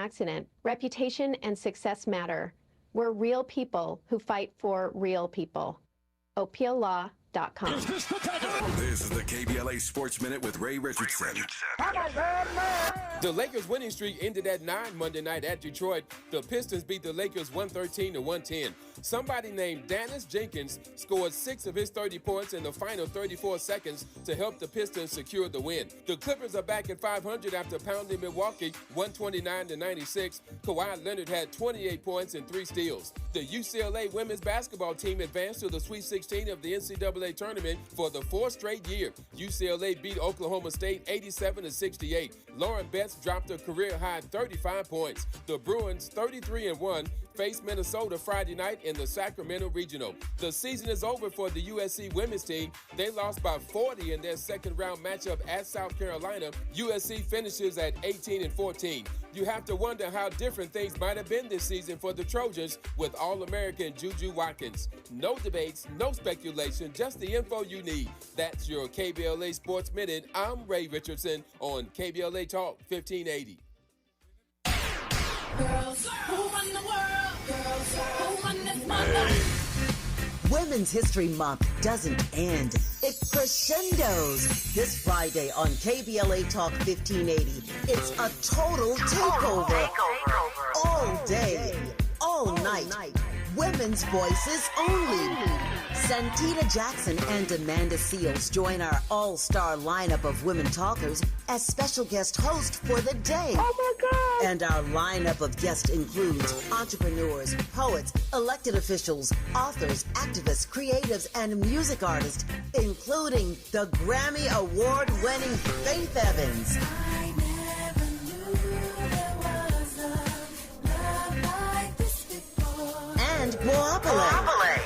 accident. Reputation and success matter. We're real people who fight for real people. OPLaw.com. This is the KBLA Sports Minute with Ray Richardson. The Lakers' winning streak ended at 9 Monday night at Detroit. The Pistons beat the Lakers 113-110. Somebody named Dennis Jenkins scored 6 of his 30 points in the final 34 seconds to help the Pistons secure the win. The Clippers are back at 500 after pounding Milwaukee 129-96. Kawhi Leonard had 28 points and 3 steals. The UCLA women's basketball team advanced to the Sweet 16 of the NCAA tournament for the 4th straight year. UCLA beat Oklahoma State 87-68. Lauren Betts dropped a career-high 35 points. The Bruins, 33-1, faced Minnesota Friday night in the Sacramento Regional. The season is over for the USC women's team. They lost by 40 in their second-round matchup at South Carolina. USC finishes at 18-14. You have to wonder how different things might have been this season for the Trojans with All-American Juju Watkins. No debates, no speculation, just the info you need. That's your KBLA Sports Minute. I'm Ray Richardson on KBLA Talk 1580. Girls who run the world, girls who run this mother. Women's History Month doesn't end. It crescendos. This Friday on KBLA Talk 1580, it's a total takeover. All day, all night. Women's voices only. Santita Jackson and Amanda Seals join our all-star lineup of women talkers as special guest host for the day. Oh my God! And our lineup of guests includes entrepreneurs, poets, elected officials, authors, activists, creatives, and music artists, including the Grammy Award-winning Faith Evans. I never knew there was love like this before. And Guapale.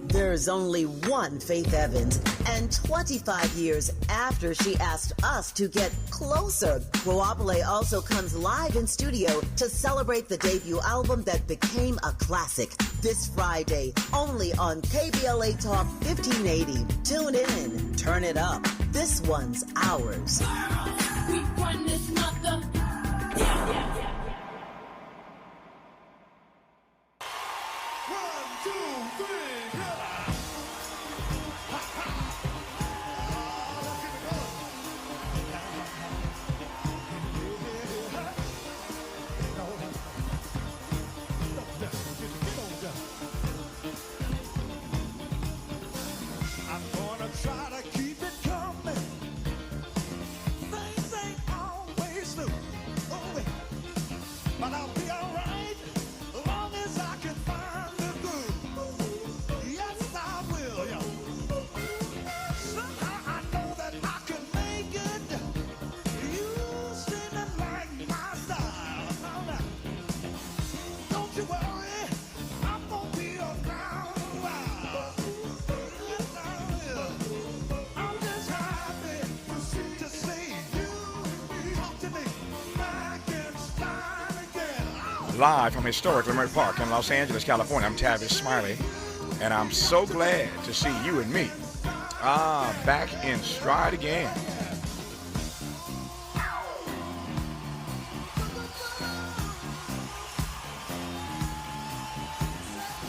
There's only one Faith Evans, and 25 years after she asked us to get closer, Guapale also comes live in studio to celebrate the debut album that became a classic. This Friday, only on KBLA Talk 1580. Tune in, turn it up. This one's ours. We run this mother. Live from historic Leimert Park in Los Angeles, California, I'm Tavis Smiley, and I'm so glad to see you and me back in stride again.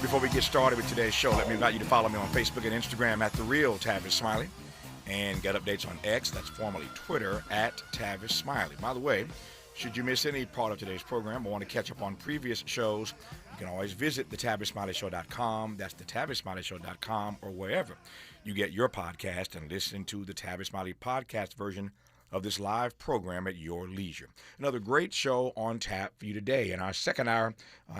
Before we get started with today's show, let me invite you to follow me on Facebook and Instagram at The Real Tavis Smiley, and get updates on X, that's formerly Twitter, at Tavis Smiley. By the way, should you miss any part of today's program or want to catch up on previous shows, you can always visit thetavissmileyshow.com. That's thetavissmileyshow.com, or wherever you get your podcast, and listen to the Tavis Smiley podcast version of this live program at your leisure. Another great show on tap for you today. In our second hour,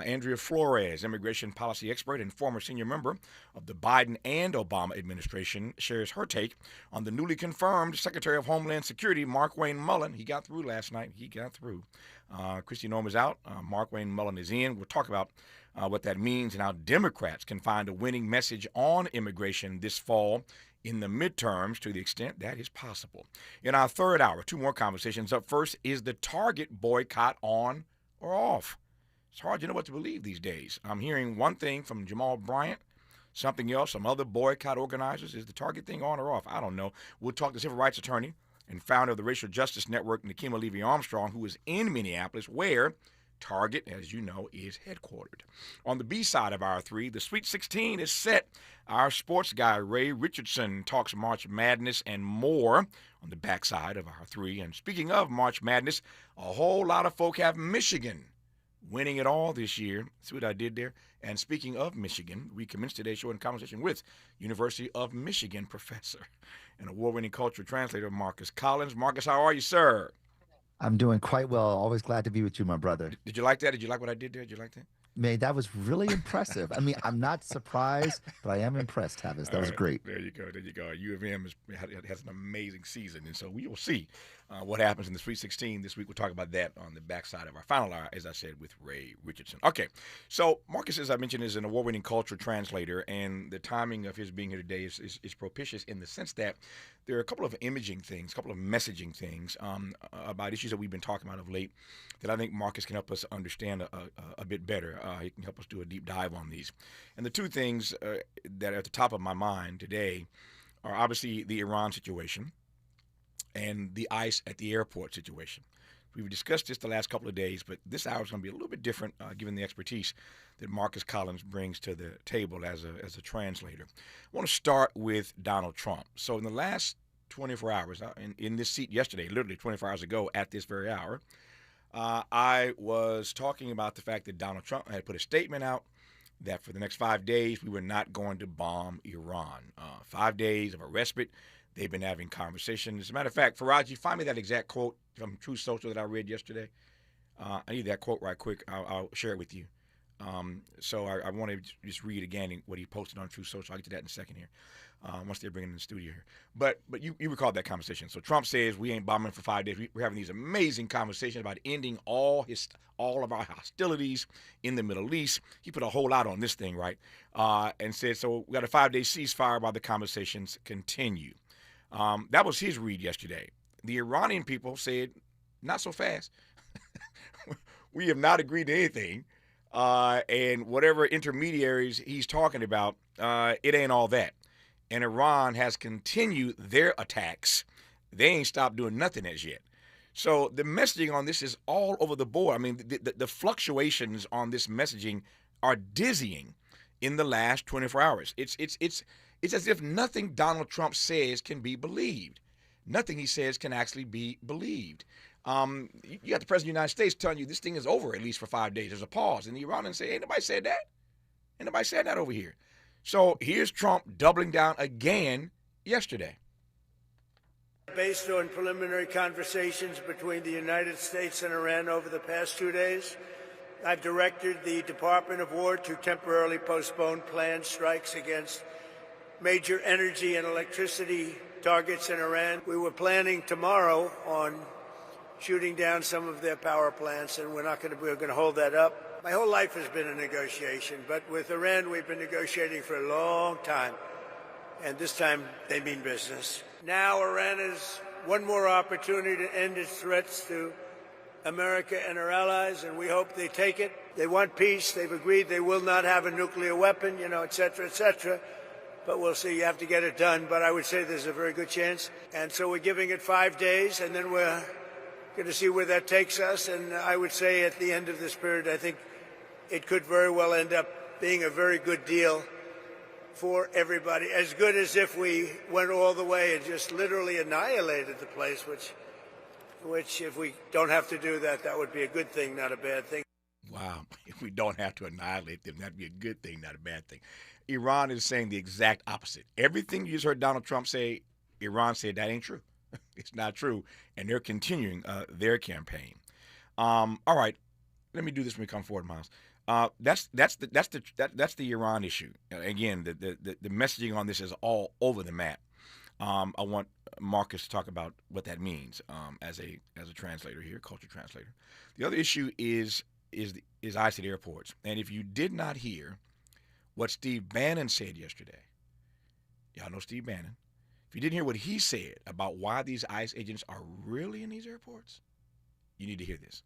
Andrea Flores, immigration policy expert and former senior member of the Biden and Obama administration, shares her take on the newly confirmed Secretary of Homeland Security, Markwayne Mullin. He got through last night. He got through. Kristi Noem is out. Markwayne Mullin is in. We'll talk about what that means and how Democrats can find a winning message on immigration this fall in the midterms, to the extent that is possible. In our third hour, 2 more conversations. Up first, is the Target boycott on or off? It's hard to know what to believe these days. I'm hearing one thing from Jamal Bryant, something else, some other boycott organizers? Is the Target thing on or off? I don't know. We'll talk to civil rights attorney and founder of the Racial Justice Network, Nekima Levy Armstrong, who is in Minneapolis, where Target, as you know, is headquartered. On the B side of our 3, the Sweet 16 is set. Our sports guy, Ray Richardson, talks March Madness and more on the backside of our 3. And speaking of March Madness, a whole lot of folk have Michigan winning it all this year. See what I did there? And speaking of Michigan, we commenced today's show in conversation with University of Michigan professor and award-winning cultural translator Marcus Collins. Marcus, how are you, sir? I'm doing quite well. Always glad to be with you, my brother. Did you like that? Did you like what I did there? Did you like that? Man, that was really impressive. I mean, I'm not surprised, but I am impressed, Tavis. That was great. There you go. There you go. U of M has an amazing season, and so we will see what happens in the Sweet 16 this week. We'll talk about that on the backside of our final hour, as I said, with Ray Richardson. Okay, so Marcus, as I mentioned, is an award-winning cultural translator, and the timing of his being here today is propitious in the sense that there are a couple of imaging things, a couple of messaging things about issues that we've been talking about of late that I think Marcus can help us understand a bit better. He can help us do a deep dive on these. And the two things that are at the top of my mind today are obviously the Iran situation and the ICE at the airport situation. We've discussed this the last couple of days, but this hour is going to be a little bit different given the expertise that Marcus Collins brings to the table as a translator. I want to start with Donald Trump. So in the last 24 hours, in this seat yesterday, literally 24 hours ago at this very hour, I was talking about the fact that Donald Trump had put a statement out that for the next 5 days we were not going to bomb Iran. 5 days of a respite. They've been having conversations. As a matter of fact, Faraji, find me that exact quote from Truth Social that I read yesterday. I need that quote right quick. I'll share it with you. So I want to just read again what he posted on Truth Social. I'll get to that in a second here, once they're bringing in the studio here. But you recall that conversation. So Trump says we ain't bombing for 5 days. We're having these amazing conversations about ending all of our hostilities in the Middle East. He put a whole lot on this thing, right? And said, so we got a 5-day ceasefire while the conversations continue. That was his read yesterday. The Iranian people said, not so fast. We have not agreed to anything. And whatever intermediaries he's talking about, it ain't all that. And Iran has continued their attacks. They ain't stopped doing nothing as yet. So the messaging on this is all over the board. I mean, the fluctuations on this messaging are dizzying in the last 24 hours. It's as if nothing Donald Trump says can be believed. Nothing he says can actually be believed. You got the President of the United States telling you this thing is over at least for 5 days. There's a pause. And the Iranians say, ain't nobody said that. Ain't nobody said that over here. So here's Trump doubling down again yesterday. Based on preliminary conversations between the United States and Iran over the past 2 days, I've directed the Department of War to temporarily postpone planned strikes against major energy and electricity targets in Iran. We were planning tomorrow on shooting down some of their power plants, and we're going to hold that up. My whole life has been a negotiation, but with Iran, we've been negotiating for a long time, and this time they mean business. Now Iran has one more opportunity to end its threats to America and our allies, and we hope they take it. They want peace. They've agreed they will not have a nuclear weapon, et cetera, et cetera. But we'll see. You have to get it done. But I would say there's a very good chance. And so we're giving it 5 days, and then we're going to see where that takes us. And I would say at the end of this period, I think it could very well end up being a very good deal for everybody. As good as if we went all the way and just literally annihilated the place, which if we don't have to do that, that would be a good thing, not a bad thing. Wow. If we don't have to annihilate them, that'd be a good thing, not a bad thing. Iran is saying the exact opposite. Everything you just heard Donald Trump say, Iran said that ain't true. It's not true. And they're continuing their campaign. All right. Let me do this when we come forward, Miles. That's the Iran issue. Again, the messaging on this is all over the map. I want Marcus to talk about what that means as a translator here, culture translator. The other issue is ICE at airports. And if you did not hear what Steve Bannon said yesterday, y'all know Steve Bannon. If you didn't hear what he said about why these ICE agents are really in these airports, you need to hear this.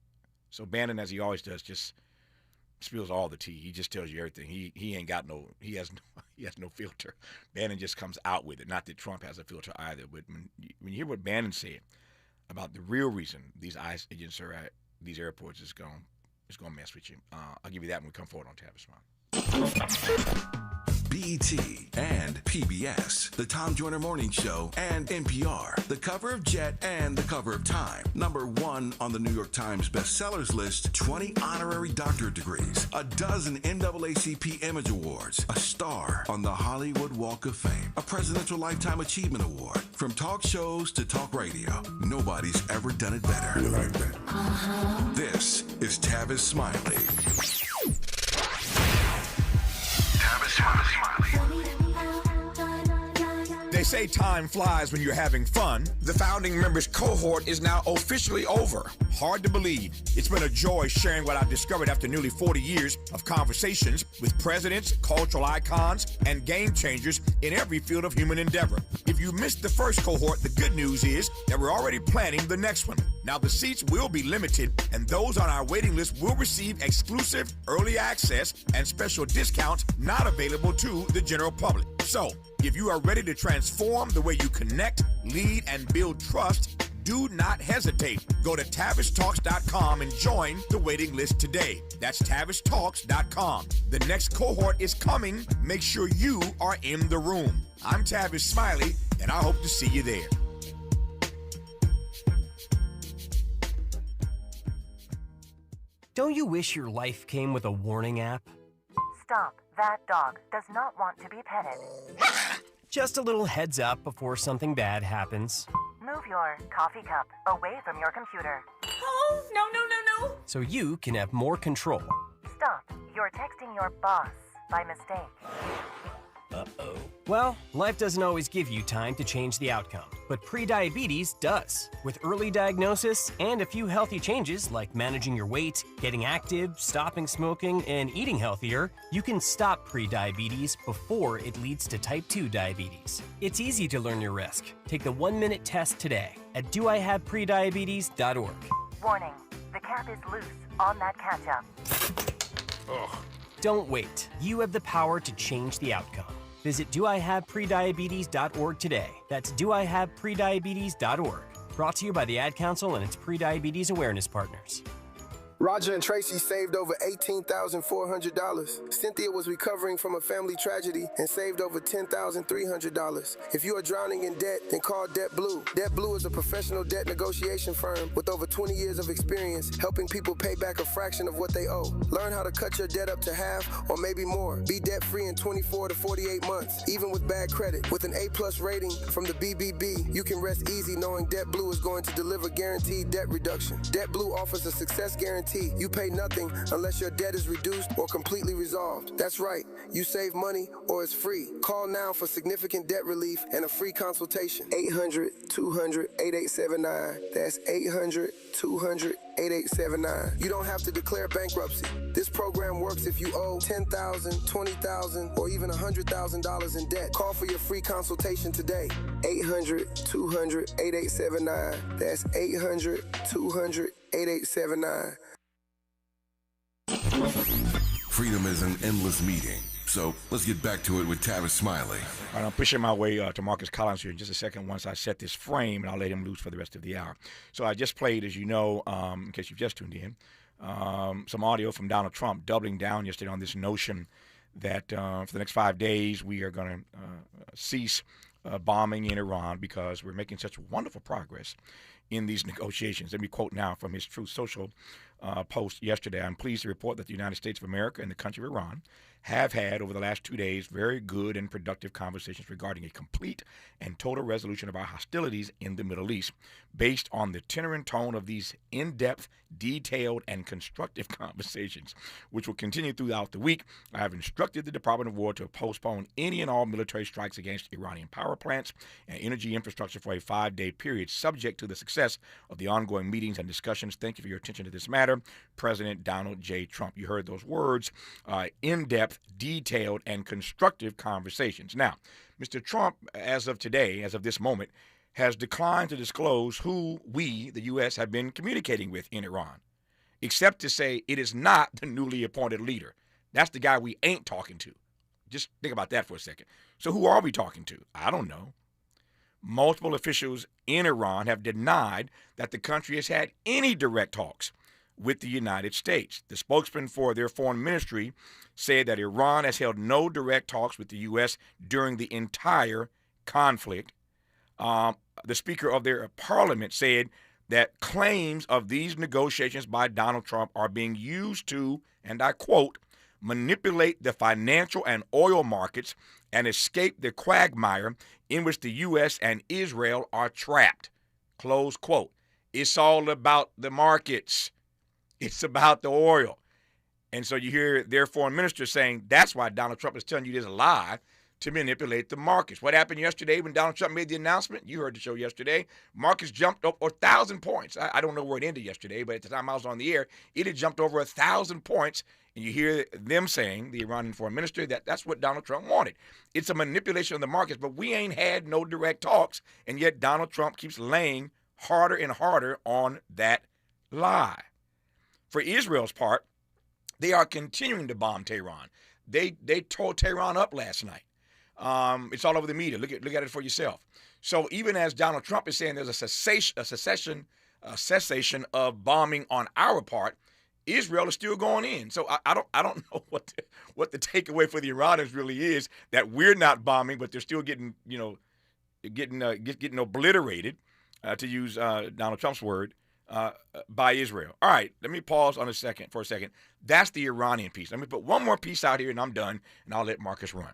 So Bannon, as he always does, just spills all the tea. He just tells you everything. He ain't got no. He has no filter. Bannon just comes out with it. Not that Trump has a filter either. But when you hear what Bannon said about the real reason these ICE agents are at these airports, it's gonna mess with you. I'll give you that when we come forward on Tavis. BET and PBS, The Tom Joyner Morning Show, and NPR, the cover of Jet and the cover of Time. #1 on the New York Times bestsellers list, 20 honorary doctorate degrees, a dozen NAACP Image Awards, a star on the Hollywood Walk of Fame, a Presidential Lifetime Achievement Award. From talk shows to talk radio, nobody's ever done it better. You like that? This is Tavis Smiley. They say time flies when you're having fun. The founding members cohort is now officially over. Hard to believe. It's been a joy sharing what I've discovered after nearly 40 years of conversations with presidents, cultural icons, and game changers in every field of human endeavor. If you missed the first cohort, the good news is that we're already planning the next one. Now the seats will be limited, and those on our waiting list will receive exclusive early access and special discounts not available to the general public. So, if you are ready to transform the way you connect, lead, and build trust, do not hesitate. Go to TavisTalks.com and join the waiting list today. That's TavisTalks.com. The next cohort is coming. Make sure you are in the room. I'm Tavis Smiley, and I hope to see you there. Don't you wish your life came with a warning app? Stop. That dog does not want to be petted. Just a little heads up before something bad happens. Move your coffee cup away from your computer. Oh, no. So you can have more control. Stop. You're texting your boss by mistake. Uh-oh. Well, life doesn't always give you time to change the outcome, but prediabetes does. With early diagnosis and a few healthy changes like managing your weight, getting active, stopping smoking, and eating healthier, you can stop prediabetes before it leads to type 2 diabetes. It's easy to learn your risk. Take the 1-minute test today at doihaveprediabetes.org. Warning. The cap is loose on that catch-up. Ugh. Don't wait. You have the power to change the outcome. Visit doihaveprediabetes.org today. That's doihaveprediabetes.org. Brought to you by the Ad Council and its prediabetes awareness partners. Roger and Tracy saved over $18,400. Cynthia was recovering from a family tragedy and saved over $10,300. If you are drowning in debt, then call Debt Blue. Debt Blue is a professional debt negotiation firm with over 20 years of experience helping people pay back a fraction of what they owe. Learn how to cut your debt up to half or maybe more. Be debt-free in 24 to 48 months, even with bad credit. With an A+ rating from the BBB, you can rest easy knowing Debt Blue is going to deliver guaranteed debt reduction. Debt Blue offers a success guarantee. You pay nothing unless your debt is reduced or completely resolved. That's right. You save money or it's free. Call now for significant debt relief and a free consultation. 800-200-8879. That's 800-200-8879. You don't have to declare bankruptcy. This program works if you owe $10,000, $20,000, or even $100,000 in debt. Call for your free consultation today. 800-200-8879. That's 800-200-8879. Freedom is an endless meeting. So let's get back to it with Tavis Smiley. All right, I'm pushing my way to Marcus Collins here in just a second once I set this frame, and I'll let him loose for the rest of the hour. So I just played, as you know, in case you've just tuned in, some audio from Donald Trump doubling down yesterday on this notion that for the next 5 days we are going to cease bombing in Iran because we're making such wonderful progress in these negotiations. Let me quote now from his Truth Social post yesterday. I'm pleased to report that the United States of America and the country of Iran have had over the last 2 days very good and productive conversations regarding a complete and total resolution of our hostilities in the Middle East based on the tenor and tone of these in-depth, detailed, and constructive conversations, which will continue throughout the week. I have instructed the Department of War to postpone any and all military strikes against Iranian power plants and energy infrastructure for a 5-day period, subject to the success of the ongoing meetings and discussions. Thank you for your attention to this matter. President Donald J. Trump. You heard those words, in-depth, detailed, and constructive conversations. Now, Mr. Trump, as of today, as of this moment, has declined to disclose who we, the U.S., have been communicating with in Iran. except to say it is not the newly appointed leader. That's the guy we ain't talking to. Just think about that for a second. So who are we talking to? I don't know. Multiple officials in Iran have denied that the country has had any direct talks with the United States. The spokesman for their foreign ministry said that Iran has held no direct talks with the U.S. during the entire conflict. The Speaker of their parliament said that claims of these negotiations by Donald Trump are being used to, and I quote, manipulate the financial and oil markets and escape the quagmire in which the U.S. and Israel are trapped. Close quote. It's all about the markets. It's about the oil. And so you hear their foreign minister saying that's why Donald Trump is telling you this lie to manipulate the markets. What happened yesterday when Donald Trump made the announcement? You heard the show yesterday. Markets jumped up 1,000 points. I don't know where it ended yesterday, but at the time I was on the air, it had jumped over 1,000 points. And you hear them saying, the Iranian foreign minister, that that's what Donald Trump wanted. It's a manipulation of the markets, but we ain't had no direct talks, and yet Donald Trump keeps laying harder and harder on that lie. For Israel's part, they are continuing to bomb Tehran. They tore Tehran up last night. It's all over the media. Look at it for yourself. So even as Donald Trump is saying there's a cessation of bombing on our part, Israel is still going in. So I don't know what the takeaway for the Iranians really is, that we're not bombing, but they're still getting obliterated, to use Donald Trump's word, by Israel. All right, let me pause for a second. That's the Iranian piece. Let me put one more piece out here, and I'm done, and I'll let Marcus run.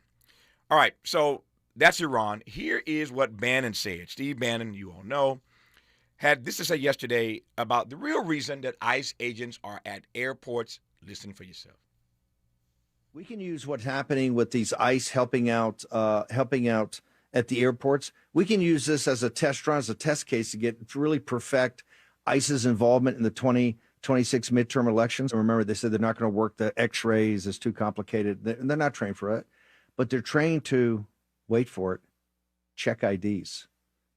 All right, so that's Iran. Here is what Bannon said. Steve Bannon, you all know, had this to say yesterday about the real reason that ICE agents are at airports. Listen for yourself. We can use what's happening with these ICE helping out at the airports. We can use this as a test run, as a test case to really perfect ICE's involvement in the 2026 midterm elections. And remember, they said they're not going to work the X-rays. It's too complicated. They're not trained for it, but they're trained to, wait for it, check IDs.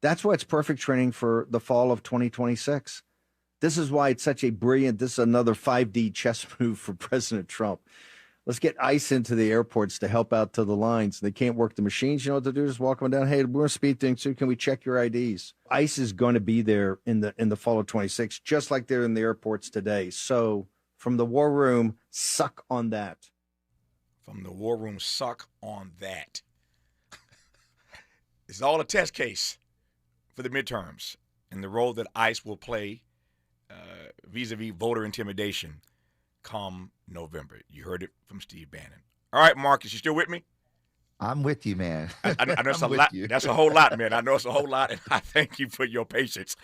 That's why it's perfect training for the fall of 2026. This is why it's such a brilliant, this is another 5D chess move for President Trump. Let's get ICE into the airports to help out to the lines. They can't work the machines. You know what to do? Just walk them down. Hey, we're speed thing too. Can we check your IDs? ICE is going to be there in the fall of 26, just like they're in the airports today. So from the war room, suck on that. From the war room, suck on that. It's all a test case for the midterms and the role that ICE will play vis-a-vis voter intimidation come November. You heard it from Steve Bannon. All right, Marcus, you still with me? I'm with you, man. I know it's a lot. That's a whole lot, man. I know it's a whole lot, and I thank you for your patience.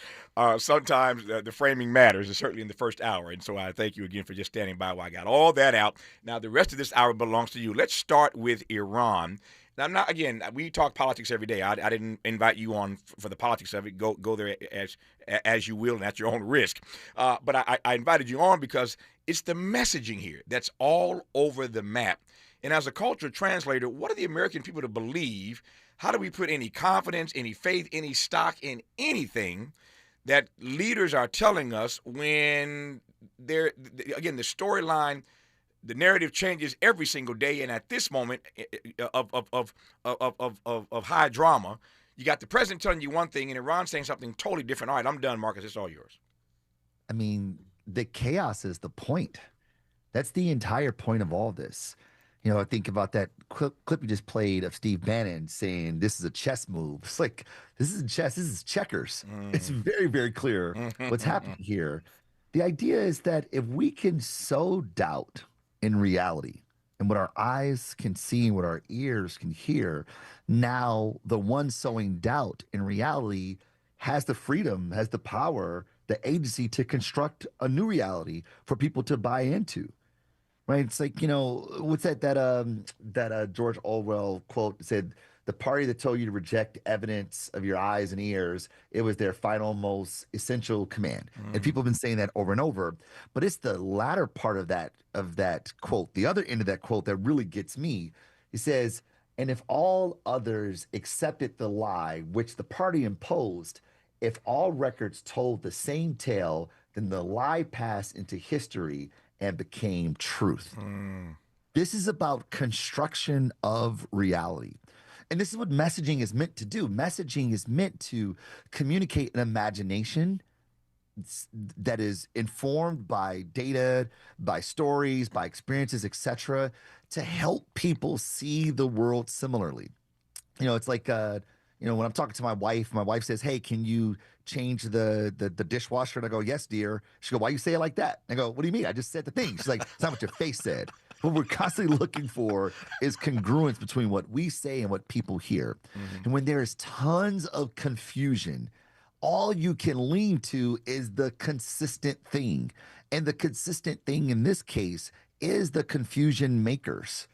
Sometimes the framing matters, and certainly in the first hour, and so I thank you again for just standing by while I got all that out. Now, the rest of this hour belongs to you. Let's start with Iran. Now, we talk politics every day. I didn't invite you on for the politics of it. Go there as you will and at your own risk. But I invited you on because it's the messaging here that's all over the map. And as a cultural translator, what are the American people to believe? How do we put any confidence, any faith, any stock in anything that leaders are telling us when the storyline, the narrative changes every single day, and at this moment of high drama, you got the president telling you one thing and Iran saying something totally different. All right, I'm done, Marcus. It's all yours. I mean, the chaos is the point. That's the entire point of all this. You know, I think about that clip you just played of Steve Bannon saying this is a chess move. It's like, this isn't chess, this is checkers. It's very, very clear what's happening here. The idea is that if we can sow doubt in reality and what our eyes can see and what our ears can hear, now the one sowing doubt in reality has the freedom, has the power, the agency to construct a new reality for people to buy into. Right? It's like, you know, what's that George Orwell quote that said, the party that told you to reject evidence of your eyes and ears, it was their final, most essential command. And people have been saying that over and over. But it's the latter part of that quote, the other end of that quote that really gets me. It says, and if all others accepted the lie which the party imposed, if all records told the same tale, then the lie passed into history and became truth. This is about construction of reality. And this is what messaging is meant to do. Messaging is meant to communicate an imagination that is informed by data, by stories, by experiences, etc., to help people see the world similarly. It's like when I'm talking to my wife says, "Hey, can you change the dishwasher?" And I go, "Yes, dear." She go, "Why you say it like that?" I go, "What do you mean? I just said the thing." She's like, "It's not what your face said." What we're constantly looking for is congruence between what we say and what people hear. And when there is tons of confusion, all you can lean to is the consistent thing. And the consistent thing in this case is the confusion makers.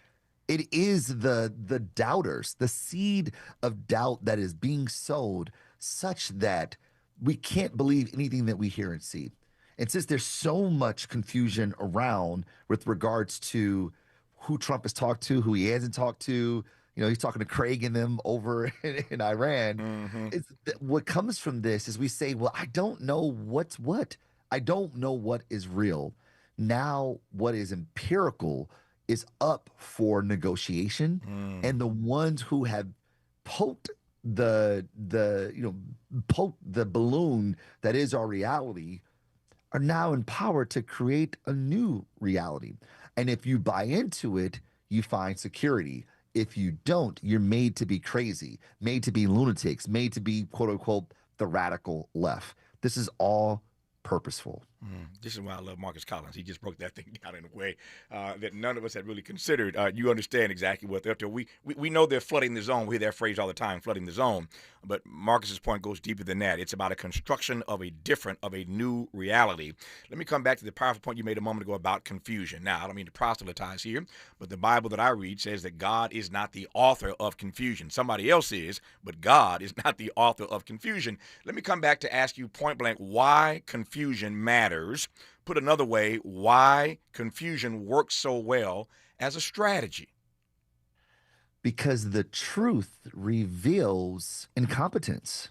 It is the doubters, the seed of doubt that is being sowed such that we can't believe anything that we hear and see. And since there's so much confusion around with regards to who Trump has talked to, who he hasn't talked to, he's talking to Craig and them over in Iran. What comes from this is we say, well, I don't know what's what. I don't know what is real. Now, what is empirical is up for negotiation, and the ones who have poked the balloon that is our reality are now empowered to create a new reality. And if you buy into it, you find security. If you don't, you're made to be crazy, made to be lunatics, made to be, quote unquote, the radical left. This is all purposeful. This is why I love Marcus Collins. He just broke that thing down in a way that none of us had really considered. You understand exactly what they're up to. We know they're flooding the zone. We hear that phrase all the time, flooding the zone. But Marcus's point goes deeper than that. It's about a construction of a new reality. Let me come back to the powerful point you made a moment ago about confusion. Now, I don't mean to proselytize here, but the Bible that I read says that God is not the author of confusion. Somebody else is, but God is not the author of confusion. Let me come back to ask you point blank why confusion matters. Put another way, why confusion works so well as a strategy. Because the truth reveals incompetence.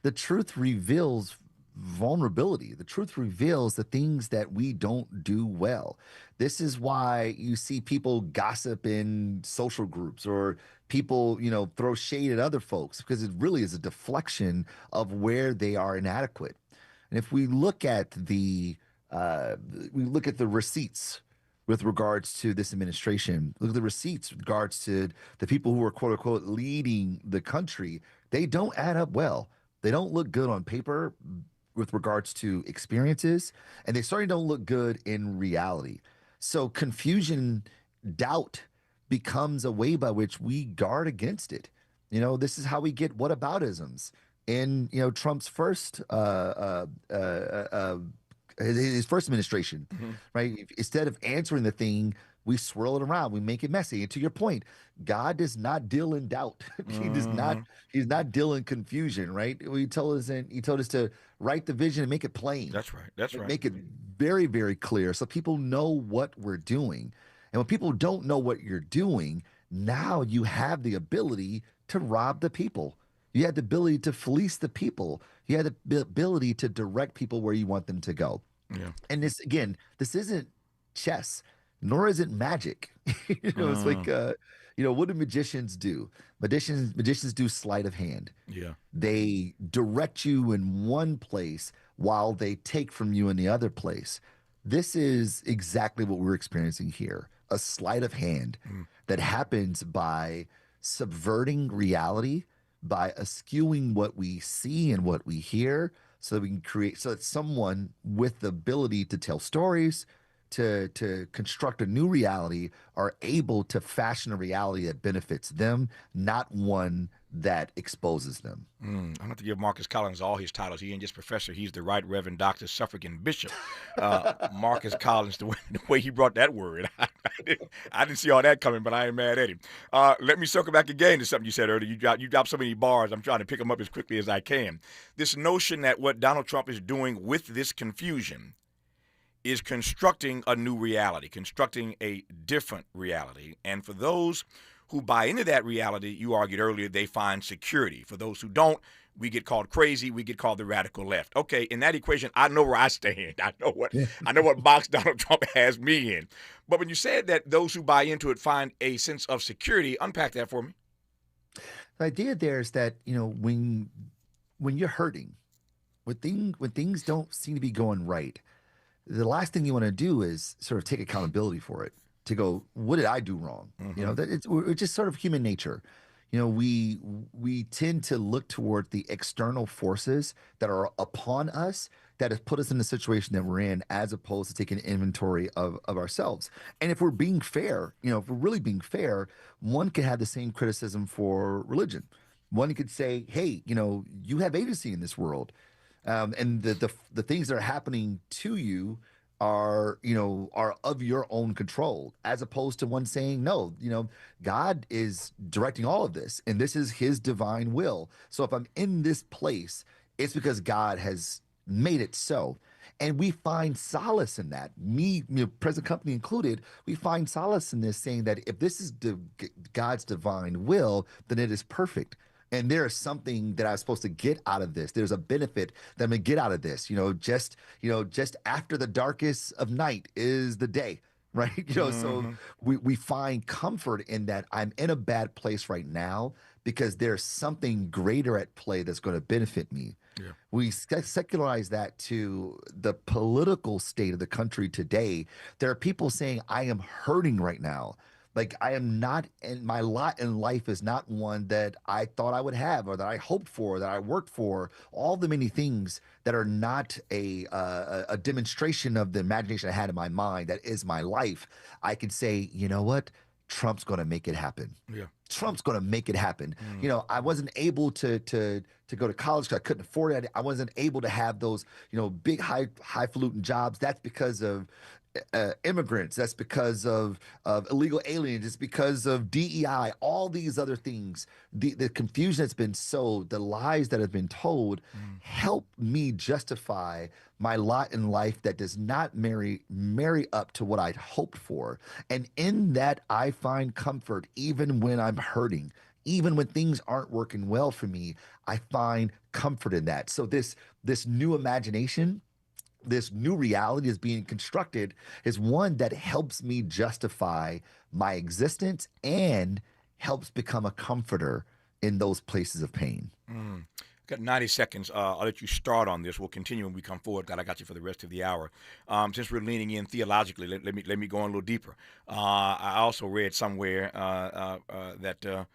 The truth reveals vulnerability. The truth reveals the things that we don't do well. This is why you see people gossip in social groups, or people, throw shade at other folks, because it really is a deflection of where they are inadequate. And if we look at the receipts with regards to this administration, look at the receipts with regards to the people who are, quote unquote, leading the country, they don't add up well. They don't look good on paper with regards to experiences, and they certainly don't look good in reality. So confusion, doubt becomes a way by which we guard against it. This is how we get whataboutisms. In Trump's first his first administration, right? Instead of answering the thing, we swirl it around, we make it messy. And to your point, God does not deal in doubt. He's not dealing in confusion, right? He told us to write the vision and make it plain. That's right. Make it very, very clear so people know what we're doing. And when people don't know what you're doing, now you have the ability to rob the people. You had the ability to fleece the people. You had the ability to direct people where you want them to go. Yeah. And this isn't chess, nor is it magic. It's like, what do magicians do? Magicians do sleight of hand. Yeah. They direct you in one place while they take from you in the other place. This is exactly what we're experiencing here. A sleight of hand that happens by subverting reality, by eschewing what we see and what we hear, so that we can so that someone with the ability to tell stories, to construct a new reality, are able to fashion a reality that benefits them, not one that exposes them. I have to give Marcus Collins all his titles. He ain't just professor. He's the Right Reverend Dr. Suffragan Bishop. Marcus Collins, the way he brought that word, I didn't see all that coming, but I ain't mad at him. Let me circle back again to something you said earlier. You dropped so many bars. I'm trying to pick them up as quickly as I can. This notion that what Donald Trump is doing with this confusion is constructing a new reality, constructing a different reality. And for those who buy into that reality, you argued earlier, they find security. For those who don't, we get called crazy. We get called the radical left. Okay, in that equation, I know where I stand. I know what box Donald Trump has me in. But when you said that those who buy into it find a sense of security, unpack that for me. The idea there is that, when you're hurting, when things don't seem to be going right, the last thing you want to do is sort of take accountability for it, to go, what did I do wrong? That it's just sort of human nature. We tend to look toward the external forces that are upon us that have put us in the situation that we're in, as opposed to taking inventory of ourselves. And if we're being fair, if we're really being fair, one can have the same criticism for religion. One could say, hey, you have agency in this world. And the things that are happening to you are of your own control, as opposed to one saying, no, God is directing all of this, and this is his divine will. So if I'm in this place, it's because God has made it so. And we find solace in that. Me, present company included, we find solace in this, saying that if this is God's divine will, then it is perfect. And there is something that I'm supposed to get out of this. There's a benefit that I'm gonna get out of this. Just after the darkest of night is the day, right? So we find comfort in that. I'm in a bad place right now because there's something greater at play that's going to benefit me. Yeah. We secularize that to the political state of the country today. There are people saying, I am hurting right now. Like, I am not, and my lot in life is not one that I thought I would have, or that I hoped for, that I worked for. All the many things that are not a demonstration of the imagination I had in my mind that is my life. I could say, you know what? Trump's going to make it happen. Yeah. Trump's going to make it happen. I wasn't able to go to college because I couldn't afford it. I wasn't able to have those, big highfalutin jobs. That's because of immigrants. That's because of illegal aliens. It's because of DEI. All these other things, the confusion that's been sowed, the lies that have been told, help me justify my lot in life that does not marry up to what I'd hoped for. And in that, I find comfort even when I'm hurting. Even when things aren't working well for me, I find comfort in that. So this new imagination, this new reality is being constructed, is one that helps me justify my existence and helps become a comforter in those places of pain. Got 90 seconds. I'll let you start on this. We'll continue when we come forward. God, I got you for the rest of the hour. Since we're leaning in theologically, let me go in a little deeper. I also read somewhere that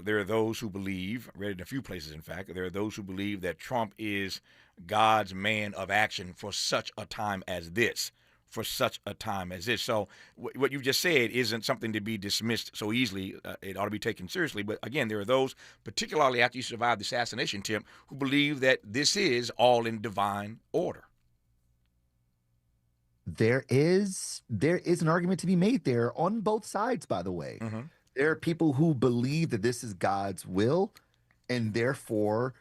there are those who believe, read it in a few places, in fact, there are those who believe that Trump is God's man of action for such a time as this. For such a time as this. So what you just said isn't something to be dismissed so easily. It ought to be taken seriously. But again, there are those, particularly after you survived the assassination attempt, who believe that this is all in divine order. There is an argument to be made there on both sides, by the way. There are people who believe that this is God's will, and therefore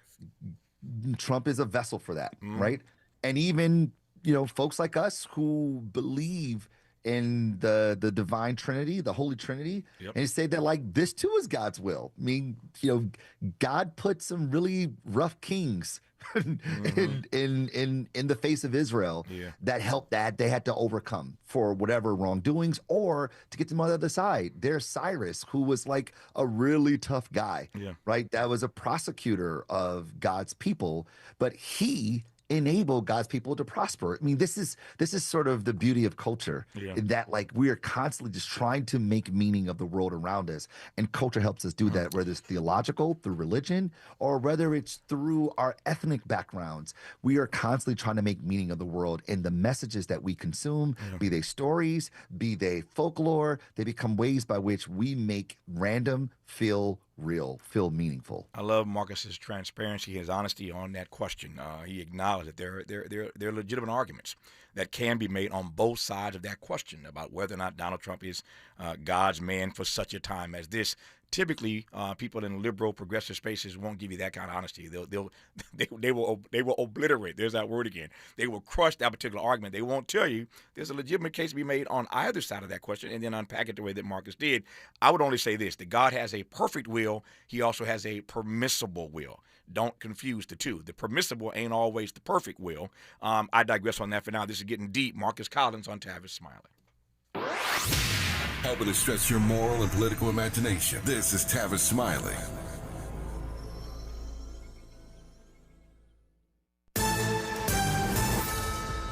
Trump is a vessel for that, right? And even folks like us who believe in the divine Trinity, the Holy Trinity, and say that like this too is God's will. I mean, God put some really rough kings in the face of Israel that helped, that they had to overcome for whatever wrongdoings or to get them on the other side. There's Cyrus, who was like a really tough guy, right? That was a prosecutor of God's people, but he enable God's people to prosper. I mean, this is sort of the beauty of culture, in that like we are constantly just trying to make meaning of the world around us, and culture helps us do that, whether it's theological through religion or whether it's through our ethnic backgrounds. We are constantly trying to make meaning of the world, and the messages that we consume, be they stories, be they folklore, they become ways by which we make random feel real, feel meaningful. I love Marcus's transparency, his honesty on that question. He acknowledged that there are legitimate arguments that can be made on both sides of that question about whether or not Donald Trump is God's man for such a time as this. typically people in liberal, progressive spaces won't give you that kind of honesty. They will obliterate. There's that word again. They will crush that particular argument. They won't tell you there's a legitimate case to be made on either side of that question and then unpack it the way that Marcus did. I would only say this, that God has a perfect will. He also has a permissible will. Don't confuse the two. The permissible ain't always the perfect will. I digress on that for now. This is getting deep. Marcus Collins on Tavis Smiley. Helping to stretch your moral and political imagination. This is Tavis Smiley.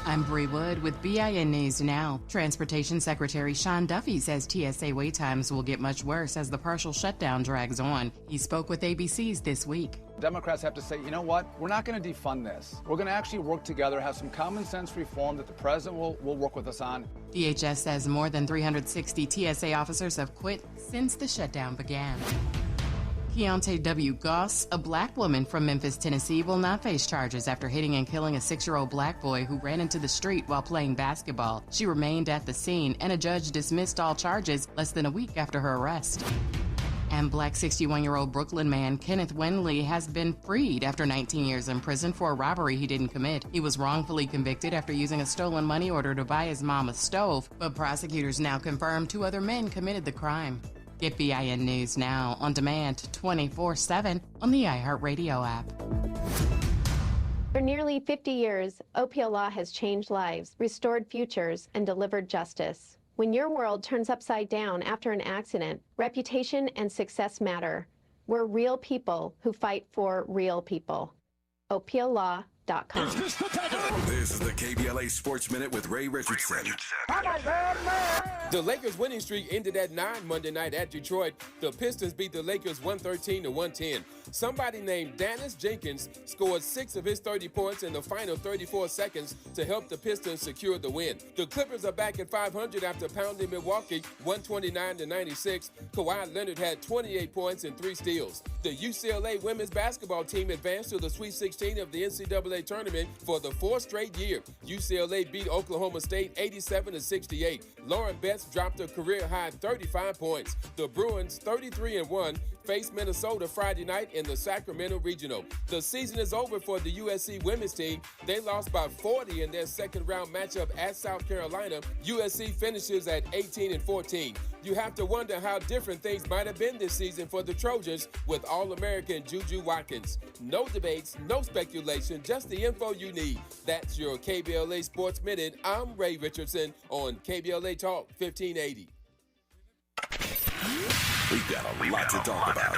I'm Bree Wood with BIN News Now. Transportation Secretary Sean Duffy says TSA wait times will get much worse as the partial shutdown drags on. He spoke with ABC's This Week. Democrats have to say, you know what, we're not going to defund this. We're going to actually work together, have some common sense reform that the president will work with us on. DHS says more than 360 TSA officers have quit since the shutdown began. Keontae W. Goss, a black woman from Memphis, Tennessee, will not face charges after hitting and killing a 6-year-old black boy who ran into the street while playing basketball. She remained at the scene, and a judge dismissed all charges less than a week after her arrest. And black 61-year-old Brooklyn man Kenneth Wendley has been freed after 19 years in prison for a robbery he didn't commit. He was wrongfully convicted after using a stolen money order to buy his mom a stove, but prosecutors now confirm 2 other men committed the crime. Get BIN News Now on demand 24/7 on the iHeartRadio app. For nearly 50 years, OPL law has changed lives, restored futures, and delivered justice. When your world turns upside down after an accident, reputation and success matter. We're real people who fight for real people. OPLlaw.com. This is the KBLA Sports Minute with Ray Richardson. The Lakers' winning streak ended at 9 Monday night at Detroit. The Pistons beat the Lakers 113-110. Somebody named Dennis Jenkins scored 6 of his 30 points in the final 34 seconds to help the Pistons secure the win. The Clippers are back at 500 after pounding Milwaukee 129-96. Kawhi Leonard had 28 points and 3 steals. The UCLA women's basketball team advanced to the Sweet 16 of the NCAA tournament for the 4th straight year. UCLA beat Oklahoma State 87-68. Lauren Betts dropped a career-high 35 points. The Bruins, 33-1, faced Minnesota Friday night in the Sacramento Regional. The season is over for the USC women's team. They lost by 40 in their second-round matchup at South Carolina. USC finishes at 18-14. You have to wonder how different things might have been this season for the Trojans with All-American Juju Watkins. No debates, no speculation, just the info you need. That's your KBLA Sports Minute. I'm Ray Richardson on KBLA Talk 1580. We've got a lot to talk about.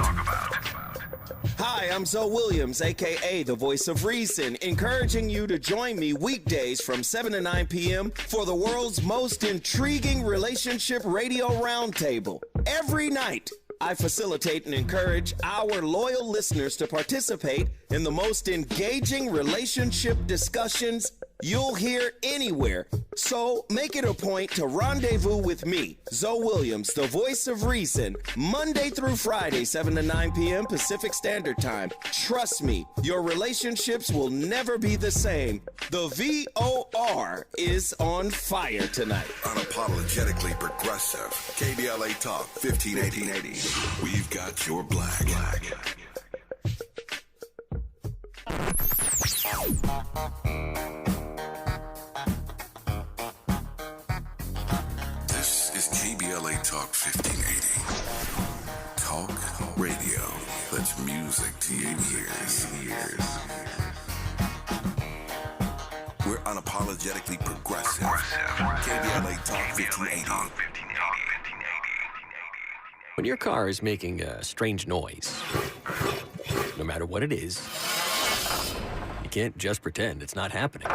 Hi, I'm Zoe Williams, a.k.a. the Voice of Reason, encouraging you to join me weekdays from 7 to 9 p.m. for the world's most intriguing relationship radio roundtable. Every night, I facilitate and encourage our loyal listeners to participate in the most engaging relationship discussions you'll hear anywhere. So make it a point to rendezvous with me, Zoe Williams, the Voice of Reason, Monday through Friday, 7 to 9 p.m. Pacific Standard Time. Trust me, your relationships will never be the same. The VOR is on fire tonight. Unapologetically progressive. KBLA Talk 1580. We've got your black. This is KBLA Talk 1580. Talk radio. That's music to your ears. We're unapologetically progressive. KBLA Talk 1580. When your car is making a strange noise, no matter what it is, you can't just pretend it's not happening.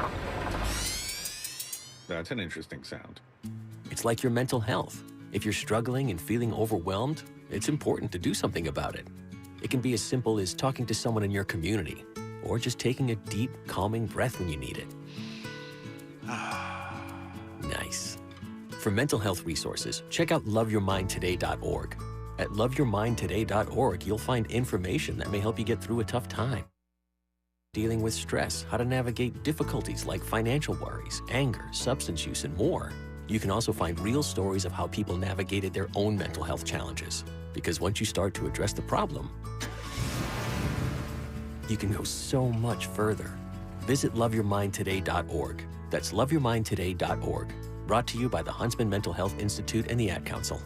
That's an interesting sound. It's like your mental health. If you're struggling and feeling overwhelmed, it's important to do something about it. It can be as simple as talking to someone in your community, or just taking a deep, calming breath when you need it. Nice. For mental health resources, check out loveyourmindtoday.org. At loveyourmindtoday.org, you'll find information that may help you get through a tough time. Dealing with stress, how to navigate difficulties like financial worries, anger, substance use, and more. You can also find real stories of how people navigated their own mental health challenges. Because once you start to address the problem, you can go so much further. Visit loveyourmindtoday.org. That's loveyourmindtoday.org. Brought to you by the Huntsman Mental Health Institute and the Ad Council.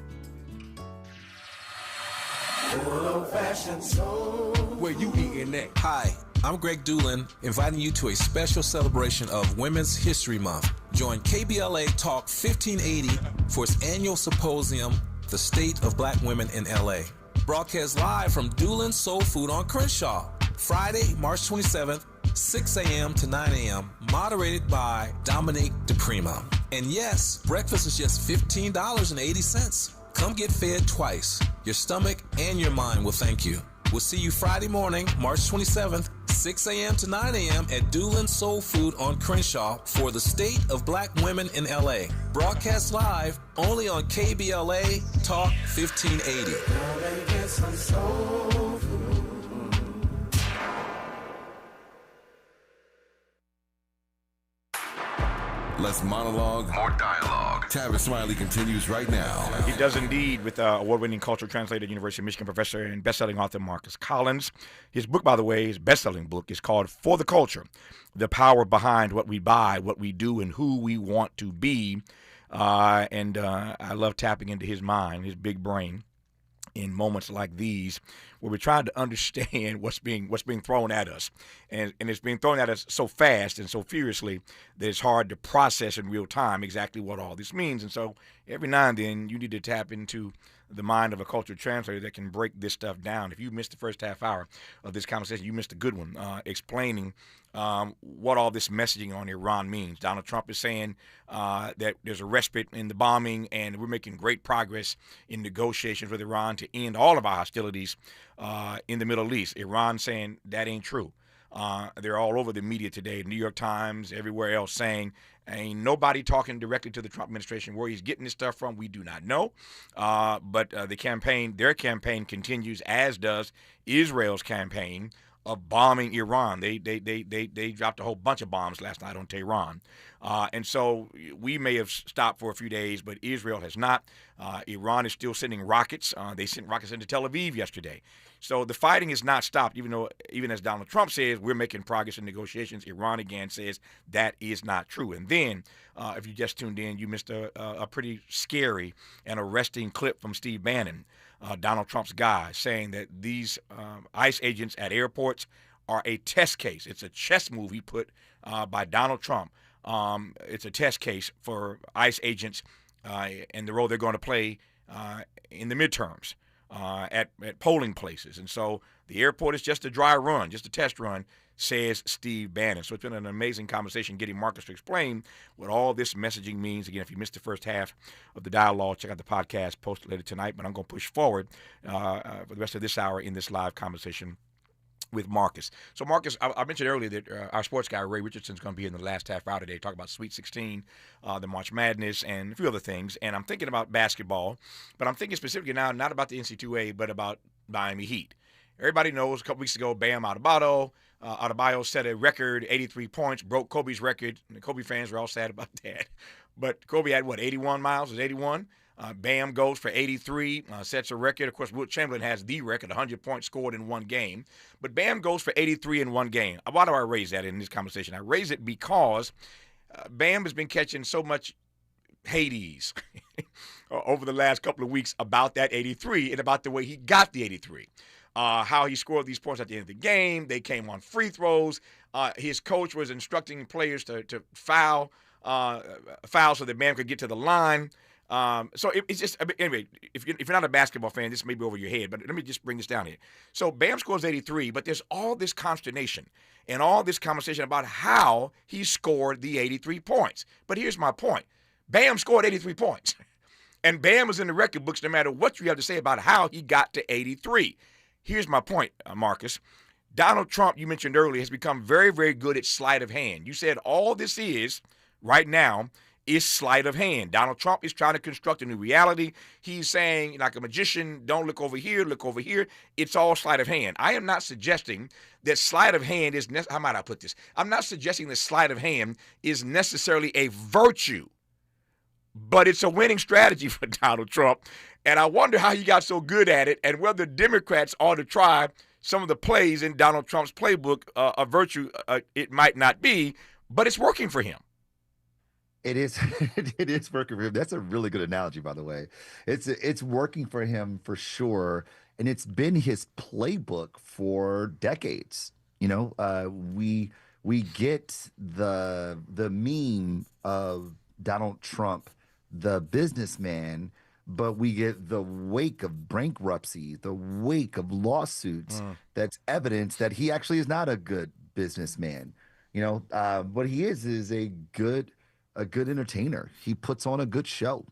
Where you eating at? Hi, I'm Greg Doolin, inviting you to a special celebration of Women's History Month. Join KBLA Talk 1580 for its annual symposium, The State of Black Women in LA. Broadcast live from Doolin's Soul Food on Crenshaw, Friday, March 27th, 6 a.m. to 9 a.m., moderated by Dominique DePrima. And yes, breakfast is just $15.80. Come get fed twice. Your stomach and your mind will thank you. We'll see you Friday morning, March 27th, 6 a.m. to 9 a.m. at Doolin's Soul Food on Crenshaw for the State of Black Women in LA. Broadcast live only on KBLA Talk 1580. Less monologue, more dialogue. Tavis Smiley continues right now. He does indeed with award-winning cultural translator, University of Michigan professor, and best-selling author Marcus Collins. His book, by the way, his best-selling book, is called For the Culture, The Power Behind What We Buy, What We Do, and Who We Want to Be. I love tapping into his mind, his big brain, in moments like these, where we're trying to understand what's being thrown at us, and it's being thrown at us so fast and so furiously that it's hard to process in real time exactly what all this means. And so every now and then you need to tap into the mind of a cultural translator that can break this stuff down. If you missed the first half hour of this conversation, you missed a good one, explaining what all this messaging on Iran means. Donald Trump is saying that there's a respite in the bombing, and we're making great progress in negotiations with Iran to end all of our hostilities in the Middle East. Iran saying that ain't true. They're all over the media today, New York Times, everywhere else, saying ain't nobody talking directly to the Trump administration. Where he's getting this stuff from, we do not know. But their campaign continues, as does Israel's campaign of bombing Iran. They dropped a whole bunch of bombs last night on Tehran. And so we may have stopped for a few days, but Israel has not. Iran is still sending rockets. They sent rockets into Tel Aviv yesterday. So the fighting is not stopped, even as Donald Trump says we're making progress in negotiations. Iran again says that is not true. And then, if you just tuned in, you missed a pretty scary and arresting clip from Steve Bannon, Donald Trump's guy, saying that these ICE agents at airports are a test case. It's a chess move he put by Donald Trump. It's a test case for ICE agents and the role they're going to play in the midterms at polling places. And so the airport is just a dry run, just a test run, says Steve Bannon. So it's been an amazing conversation getting Marcus to explain what all this messaging means. Again, if you missed the first half of the dialogue, check out the podcast posted later tonight. But I'm going to push forward for the rest of this hour in this live conversation with Marcus. So, Marcus, I mentioned earlier that our sports guy, Ray Richardson, is going to be in the last half hour today, talk about Sweet 16, the March Madness, and a few other things. And I'm thinking about basketball, but I'm thinking specifically now not about the NC2A, but about Miami Heat. Everybody knows a couple weeks ago, Bam Adebayo set a record, 83 points, broke Kobe's record. And the Kobe fans were all sad about that. But Kobe had, 81 miles? Was 81? Bam goes for 83, sets a record. Of course, Wilt Chamberlain has the record, 100 points scored in one game. But Bam goes for 83 in one game. Why do I raise that in this conversation? I raise it because Bam has been catching so much Hades over the last couple of weeks about that 83 and about the way he got the 83. How he scored these points at the end of the game. They came on free throws. His coach was instructing players to foul so that Bam could get to the line. So it's just, anyway, if you're not a basketball fan, this may be over your head, but let me just bring this down here. So Bam scores 83, but there's all this consternation and all this conversation about how he scored the 83 points. But here's my point. Bam scored 83 points. And Bam was in the record books no matter what you have to say about how he got to 83. Here's my point, Marcus. Donald Trump, you mentioned earlier, has become very, very good at sleight of hand. You said all this is, right now, is sleight of hand. Donald Trump is trying to construct a new reality. He's saying, like a magician, don't look over here, look over here. It's all sleight of hand. I am not suggesting that sleight of hand is, how might I put this? I'm not suggesting that sleight of hand is necessarily a virtue. but it's a winning strategy for Donald Trump. And I wonder how he got so good at it and whether Democrats ought to try some of the plays in Donald Trump's playbook. A virtue it might not be, but it's working for him. It is. It is working for him. That's a really good analogy, by the way. It's working for him for sure, and it's been his playbook for decades. You know, we get the meme of Donald Trump, the businessman, but we get the wake of bankruptcy, the wake of lawsuits. That's evidence that he actually is not a good businessman. You know, what he is a good entertainer. He puts on a good show.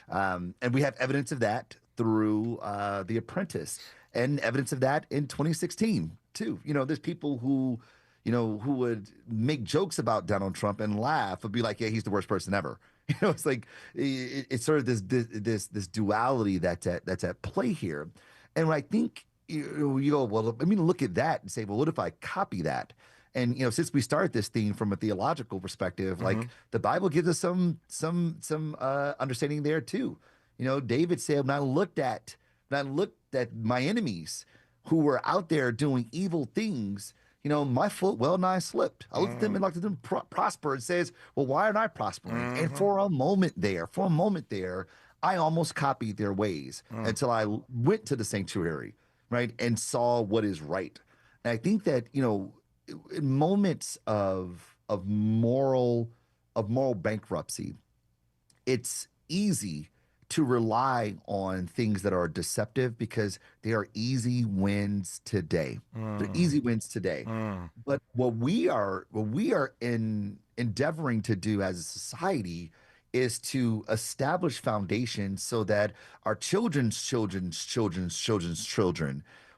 And we have evidence of that through The Apprentice and evidence of that in 2016 too. You know, there's people who would make jokes about Donald Trump and laugh and be like, yeah, he's the worst person ever. You know, it's like, it's sort of this duality that's at play here. And I think you go, well, I mean, look at that and say, well, what if I copy that? And, you know, since we started this theme from a theological perspective, like the Bible gives us some understanding there too. You know, David said, when I looked at my enemies who were out there doing evil things, you know, my foot well nigh slipped. I looked at them and looked at them prosper and says, well, why aren't I prospering? And for a moment there, I almost copied their ways until I went to the sanctuary, right, and saw what is right. And I think that, you know, in moments of moral bankruptcy, it's easy to rely on things that are deceptive because they are easy wins today. They're easy wins today. But what we are endeavoring to do as a society is to establish foundations so that our children's children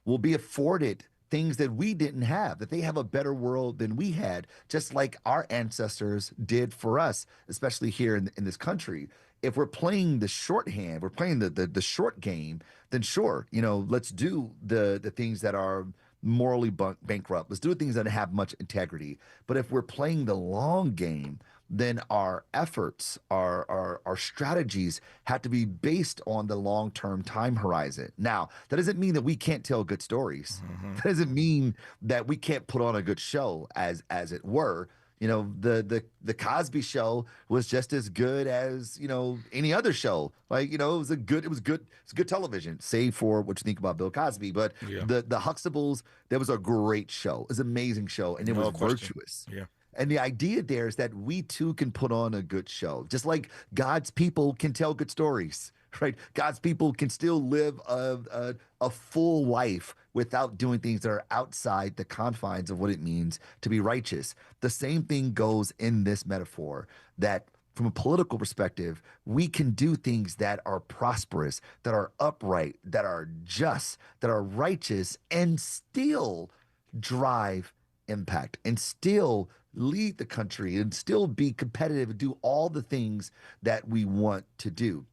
will be afforded things that we didn't have, that they have a better world than we had, just like our ancestors did for us, especially here in this country. If we're playing the shorthand, we're playing the short game, then sure, you know, let's do the things that are morally bankrupt. Let's do things that have much integrity. But if we're playing the long game, then our efforts, our strategies have to be based on the long-term time horizon. Now, that doesn't mean that we can't tell good stories. That doesn't mean that we can't put on a good show, as it were. You know, the Cosby Show was just as good as, you know, any other show. Like, you know, it was good television, save for what you think about Bill Cosby. But the Huxtables, that was a great show. It was an amazing show, and it was virtuous. Yeah. And the idea there is that we too can put on a good show, just like God's people can tell good stories, right? God's people can still live a full life without doing things that are outside the confines of what it means to be righteous. The same thing goes in this metaphor, that from a political perspective, we can do things that are prosperous, that are upright, that are just, that are righteous, and still drive impact, and still lead the country, and still be competitive and do all the things that we want to do.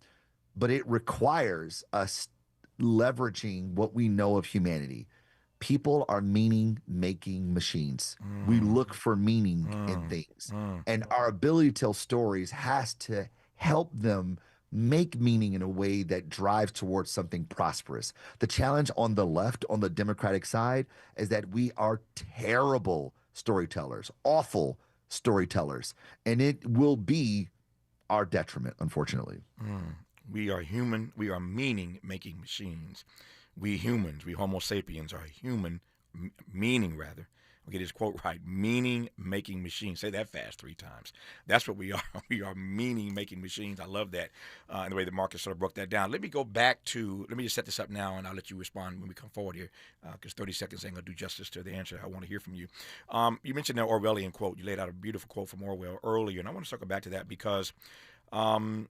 But it requires us leveraging what we know of humanity. People are meaning-making machines. We look for meaning in things. And our ability to tell stories has to help them make meaning in a way that drives towards something prosperous. The challenge on the left, on the Democratic side, is that we are terrible storytellers, awful storytellers, and it will be our detriment, unfortunately. We are human. We are meaning-making machines. We humans, we Homo sapiens, are human, meaning rather. I'll get his quote right, meaning-making machines. Say that fast 3 times. That's what we are. We are meaning-making machines. I love that, and the way that Marcus sort of broke that down. Let me go back to, let me just set this up now, and I'll let you respond when we come forward here, because 30 seconds ain't going to do justice to the answer I want to hear from you. You mentioned that Orwellian quote. You laid out a beautiful quote from Orwell earlier, and I want to circle back to that because when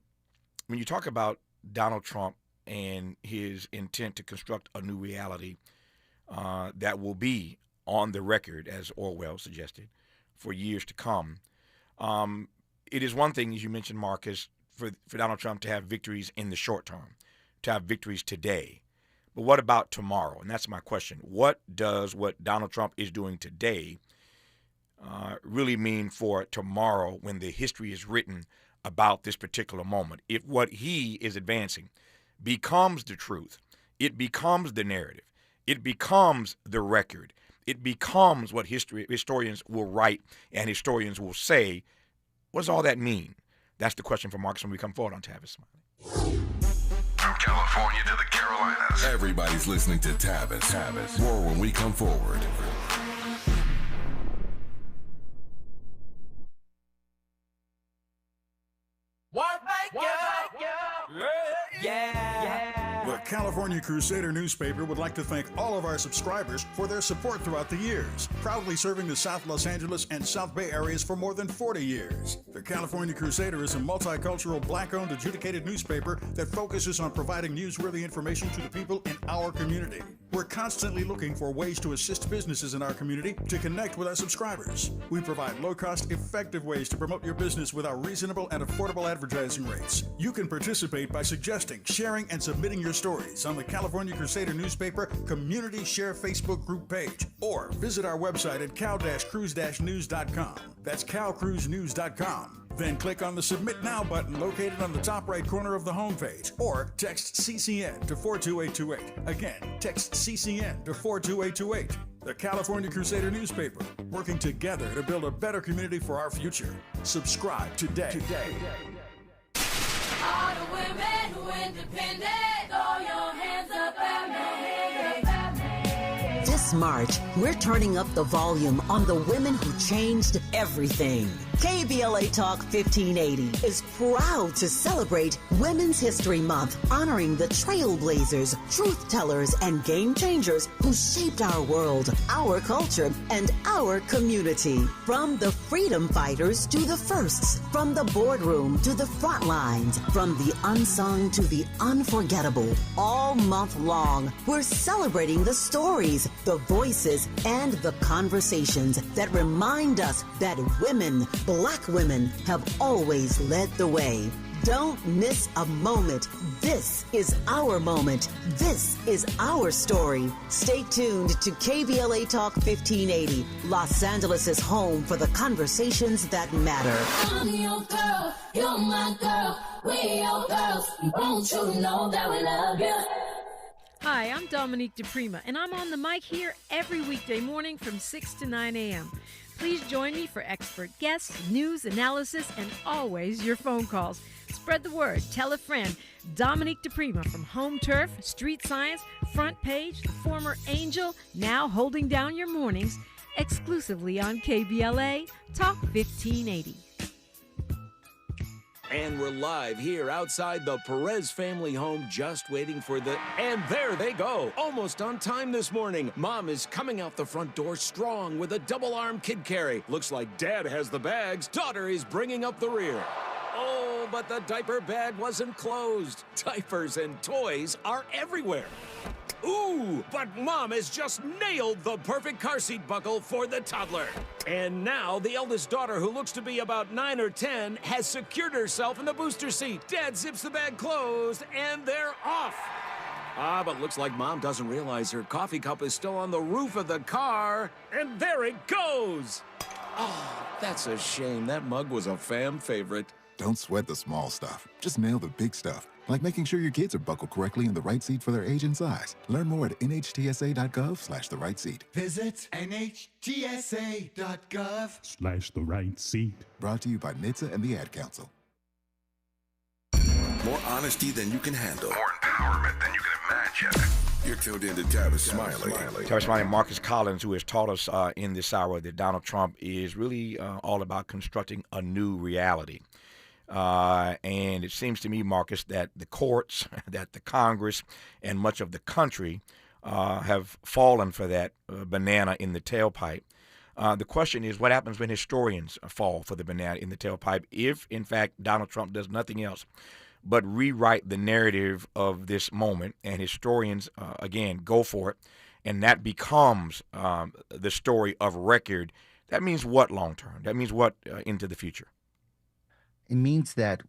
you talk about Donald Trump and his intent to construct a new reality that will be on the record, as Orwell suggested, for years to come. It is one thing, as you mentioned, Marcus, for Donald Trump to have victories in the short term, to have victories today. But what about tomorrow? And that's my question. What does what Donald Trump is doing today really mean for tomorrow when the history is written about this particular moment. If what he is advancing becomes the truth, it becomes the narrative, it becomes the record, it becomes what historians will write and historians will say, what does all that mean? That's the question for Marcus when we come forward on Tavis Smiley. From California to the Carolinas, everybody's listening to Tavis. More when we come forward. The California Crusader newspaper would like to thank all of our subscribers for their support throughout the years, proudly serving the South Los Angeles and South Bay areas for more than 40 years. The California Crusader is a multicultural, black-owned, adjudicated newspaper that focuses on providing newsworthy information to the people in our community. We're constantly looking for ways to assist businesses in our community to connect with our subscribers. We provide low-cost, effective ways to promote your business with our reasonable and affordable advertising rates. You can participate by suggesting, sharing, and submitting your stories on the California Crusader newspaper Community Share Facebook group page, or visit our website at cal-cruise-news.com. That's calcruisenews.com. Then click on the Submit Now button located on the top right corner of the homepage, or text CCN to 42828. Again, text CCN to 42828. The California Crusader newspaper, working together to build a better community for our future. Subscribe today. All the women who independent, throw your hands up at me. This March, we're turning up the volume on the women who changed everything. KBLA Talk 1580 is proud to celebrate Women's History Month, honoring the trailblazers, truth tellers, and game changers who shaped our world, our culture, and our community. From the freedom fighters to the firsts, from the boardroom to the front lines, from the unsung to the unforgettable. All month long, we're celebrating the stories, the voices, and the conversations that remind us that women, Black women, have always led the way. Don't miss a moment. This is our moment. This is our story. Stay tuned to KBLA Talk 1580, Los Angeles' home for the conversations that matter. I'm your girl, you're my girl, we your girls. Won't you know that we love you? Hi, I'm Dominique DePrima, and I'm on the mic here every weekday morning from 6 to 9 a.m. Please join me for expert guests, news, analysis, and always your phone calls. Spread the word. Tell a friend. Dominique DePrima from Home Turf, Street Science, Front Page, the former Angel, now holding down your mornings, exclusively on KBLA Talk 1580. And we're live here outside the Perez family home, just waiting for the... And there they go, almost on time this morning. Mom is coming out the front door strong with a double-arm kid carry. Looks like Dad has the bags. Daughter is bringing up the rear. Oh, but the diaper bag wasn't closed. Diapers and toys are everywhere. Ooh, but Mom has just nailed the perfect car seat buckle for the toddler. And now the eldest daughter, who looks to be about 9 or 10, has secured herself in the booster seat. Dad zips the bag closed, and they're off. But looks like Mom doesn't realize her coffee cup is still on the roof of the car. And there it goes. Oh, that's a shame. That mug was a fam favorite. Don't sweat the small stuff. Just nail the big stuff, like making sure your kids are buckled correctly in the right seat for their age and size. Learn more at nhtsa.gov/the right seat. Visit nhtsa.gov/the right seat. Brought to you by NHTSA and the Ad Council. More honesty than you can handle. More empowerment than you can imagine. You're tuned in to Tavis Smiley. Tavis Smiley and Marcus Collins, who has taught us in this hour that Donald Trump is really all about constructing a new reality. And it seems to me, Marcus, that the courts, that the Congress, and much of the country have fallen for that banana in the tailpipe. The question is, what happens when historians fall for the banana in the tailpipe if, in fact, Donald Trump does nothing else but rewrite the narrative of this moment, and historians, again, go for it, and that becomes the story of record? That means what long-term? That means what into the future? It means that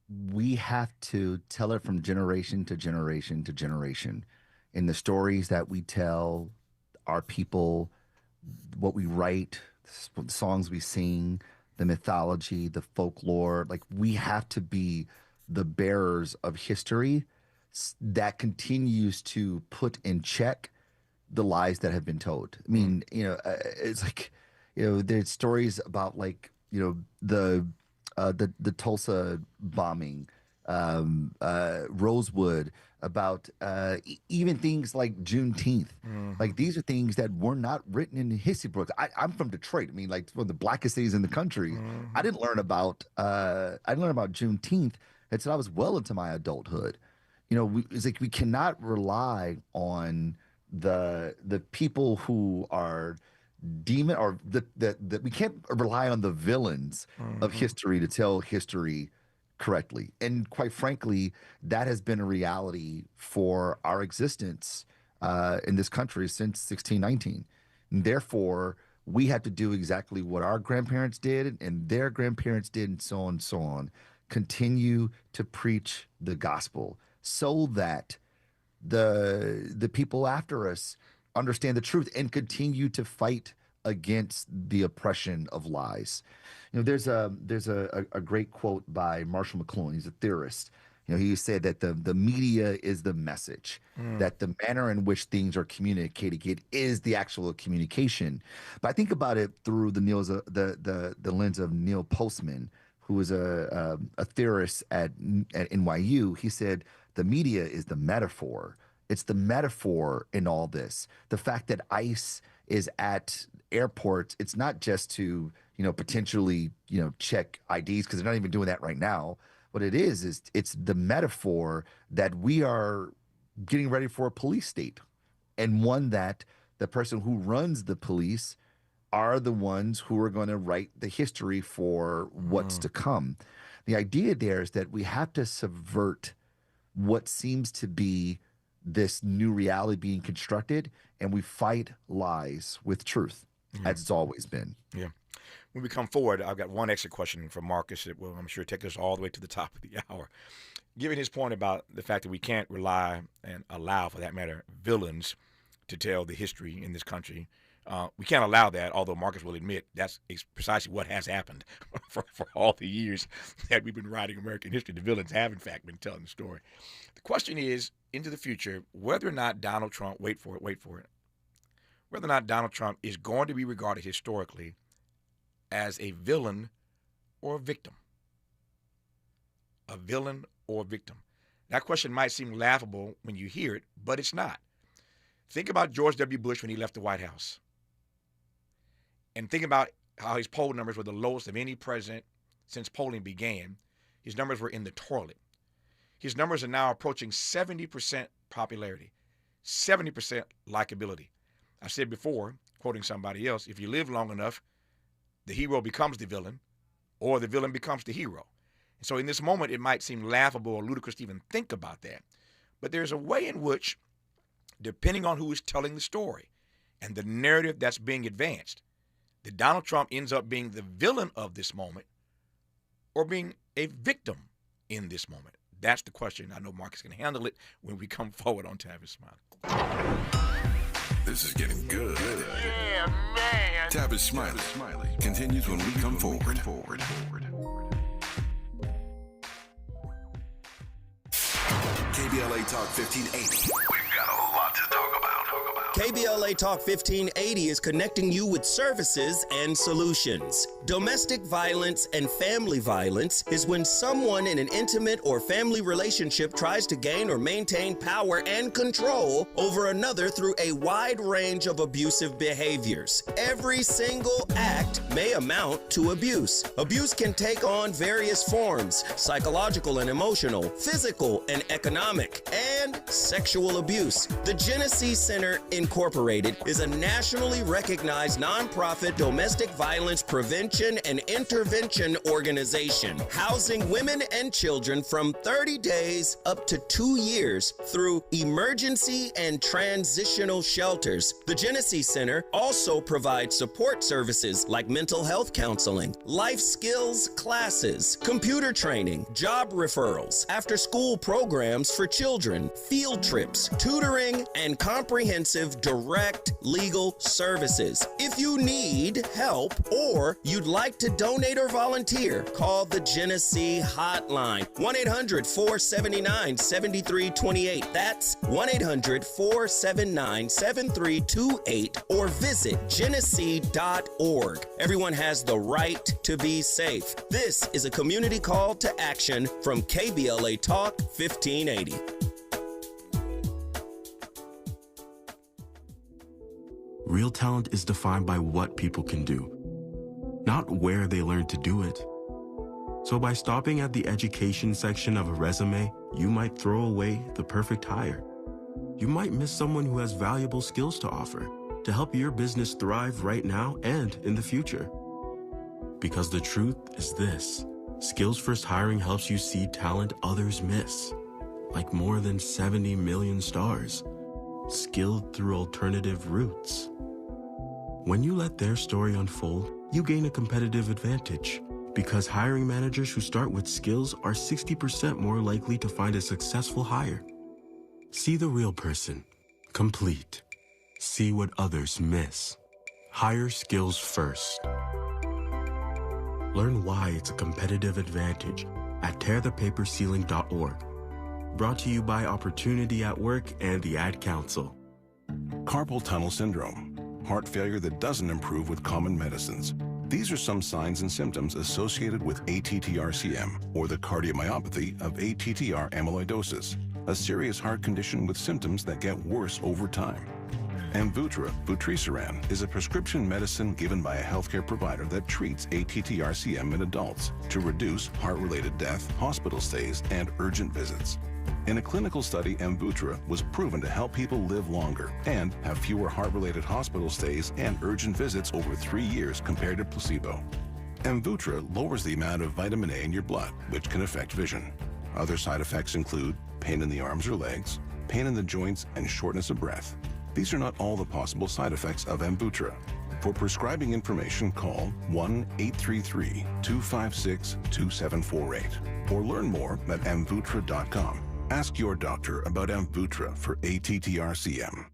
we have to tell it from generation to generation to generation. In the stories that we tell our people, what we write, the songs we sing, the mythology, the folklore. Like, we have to be the bearers of history that continues to put in check the lies that have been told. I mean, it's like, there's stories about, like, the Tulsa bombing, Rosewood, about even things like Juneteenth. Like, these are things that were not written in the history books. I'm from Detroit. I mean, like, one of the blackest cities in the country. I didn't learn about Juneteenth until I was well into my adulthood. It's like we cannot rely on the people who are demon, or the we can't rely on the villains of history to tell history correctly. And quite frankly, that has been a reality for our existence in this country since 1619. And therefore, we had to do exactly what our grandparents did and their grandparents did, and so on and so on. Continue to preach the gospel so that the people after us understand the truth and continue to fight against the oppression of lies. There's a great quote by Marshall McLuhan. He's a theorist. He said that the media is the message, that the manner in which things are communicated is the actual communication. But I think about it through the lens of Neil Postman, who was a theorist at NYU. He said the media is the metaphor. It's the metaphor in all this. The fact that ICE is at airports, it's not just to potentially check IDs, because they're not even doing that right now. What it is it's the metaphor that we are getting ready for a police state, and one that the person who runs the police are the ones who are going to write the history for what's to come. The idea there is that we have to subvert what seems to be this new reality being constructed, and we fight lies with truth, as it's always been. Yeah. When we come forward, I've got one extra question from Marcus that will, I'm sure, take us all the way to the top of the hour. Given his point about the fact that we can't rely and allow, for that matter, villains to tell the history in this country, we can't allow that, although Marcus will admit that's precisely what has happened for all the years that we've been writing American history. The villains have, in fact, been telling the story. The question is, into the future, whether or not Donald Trump, wait for it, whether or not Donald Trump is going to be regarded historically as a villain or a victim. A villain or a victim. That question might seem laughable when you hear it, but it's not. Think about George W. Bush when he left the White House. And think about how his poll numbers were the lowest of any president since polling began. His numbers were in the toilet. His numbers are now approaching 70% popularity, 70% likability. I said before, quoting somebody else, if you live long enough, the hero becomes the villain, or the villain becomes the hero. And so in this moment, it might seem laughable or ludicrous to even think about that. But there's a way in which, depending on who is telling the story and the narrative that's being advanced, that Donald Trump ends up being the villain of this moment or being a victim in this moment. That's the question. I know Marcus can handle it when we come forward on Tavis Smiley. This is getting good. Yeah, man. Tavis Smiley continues when we come forward. KBLA Talk 1580. We've got a lot to talk about. KBLA Talk 1580 is connecting you with services and solutions. Domestic violence and family violence is when someone in an intimate or family relationship tries to gain or maintain power and control over another through a wide range of abusive behaviors. Every single act may amount to abuse. Abuse can take on various forms: psychological and emotional, physical and economic, and sexual abuse. The Genesee Center Incorporated is a nationally recognized nonprofit domestic violence prevention and intervention organization, housing women and children from 30 days up to 2 years through emergency and transitional shelters. The Genesee Center also provides support services like mental health counseling, life skills classes, computer training, job referrals, after-school programs for children, field trips, tutoring, and comprehensive of direct legal services. If you need help or you'd like to donate or volunteer, call the Genesee Hotline, 1-800-479-7328. That's 1-800-479-7328, or visit Genesee.org. Everyone has the right to be safe. This is a community call to action from KBLA Talk 1580. Real talent is defined by what people can do, not where they learn to do it. So by stopping at the education section of a resume, you might throw away the perfect hire. You might miss someone who has valuable skills to offer to help your business thrive right now and in the future. Because the truth is this: Skills First Hiring helps you see talent others miss, like more than 70 million stars, skilled through alternative routes. When you let their story unfold, you gain a competitive advantage, because hiring managers who start with skills are 60% more likely to find a successful hire. See the real person, complete. See what others miss. Hire skills first. Learn why it's a competitive advantage at tearthepaperceiling.org. Brought to you by Opportunity at Work and the Ad Council. Carpal tunnel syndrome, heart failure that doesn't improve with common medicines. These are some signs and symptoms associated with ATTR-CM, or the cardiomyopathy of ATTR amyloidosis, a serious heart condition with symptoms that get worse over time. Amvuttra, vutrisiran, is a prescription medicine given by a healthcare provider that treats ATTR-CM in adults to reduce heart-related death, hospital stays, and urgent visits. In a clinical study, Amvuttra was proven to help people live longer and have fewer heart-related hospital stays and urgent visits over 3 years compared to placebo. Amvuttra lowers the amount of vitamin A in your blood, which can affect vision. Other side effects include pain in the arms or legs, pain in the joints, and shortness of breath. These are not all the possible side effects of Amvuttra. For prescribing information, call 1-833-256-2748 or learn more at amvuttra.com. Ask your doctor about Amvuttra for ATTR-CM.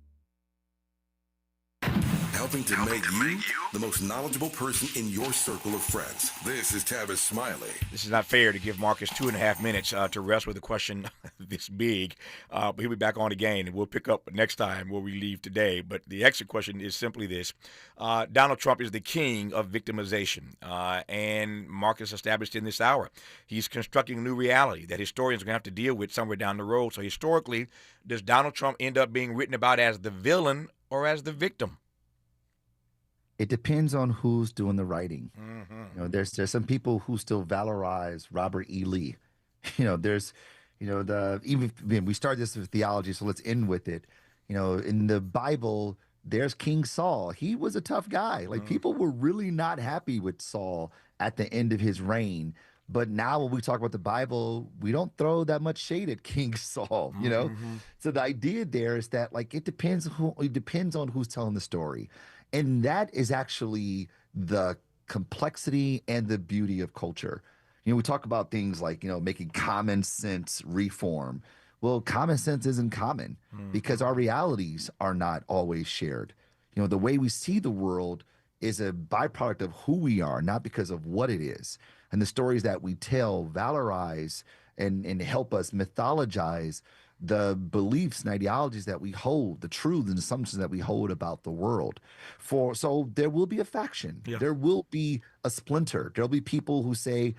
Helping to make you the most knowledgeable person in your circle of friends. This is Tavis Smiley. This is not fair to give Marcus 2.5 minutes to rest with a question this big. But he'll be back on again, and we'll pick up next time where we leave today. But the exit question is simply this. Donald Trump is the king of victimization, and Marcus established in this hour. He's constructing a new reality that historians are going to have to deal with somewhere down the road. So historically, does Donald Trump end up being written about as the villain or as the victim? It depends on who's doing the writing. Mm-hmm. You know, there's some people who still valorize Robert E. Lee. Even we started this with theology, so let's end with it. You know, in the Bible, there's King Saul. He was a tough guy. Like, people were really not happy with Saul at the end of his reign. But now when we talk about the Bible, we don't throw that much shade at King Saul, you know? Mm-hmm. So the idea there is that, like, it depends on who's telling the story. And that is actually the complexity and the beauty of culture. You know, we talk about things like, making common sense reform. Well, common sense isn't common because our realities are not always shared. You know, the way we see the world is a byproduct of who we are, not because of what it is. And the stories that we tell valorize and help us mythologize the beliefs and ideologies that we hold, the truths and assumptions that we hold about the world. So there will be a faction. Yeah. There will be a splinter. There'll be people who say,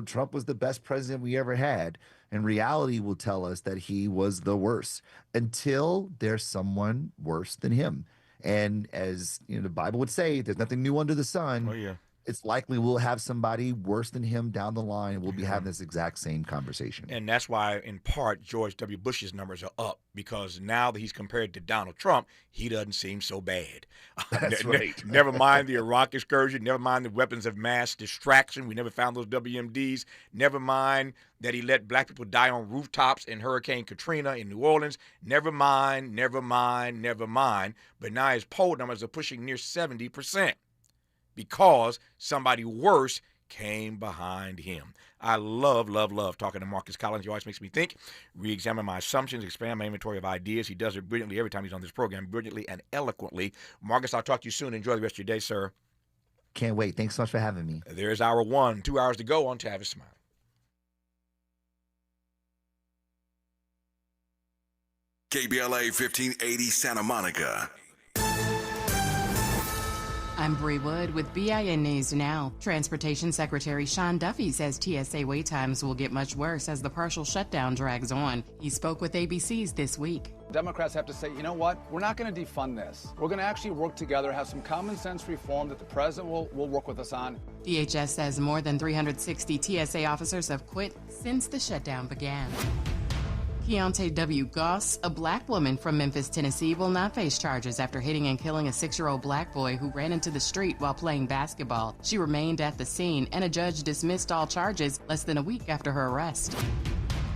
Trump was the best president we ever had. And reality will tell us that he was the worst until there's someone worse than him. And as the Bible would say, there's nothing new under the sun. Oh, yeah. It's likely we'll have somebody worse than him down the line, and we'll be having this exact same conversation. And that's why, in part, George W. Bush's numbers are up, because now that he's compared to Donald Trump, he doesn't seem so bad. That's right. Never mind the Iraq excursion. Never mind the weapons of mass distraction. We never found those WMDs. Never mind that he let black people die on rooftops in Hurricane Katrina in New Orleans. Never mind. But now his poll numbers are pushing near 70%. Because somebody worse came behind him. I love talking to Marcus Collins. He always makes me think, re-examine my assumptions, expand my inventory of ideas. He does it brilliantly every time he's on this program, brilliantly and eloquently. Marcus, I'll talk to you soon. Enjoy the rest of your day, sir. Can't wait. Thanks so much for having me. There's hour one, 2 hours to go on Tavis Smiley. KBLA 1580 Santa Monica. I'm Bree Wood with BIN News Now. Transportation Secretary Sean Duffy says TSA wait times will get much worse as the partial shutdown drags on. He spoke with ABC's This Week. Democrats have to say, you know what? We're not going to defund this. We're going to actually work together, have some common sense reform that the president will work with us on. DHS says more than 360 TSA officers have quit since the shutdown began. Keontae W. Goss, a black woman from Memphis, Tennessee, will not face charges after hitting and killing a 6-year-old black boy who ran into the street while playing basketball. She remained at the scene, and a judge dismissed all charges less than a week after her arrest.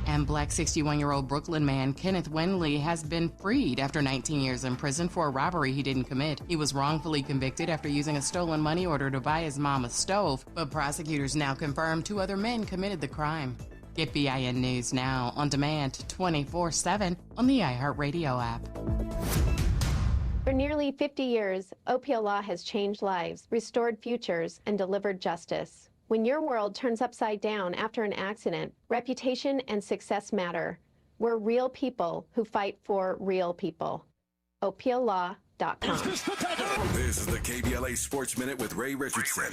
And black 61-year-old Brooklyn man Kenneth Wendley has been freed after 19 years in prison for a robbery he didn't commit. He was wrongfully convicted after using a stolen money order to buy his mom a stove, but prosecutors now confirm 2 other men committed the crime. Get BIN News Now on demand 24/7 on the iHeartRadio app. For nearly 50 years, OPLA has changed lives, restored futures, and delivered justice. When your world turns upside down after an accident, reputation and success matter. We're real people who fight for real people. OPLA.com. This is the KBLA Sports Minute with Ray Richardson.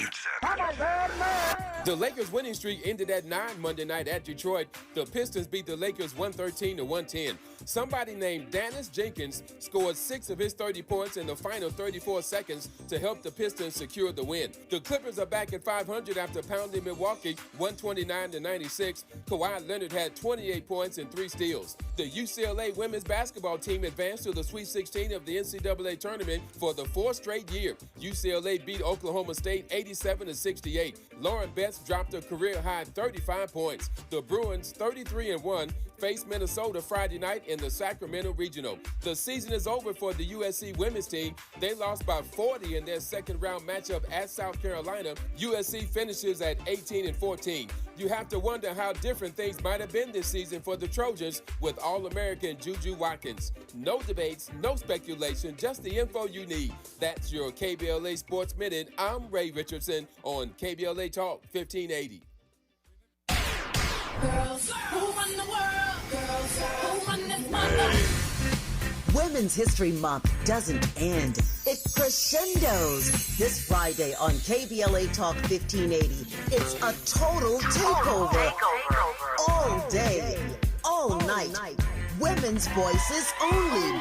The Lakers' winning streak ended at 9 Monday night at Detroit. The Pistons beat the Lakers 113-110. Somebody named Dennis Jenkins scored 6 of his 30 points in the final 34 seconds to help the Pistons secure the win. The Clippers are back at 500 after pounding Milwaukee 129-96. Kawhi Leonard had 28 points and 3 steals. The UCLA women's basketball team advanced to the Sweet 16 of the NCAA tournament for the 4th straight year. UCLA beat Oklahoma State 87-68. Lauren Betts dropped a career-high 35 points. The Bruins, 33-1, faced Minnesota Friday night in the Sacramento Regional. The season is over for the USC women's team. They lost by 40 in their second-round matchup at South Carolina. USC finishes at 18-14. You have to wonder how different things might have been this season for the Trojans with All-American Juju Watkins. No debates, no speculation, just the info you need. That's your KBLA Sports Minute. I'm Ray Richardson on KBLA Talk 1580. Girls, who run the world? Girls, who run this mother? Women's History Month doesn't end. It crescendos. This Friday on KBLA Talk 1580, it's a total takeover. All day, all night. Women's voices only.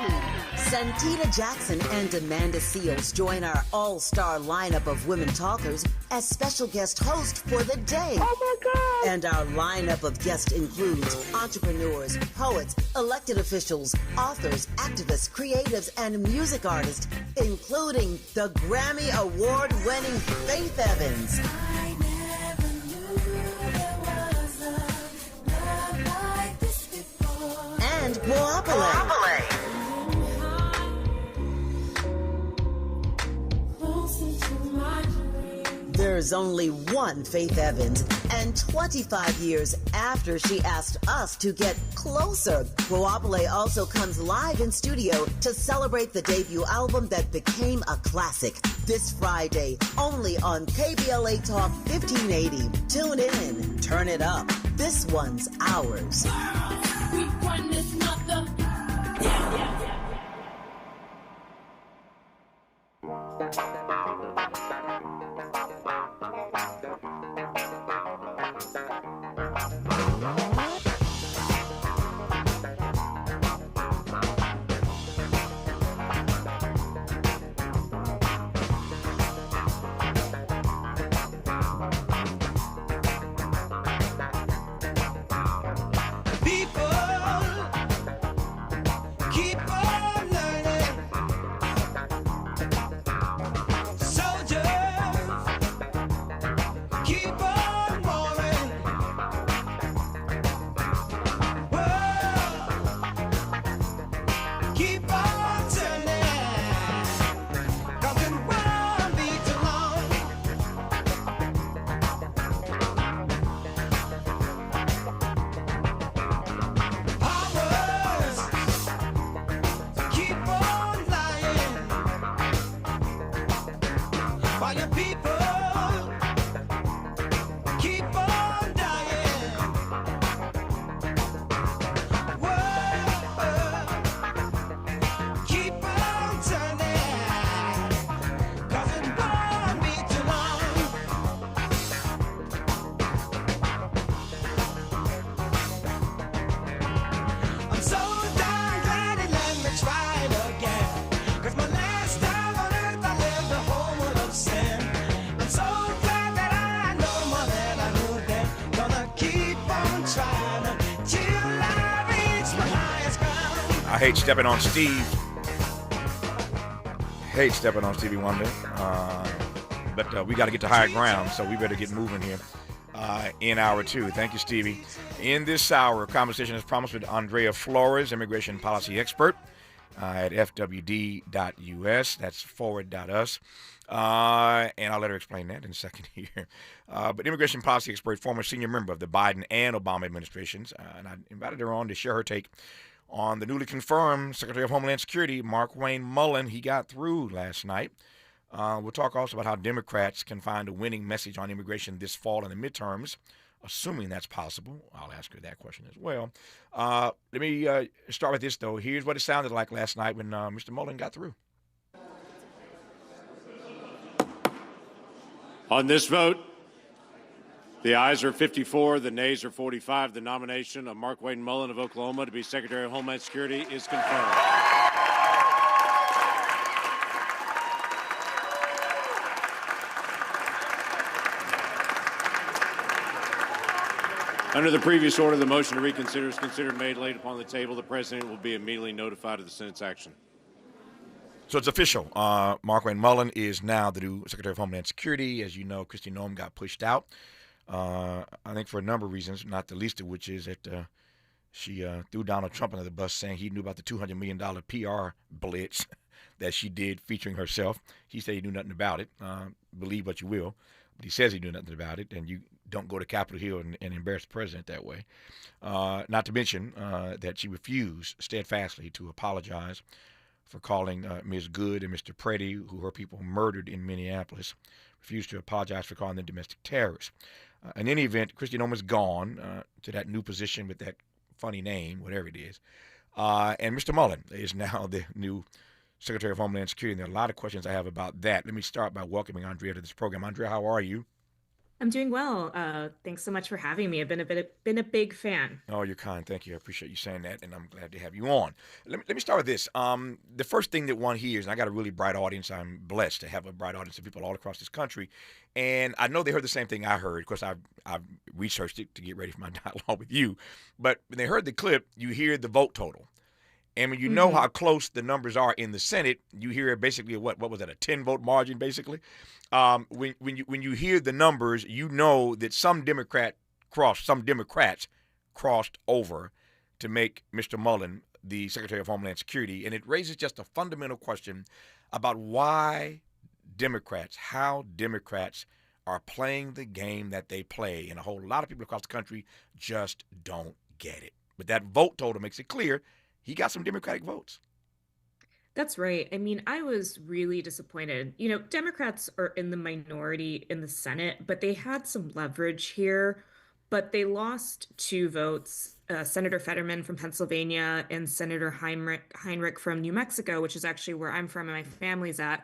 Santita Jackson and Amanda Seals join our all-star lineup of women talkers as special guest host for the day. Oh my God! And our lineup of guests includes entrepreneurs, poets, elected officials, authors, activists, creatives, and music artists, including the Grammy Award-winning Faith Evans. I never knew there was a love like this before. And Guapale. There's only one Faith Evans, and 25 years after she asked us to get closer, Guapale also comes live in studio to celebrate the debut album that became a classic. This Friday, only on KBLA Talk 1580. Tune in, turn it up. This one's ours. We run this mother. hate stepping on Steve. Hate stepping on Stevie Wonder. But we got to get to higher ground, so we better get moving here in hour 2. Thank you, Stevie. In this hour, conversation is promised with Andrea Flores, immigration policy expert at fwd.us. That's forward.us. And I'll let her explain that in a second here. But immigration policy expert, former senior member of the Biden and Obama administrations. And I invited her on to share her take on the newly confirmed Secretary of Homeland Security, Markwayne Mullin. He got through last night. We'll talk also about how Democrats can find a winning message on immigration this fall in the midterms, assuming that's possible. I'll ask her that question as well. Let me start with this, though. Here's what it sounded like last night when Mr. Mullin got through. On this vote, the ayes are 54, the nays are 45. The nomination of Markwayne Mullin of Oklahoma to be Secretary of Homeland Security is confirmed. Under the previous order, the motion to reconsider is considered made laid upon the table. The President will be immediately notified of the Senate's action. So it's official. Markwayne Mullin is now the new Secretary of Homeland Security. As you know, Kristi Noem got pushed out, I think for a number of reasons, not the least of which is that she threw Donald Trump under the bus, saying he knew about the $200 million PR blitz that she did featuring herself. He said he knew nothing about it. Believe what you will. But he says he knew nothing about it, and you don't go to Capitol Hill and embarrass the president that way. Not to mention that she refused steadfastly to apologize for calling Ms. Good and Mr. Preddy, who her people murdered in Minneapolis, refused to apologize for calling them domestic terrorists. In any event, Kristi Noem is gone to that new position with that funny name, whatever it is. And Mr. Mullin is now the new Secretary of Homeland Security, and there are a lot of questions I have about that. Let me start by welcoming Andrea to this program. Andrea, how are you? I'm doing well. Thanks so much for having me. I've been a big fan. Oh, you're kind. Thank you. I appreciate you saying that, and I'm glad to have you on. Let me start with this. The first thing that one hears, and I got a really bright audience. I'm blessed to have a bright audience of people all across this country, and I know they heard the same thing I heard. Of course, I've researched it to get ready for my dialogue with you. But when they heard the clip, you hear the vote total. And when you know how close the numbers are in the Senate, you hear basically what was that, a 10-vote margin, basically? When you hear the numbers, you know that some Democrats crossed over to make Mr. Mullin the Secretary of Homeland Security. And it raises just a fundamental question about how Democrats are playing the game that they play. And a whole lot of people across the country just don't get it. But that vote total makes it clear he got some Democratic votes. That's right. I mean, I was really disappointed. You know, Democrats are in the minority in the Senate, but they had some leverage here. But they lost 2 votes, Senator Fetterman from Pennsylvania and Senator Heinrich from New Mexico, which is actually where I'm from and my family's at.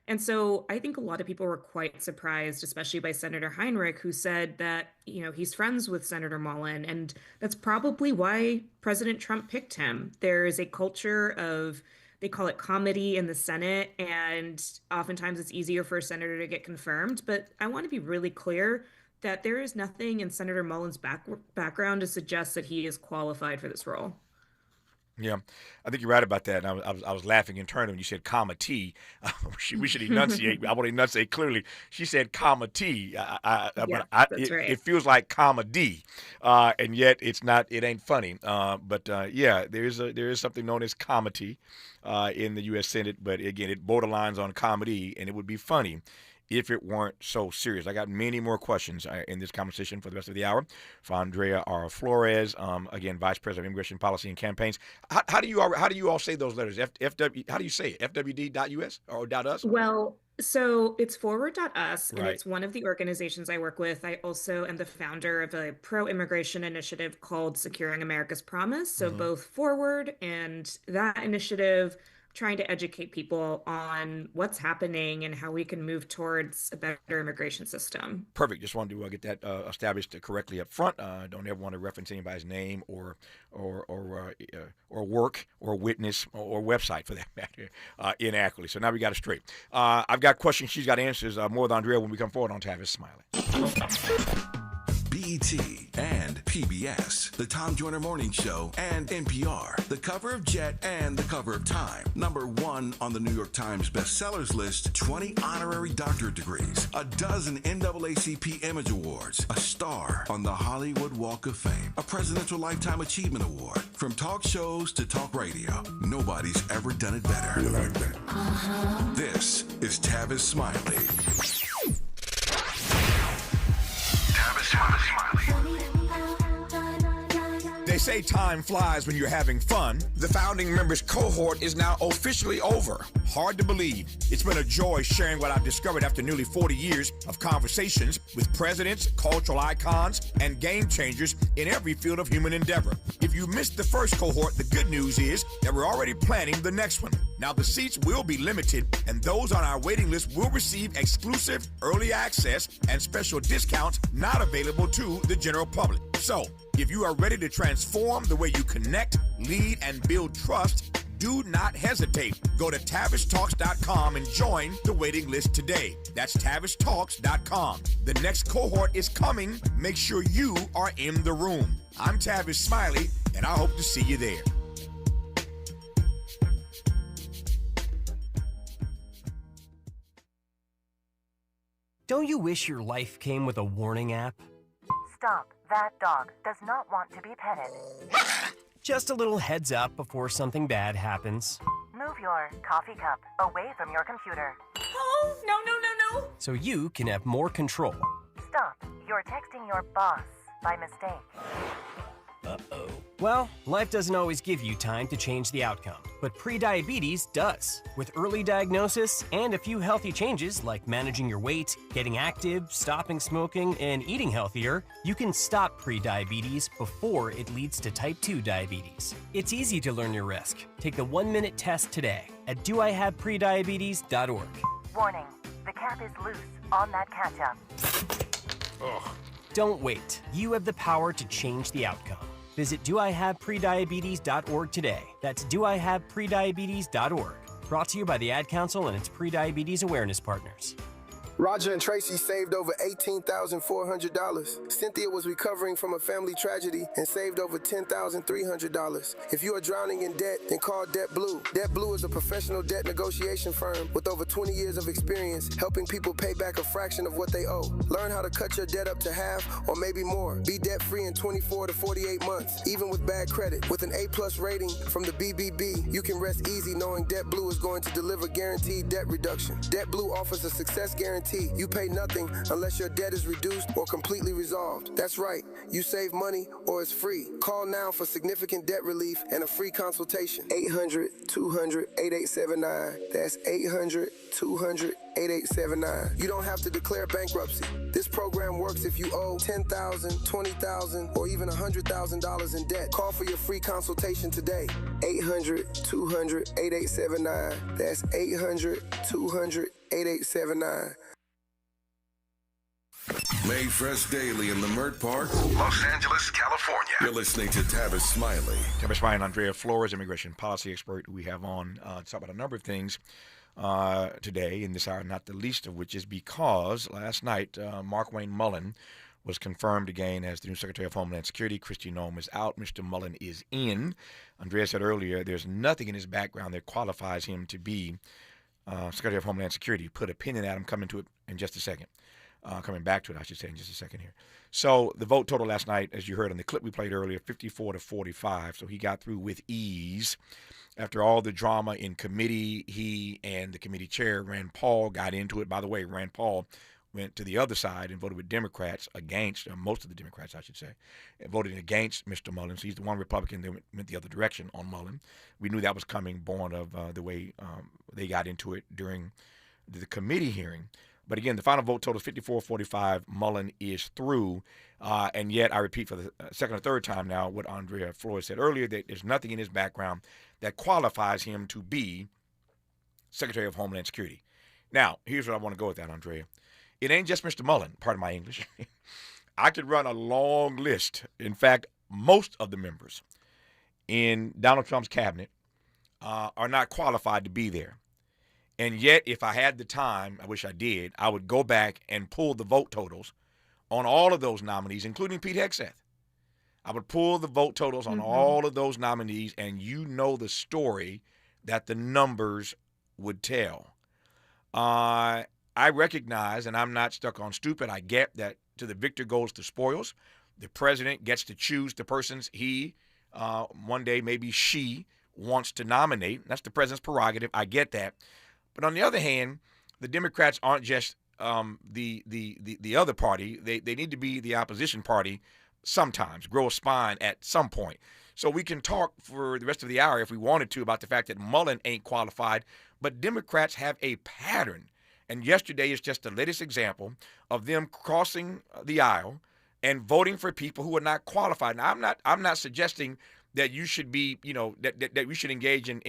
And so I think a lot of people were quite surprised, especially by Senator Heinrich, who said that, you know, he's friends with Senator Mullin. And that's probably why President Trump picked him. There is a culture of, they call it comedy in the Senate, and oftentimes it's easier for a senator to get confirmed. But I want to be really clear that there is nothing in Senator Mullin's background to suggest that he is qualified for this role. Yeah, I think you're right about that. And I was laughing internally when you said comma T. We should enunciate. I want to enunciate clearly. She said comma T. It feels like comma D, and yet it's not. It ain't funny. Yeah, there is something known as comma T in the U.S. Senate. But again, it borderlines on comedy, and it would be funny if it weren't so serious. I got many more questions in this conversation for the rest of the hour for Andrea R. Flores, again, Vice President of Immigration Policy and Campaigns. How do you all say those letters? FW. How do you say it? FWD.us or .us? Well, so it's forward.us, and Right. it's one of the organizations I work with. I also am the founder of a pro-immigration initiative called Securing America's Promise. So both Forward and that initiative, trying to educate people on what's happening and how we can move towards a better immigration system. Perfect. Just wanted to get that established correctly up front. Don't ever want to reference anybody's name or work or witness or website for that matter inaccurately. So now we got it straight. I've got questions. She's got answers. More with Andrea when we come forward on Tavis Smiley. Be BET, and PBS, The Tom Joyner Morning Show, and NPR, the cover of Jet and the cover of Time. #1 on the New York Times bestsellers list, 20 honorary doctorate degrees, a dozen NAACP Image Awards, a star on the Hollywood Walk of Fame, a Presidential Lifetime Achievement Award. From talk shows to talk radio, nobody's ever done it better. You like that? This is Tavis Smiley. Tavis Smiley. They say time flies when you're having fun. The founding members cohort is now officially over. Hard to believe. It's been a joy sharing what I've discovered after nearly 40 years of conversations with presidents, cultural icons, and game changers in every field of human endeavor. If you missed the first cohort, the good news is that we're already planning the next one. Now the seats will be limited, and those on our waiting list will receive exclusive early access and special discounts not available to the general public. So, if you are ready to transform the way you connect, lead, and build trust, do not hesitate. Go to TavisTalks.com and join the waiting list today. That's TavisTalks.com. The next cohort is coming. Make sure you are in the room. I'm Tavis Smiley, and I hope to see you there. Don't you wish your life came with a warning app? Stop. That dog does not want to be petted. Just a little heads up before something bad happens. Move your coffee cup away from your computer. Oh, no. So you can have more control. Stop. You're texting your boss by mistake. Uh-oh. Well, life doesn't always give you time to change the outcome, but prediabetes does. With early diagnosis and a few healthy changes like managing your weight, getting active, stopping smoking, and eating healthier, you can stop prediabetes before it leads to type 2 diabetes. It's easy to learn your risk. Take the 1-minute test today at doihaveprediabetes.org. Warning, the cap is loose on that ketchup. Ugh. Don't wait. You have the power to change the outcome. Visit doihaveprediabetes.org today. That's doihaveprediabetes.org. Brought to you by the Ad Council and its prediabetes awareness partners. Roger and Tracy saved over $18,400. Cynthia was recovering from a family tragedy and saved over $10,300. If you are drowning in debt, then call Debt Blue. Debt Blue is a professional debt negotiation firm with over 20 years of experience helping people pay back a fraction of what they owe. Learn how to cut your debt up to half or maybe more. Be debt-free in 24 to 48 months, even with bad credit. With an A+ rating from the BBB, you can rest easy knowing Debt Blue is going to deliver guaranteed debt reduction. Debt Blue offers a success guarantee. You pay nothing unless your debt is reduced or completely resolved. That's right. You save money or it's free. Call now for significant debt relief and a free consultation. 800-200-8879. That's 800-200-8879. You don't have to declare bankruptcy. This program works if you owe $10,000, $20,000, or even $100,000 in debt. Call for your free consultation today. 800-200-8879. That's 800-200-8879. Made fresh daily in Leimert Park, Los Angeles, California. You're listening to Tavis Smiley. Tavis Smiley and Andrea Flores, immigration policy expert who we have on to talk about a number of things today in this hour, not the least of which is because last night Markwayne Mullin was confirmed again as the new Secretary of Homeland Security. Kristi Noem is out. Mr. Mullin is in. Andrea said earlier there's nothing in his background that qualifies him to be Secretary of Homeland Security. Put a pin in that. I'm coming to it in just a second. Coming back to it, I should say, in just a second here. So the vote total last night, as you heard on the clip we played earlier, 54 to 45. So he got through with ease. After all the drama in committee, he and the committee chair, Rand Paul, got into it. By the way, Rand Paul went to the other side and voted with Democrats against, most of the Democrats, I should say, and voted against Mr. Mullin. So he's the one Republican that went the other direction on Mullin. We knew that was coming, born of the way they got into it during the committee hearing. But again, the final vote total is 54-45. Mullin is through. And yet, I repeat for the second or third time now what Andrea Flores said earlier, that there's nothing in his background that qualifies him to be Secretary of Homeland Security. Now, here's where I want to go with that, Andrea. It ain't just Mr. Mullin, pardon my English. I could run a long list. In fact, most of the members in Donald Trump's cabinet are not qualified to be there. And yet, if I had the time, I wish I did, I would go back and pull the vote totals on all of those nominees, including Pete Hegseth. I would pull the vote totals on all of those nominees, and you know the story that the numbers would tell. I recognize, and I'm not stuck on stupid, I get that to the victor goes the spoils. The president gets to choose the persons he, one day maybe she, wants to nominate. That's the president's prerogative. I get that. But on the other hand, the Democrats aren't just the other party. They need to be the opposition party sometimes, grow a spine at some point. So we can talk for the rest of the hour if we wanted to about the fact that Mullin ain't qualified, but Democrats have a pattern. And yesterday is just the latest example of them crossing the aisle and voting for people who are not qualified. Now, I'm not suggesting that you should be, that we should engage in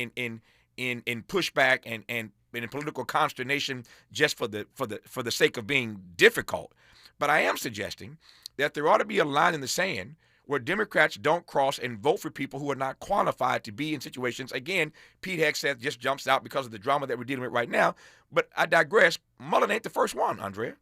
pushback and in political consternation just for the sake of being difficult. But I am suggesting that there ought to be a line in the sand where Democrats don't cross and vote for people who are not qualified to be in situations. Again, Pete Hegseth just jumps out because of the drama that we're dealing with right now. But I digress. Mullin ain't the first one, Andrea.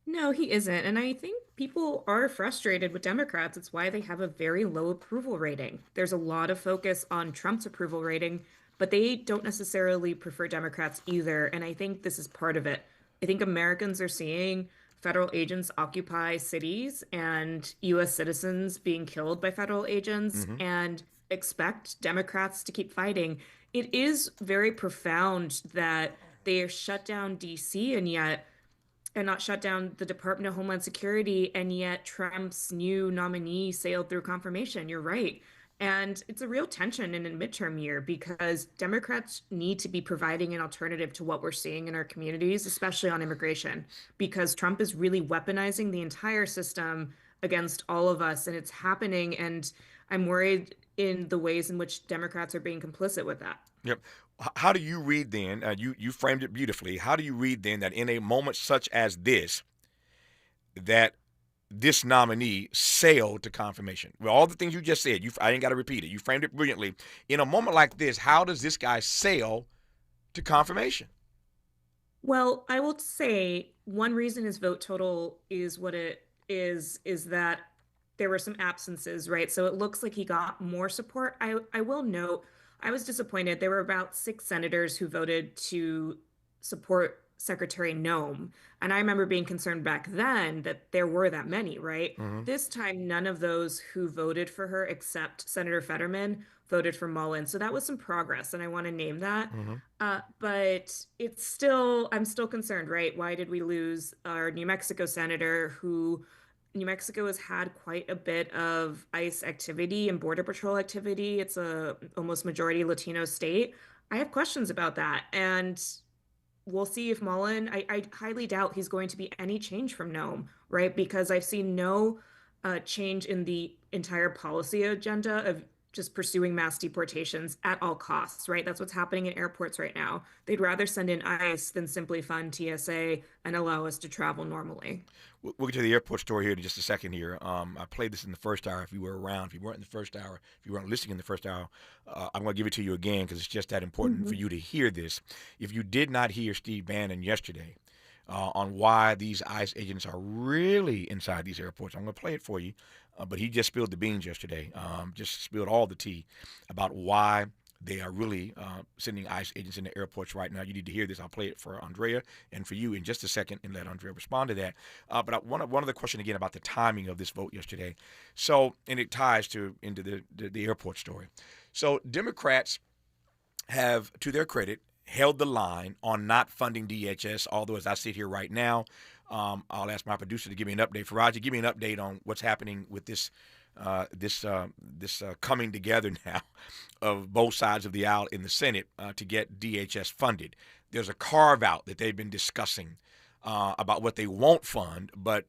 No, he isn't. And I think people are frustrated with Democrats. It's why they have a very low approval rating. There's a lot of focus on Trump's approval rating, but they don't necessarily prefer Democrats either. And I think this is part of it. I think Americans are seeing federal agents occupy cities and U.S. citizens being killed by federal agents and expect Democrats to keep fighting. It is very profound that they shut down D.C. and not shut down the Department of Homeland Security, and yet Trump's new nominee sailed through confirmation. You're right. And it's a real tension in a midterm year because Democrats need to be providing an alternative to what we're seeing in our communities, especially on immigration, because Trump is really weaponizing the entire system against all of us, and it's happening. And I'm worried in the ways in which Democrats are being complicit with that. Yep. How do you read then, you framed it beautifully, how do you read then that in a moment such as this, that this nominee sailed to confirmation? Well, all the things you just said, I ain't got to repeat it. You framed it brilliantly. In a moment like this, how does this guy sail to confirmation? Well, I will say one reason his vote total is what it is that there were some absences, right? So it looks like he got more support. I will note, I was disappointed. There were about 6 senators who voted to support Secretary Noem. And I remember being concerned back then that there were that many, right? This time, none of those who voted for her, except Senator Fetterman, voted for Mullin. So that was some progress, and I want to name that. But it's still, I'm still concerned, right? Why did we lose our New Mexico senator who New Mexico has had quite a bit of ICE activity and Border Patrol activity. It's a almost majority Latino state. I have questions about that. And we'll see if Mullin, I highly doubt he's going to be any change from Noem, right? Because I've seen no change in the entire policy agenda of just pursuing mass deportations at all costs, right? That's what's happening in airports right now. They'd rather send in ICE than simply fund TSA and allow us to travel normally. We'll get to the airport story here in just a second here. I played this in the first hour. If you were around, if you weren't in the first hour, if you weren't listening in the first hour, I'm going to give it to you again because it's just that important for you to hear this. If you did not hear Steve Bannon yesterday on why these ICE agents are really inside these airports, I'm going to play it for you. But he just spilled the beans yesterday, just spilled all the tea about why they are really sending ICE agents into airports right now. You need to hear this. I'll play it for Andrea and for you in just a second and let Andrea respond to that. But one other question again about the timing of this vote yesterday. So, and it ties into the airport story. So Democrats have, to their credit, held the line on not funding DHS, although as I sit here right now, I'll ask my producer to give me an update. Faraji, give me an update on what's happening with this coming together now of both sides of the aisle in the Senate to get DHS funded. There's a carve-out that they've been discussing about what they won't fund, but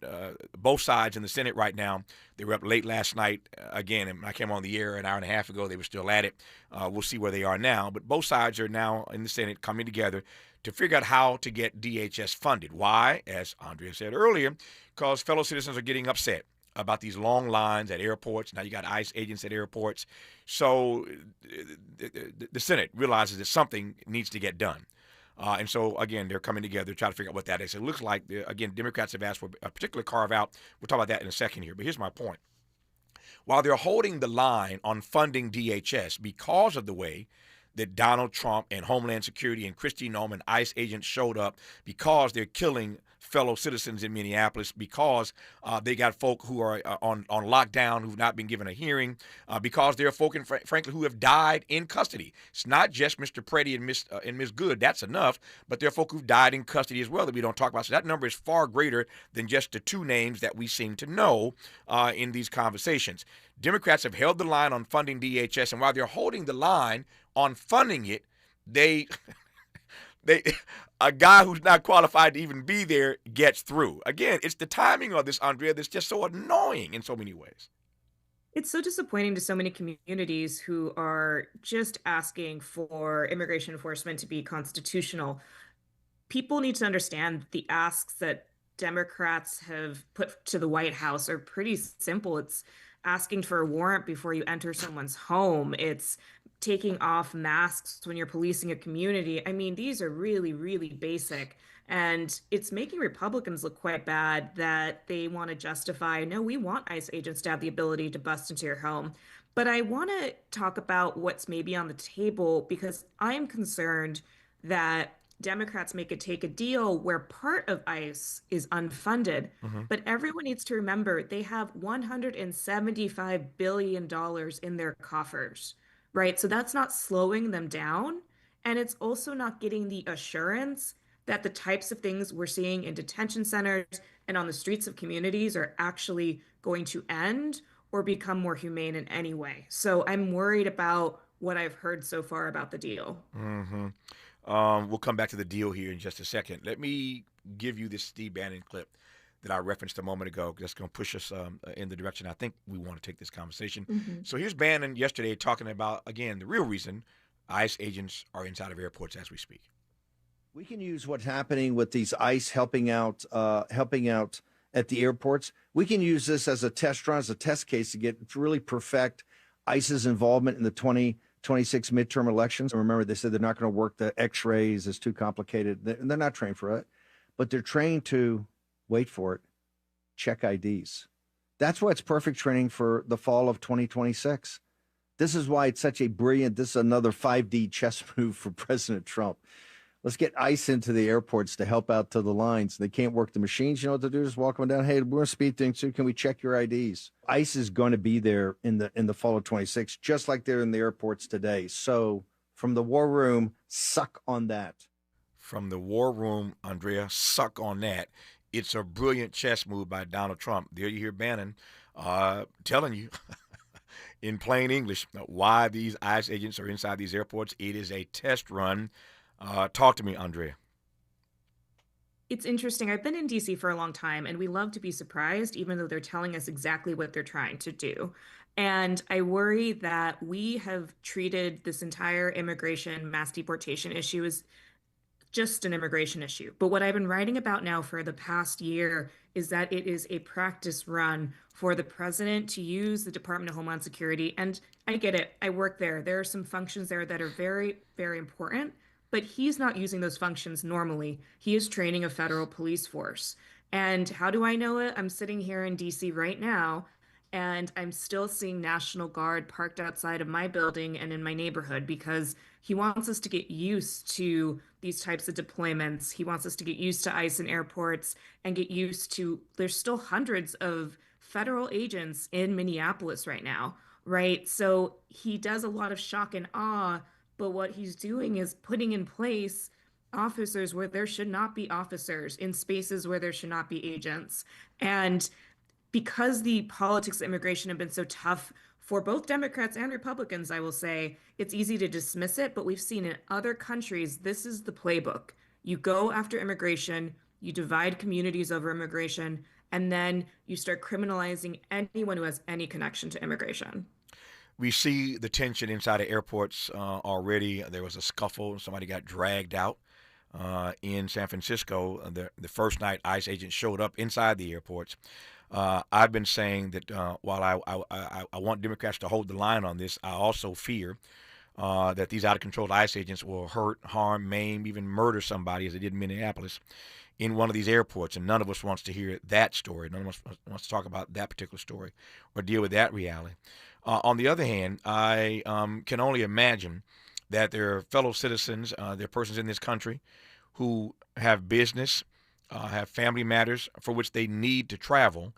both sides in the Senate right now, they were up late last night again, and I came on the air an hour and a half ago. They were still at it. We'll see where they are now, but both sides are now in the Senate coming together to figure out how to get DHS funded. Why? As Andrea said earlier, because fellow citizens are getting upset about these long lines at airports. Now you got ICE agents at airports. So the Senate realizes that something needs to get done. And so, again, they're coming together to try to figure out what that is. It looks like, again, Democrats have asked for a particular carve-out. We'll talk about that in a second here. But here's my point. While they're holding the line on funding DHS because of the way that Donald Trump and Homeland Security and Kristi Noem and ICE agents showed up, because they're killing fellow citizens in Minneapolis, because they got folk who are on lockdown who've not been given a hearing, because there are folk, frankly, who have died in custody. It's not just Mr. Preddy and Ms. Good. That's enough. But there are folk who've died in custody as well that we don't talk about. So that number is far greater than just the two names that we seem to know in these conversations. Democrats have held the line on funding DHS, and while they're holding the line on funding it, they a guy who's not qualified to even be there gets through. Again, it's the timing of this, Andrea, that's just so annoying in so many ways. It's so disappointing to so many communities who are just asking for immigration enforcement to be constitutional. People need to understand the asks that Democrats have put to the White House are pretty simple. It's asking for a warrant before you enter someone's home. It's taking off masks when you're policing a community. I mean, these are really, really basic. And it's making Republicans look quite bad that they want to justify, no, we want ICE agents to have the ability to bust into your home. But I want to talk about what's maybe on the table, because I'm concerned that Democrats take a deal where part of ICE is unfunded. But everyone needs to remember they have $175 billion in their coffers, right? So that's not slowing them down. And it's also not getting the assurance that the types of things we're seeing in detention centers and on the streets of communities are actually going to end or become more humane in any way. So I'm worried about what I've heard so far about the deal. We'll come back to the deal here in just a second. Let me give you this Steve Bannon clip that I referenced a moment ago. That's going to push us in the direction I think we want to take this conversation. So here's Bannon yesterday talking about, again, the real reason ICE agents are inside of airports as we speak. We can use what's happening with these ICE helping out at the airports. We can use this as a test run, as a test case to really perfect ICE's involvement in the 2026 midterm elections. And remember, they said they're not going to work the X-rays. It's too complicated. They're not trained for it, but they're trained to, wait for it, check IDs. That's why it's perfect training for the fall of 2026. This is why it's such a brilliant, this is another 5D chess move for President Trump. Let's get ICE into the airports to help out to the lines. They can't work the machines. You know what to do? Just walk them down. Hey, we're going to speed things too. Can we check your IDs? ICE is going to be there in the fall of 26, just like they're in the airports today. So from the war room, suck on that. From the war room, Andrea, suck on that. It's a brilliant chess move by Donald Trump. There you hear Bannon telling you in plain English why these ICE agents are inside these airports. It is a test run. Talk to me, Andrea. It's interesting. I've been in DC for a long time, and we love to be surprised, even though they're telling us exactly what they're trying to do. And I worry that we have treated this entire immigration mass deportation issue as just an immigration issue. But what I've been writing about now for the past year is that it is a practice run for the president to use the Department of Homeland Security. And I get it. I work there. There are some functions there that are very, very important. But he's not using those functions normally. He is training a federal police force. And how do I know it? I'm sitting here in DC right now, and I'm still seeing National Guard parked outside of my building and in my neighborhood, because he wants us to get used to these types of deployments. He wants us to get used to ICE in airports and get used to, there's still hundreds of federal agents in Minneapolis right now, right? So he does a lot of shock and awe. But what he's doing is putting in place officers where there should not be officers, in spaces where there should not be agents. And because the politics of immigration have been so tough for both Democrats and Republicans, I will say, it's easy to dismiss it. But we've seen in other countries, this is the playbook. You go after immigration, you divide communities over immigration, and then you start criminalizing anyone who has any connection to immigration. We see the tension inside of airports already. There was a scuffle. Somebody got dragged out in San Francisco. The first night ICE agents showed up inside the airports. I've been saying that while I want Democrats to hold the line on this, I also fear that these out-of-control ICE agents will hurt, harm, maim, even murder somebody, as they did in Minneapolis, in one of these airports. And none of us wants to hear that story. None of us wants to talk about that particular story or deal with that reality. On the other hand, I can only imagine that there are fellow citizens, there are persons in this country who have business, have family matters for which they need to travel.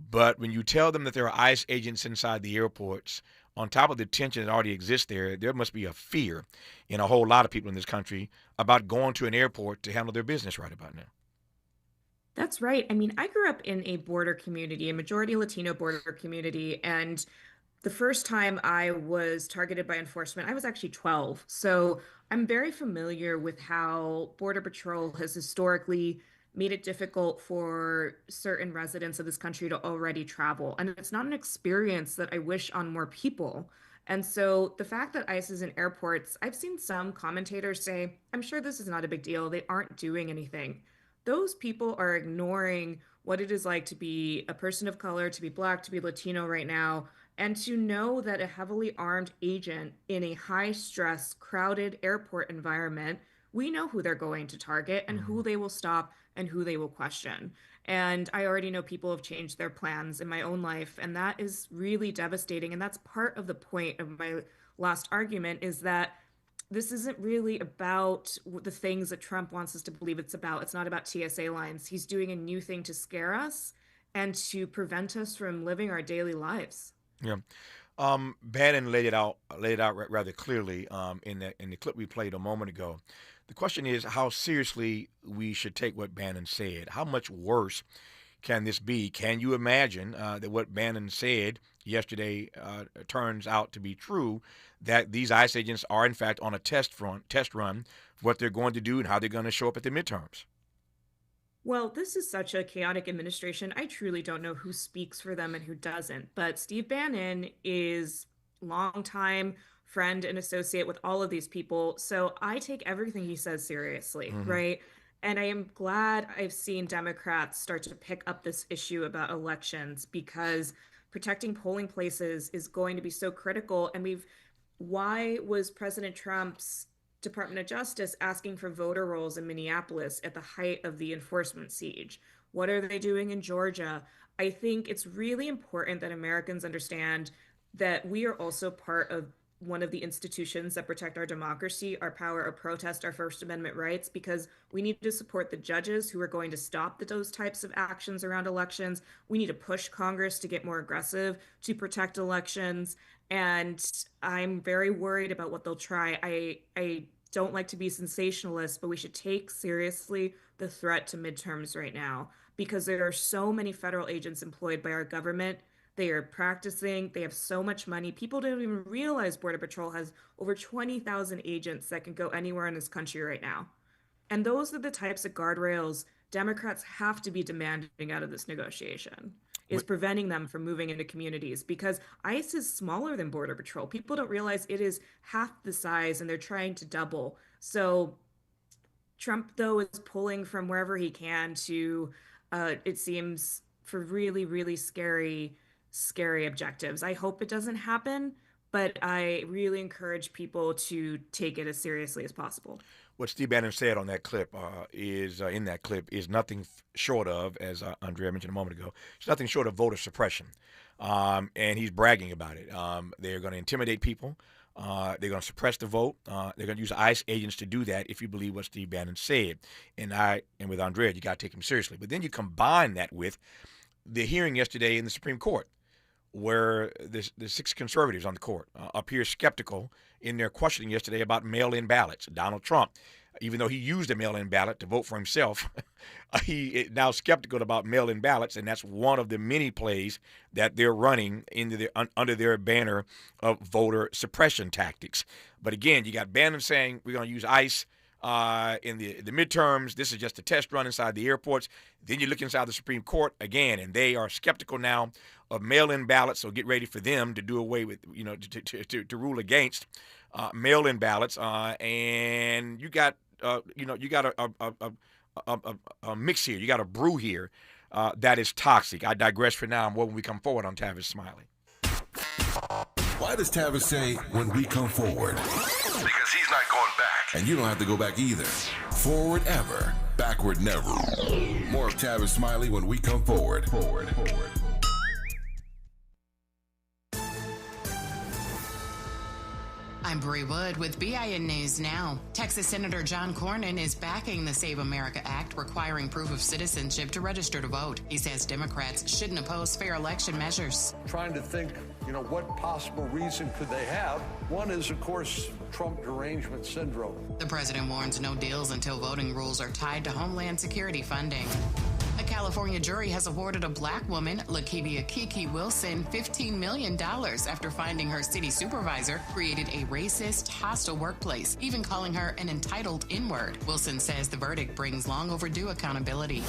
But when you tell them that there are ICE agents inside the airports, on top of the tension that already exists there must be a fear in a whole lot of people in this country about going to an airport to handle their business right about now. That's right. I mean, I grew up in a border community, a majority Latino border community, and the first time I was targeted by enforcement, I was actually 12. So I'm very familiar with how Border Patrol has historically made it difficult for certain residents of this country to already travel. And it's not an experience that I wish on more people. And so the fact that ICE is in airports, I've seen some commentators say, I'm sure this is not a big deal. They aren't doing anything. Those people are ignoring what it is like to be a person of color, to be Black, to be Latino right now, and to know that a heavily armed agent in a high-stress, crowded airport environment, we know who they're going to target and who they will stop and who they will question. And I already know people have changed their plans in my own life, and that is really devastating. And that's part of the point of my last argument, is that this isn't really about the things that Trump wants us to believe it's about. It's not about TSA lines. He's doing a new thing to scare us and to prevent us from living our daily lives. Yeah. Bannon laid it out rather clearly in the clip we played a moment ago. The question is how seriously we should take what Bannon said. How much worse can this be? Can you imagine that what Bannon said yesterday turns out to be true, that these ICE agents are, in fact, on a test run for what they're going to do and how they're going to show up at the midterms? Well, this is such a chaotic administration. I truly don't know who speaks for them and who doesn't. But Steve Bannon is longtime friend and associate with all of these people. So I take everything he says seriously, right? And I am glad I've seen Democrats start to pick up this issue about elections, because protecting polling places is going to be so critical. And why was President Trump's Department of Justice asking for voter rolls in Minneapolis at the height of the enforcement siege? What are they doing in Georgia? I think it's really important that Americans understand that we are also part of one of the institutions that protect our democracy, our power of protest, our First Amendment rights, because we need to support the judges who are going to stop those types of actions around elections. We need to push Congress to get more aggressive to protect elections. And I'm very worried about what they'll try. I don't like to be sensationalist, but we should take seriously the threat to midterms right now, because there are so many federal agents employed by our government. They are practicing. They have so much money. People don't even realize Border Patrol has over 20,000 agents that can go anywhere in this country right now. And those are the types of guardrails Democrats have to be demanding out of this negotiation, is preventing them from moving into communities, because ICE is smaller than Border Patrol. People don't realize it is half the size, and they're trying to double. So Trump, though, is pulling from wherever he can to, it seems, for really, really scary objectives. I hope it doesn't happen, but I really encourage people to take it as seriously as possible. What Steve Bannon said on that clip is nothing short of, as Andrea mentioned a moment ago, it's nothing short of voter suppression. And he's bragging about it. They're going to intimidate people. They're going to suppress the vote. They're going to use ICE agents to do that, if you believe what Steve Bannon said. And with Andrea, you got to take him seriously. But then you combine that with the hearing yesterday in the Supreme Court, where the 6 conservatives on the court appear skeptical in their questioning yesterday about mail-in ballots. Donald Trump, even though he used a mail-in ballot to vote for himself, he is now skeptical about mail-in ballots, and that's one of the many plays that they're running under their banner of voter suppression tactics. But again, you got Bannon saying we're going to use ICE in the midterms. This is just a test run inside the airports. Then you look inside the Supreme Court again, and they are skeptical now of mail-in ballots. So get ready for them to do away with, to rule against mail-in ballots. And you got, you got a mix here. You got a brew here that is toxic. I digress for now. More when we come forward on Tavis Smiley. Why does Tavis say, when we come forward? Because he's not going back. And you don't have to go back either. Forward ever, backward never. More of Tavis Smiley when we come forward. I'm Bree Wood with BIN News Now. Texas Senator John Cornyn is backing the Save America Act requiring proof of citizenship to register to vote. He says Democrats shouldn't oppose fair election measures. Trying to think, what possible reason could they have? One is, of course, Trump derangement syndrome. The president warns no deals until voting rules are tied to Homeland Security funding. A California jury has awarded a black woman, Nekima Levy Wilson, $15 million after finding her city supervisor created a racist, hostile workplace, even calling her an entitled N-word. Wilson says the verdict brings long overdue accountability.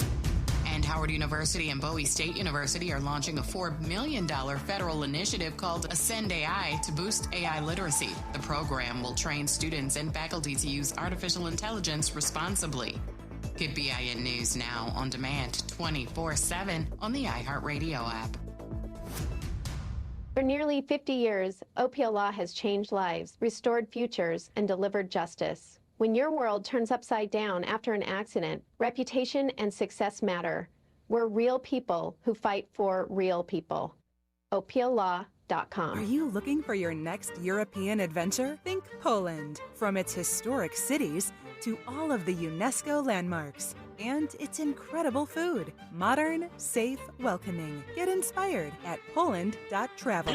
And Howard University and Bowie State University are launching a $4 million federal initiative called Ascend AI to boost AI literacy. The program will train students and faculty to use artificial intelligence responsibly. Get BIN News Now on demand 24/7 on the iHeartRadio app. For nearly 50 years, OPL law has changed lives, restored futures, and delivered justice. When your world turns upside down after an accident, reputation and success matter. We're real people who fight for real people. OPLlaw.com. Are you looking for your next European adventure? Think Poland. From its historic cities to all of the UNESCO landmarks and its incredible food. Modern, safe, welcoming. Get inspired at Poland.travel.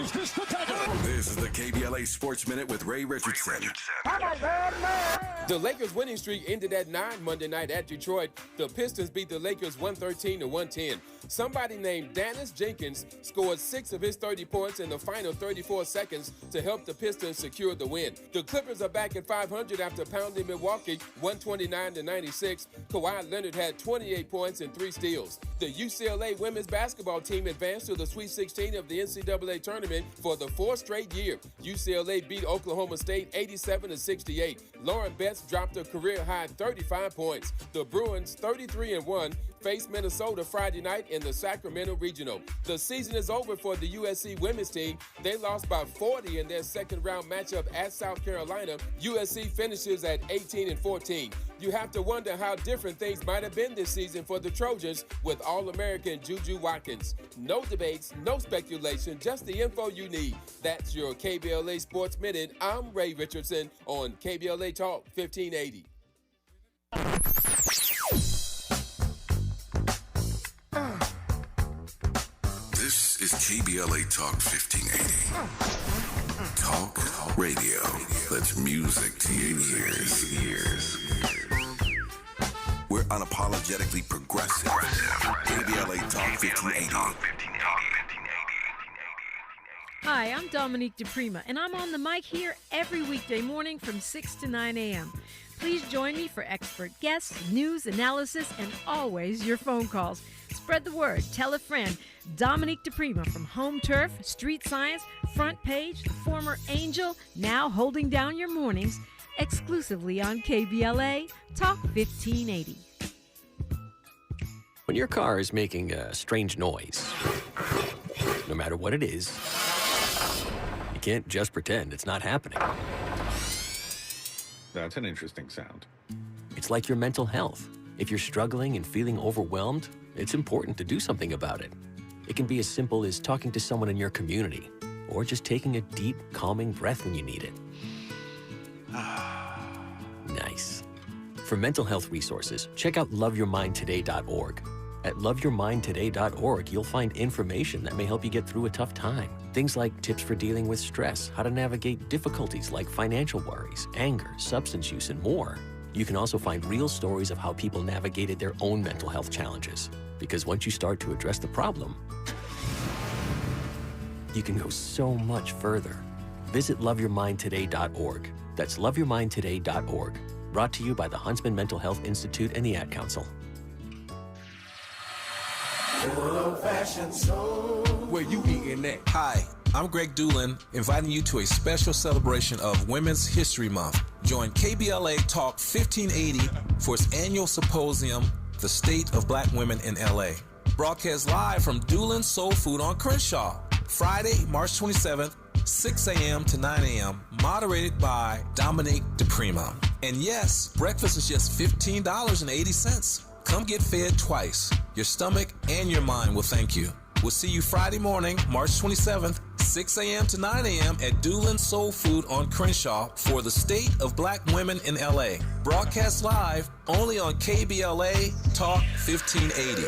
This is the KBLA Sports Minute with Ray Richardson. The Lakers' winning streak ended at 9 Monday night at Detroit. The Pistons beat the Lakers 113-110. Somebody named Dennis Jenkins scored 6 of his 30 points in the final 34 seconds to help the Pistons secure the win. The Clippers are back at 500 after pounding Milwaukee 129-96. Kawhi Leonard had 28 points and 3 steals. The UCLA women's basketball team advanced to the Sweet 16 of the NCAA tournament for the 4th straight year. UCLA beat Oklahoma State 87-68. Lauren Betts dropped a career-high 35 points. The Bruins, 33-1, faced Minnesota Friday night in the Sacramento Regional. The season is over for the USC women's team. They lost by 40 in their second-round matchup at South Carolina. USC finishes at 18-14. You have to wonder how different things might have been this season for the Trojans with All-American Juju Watkins. No debates, no speculation, just the info you need. That's your KBLA Sports Minute. I'm Ray Richardson on KBLA Talk 1580. This is KBLA Talk 1580. Talk radio. That's music to your ears. We're unapologetically progressive. KBLA Talk 1580. Hi, I'm Dominique DePrima, and I'm on the mic here every weekday morning from 6 to 9 a.m. Please join me for expert guests, news, analysis, and always your phone calls. Spread the word. Tell a friend. Dominique DePrima from Home Turf, Street Science, Front Page, the former Angel, now holding down your mornings, exclusively on KBLA Talk 1580. When your car is making a strange noise, no matter what it is, you can't just pretend it's not happening. That's an interesting sound. It's like your mental health. If you're struggling and feeling overwhelmed, it's important to do something about it. It can be as simple as talking to someone in your community, or just taking a deep, calming breath when you need it. Nice. For mental health resources, check out loveyourmindtoday.org. At loveyourmindtoday.org, you'll find information that may help you get through a tough time. Things like tips for dealing with stress, how to navigate difficulties like financial worries, anger, substance use, and more. You can also find real stories of how people navigated their own mental health challenges. Because once you start to address the problem, you can go so much further. Visit loveyourmindtoday.org. That's loveyourmindtoday.org. Brought to you by the Huntsman Mental Health Institute and the Ad Council. Where you eating at? Hi, I'm Greg Doolin, inviting you to a special celebration of Women's History Month. Join KBLA Talk 1580 for its annual symposium, The State of Black Women in LA. Broadcast live from Doolin's Soul Food on Crenshaw, Friday, March 27th 6 a.m. to 9 a.m., moderated by Dominique DePrima. And yes, breakfast is just $15.80. Come get fed twice. Your stomach and your mind will thank you. We'll see you Friday morning, March 27th, 6 a.m. to 9 a.m. at Doolin Soul Food on Crenshaw for the State of Black Women in L.A. Broadcast live only on KBLA Talk 1580.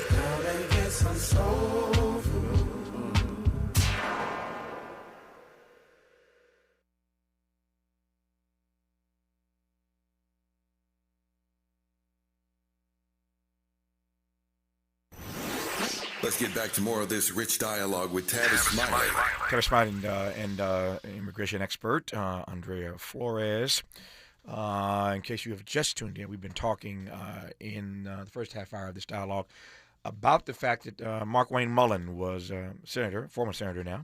Let's get back to more of this rich dialogue with Tavis Smiley. Tavis Smiley and immigration expert Andrea Flores. In case you have just tuned in, we've been talking in the first half hour of this dialogue about the fact that Markwayne Mullin was senator, former senator now,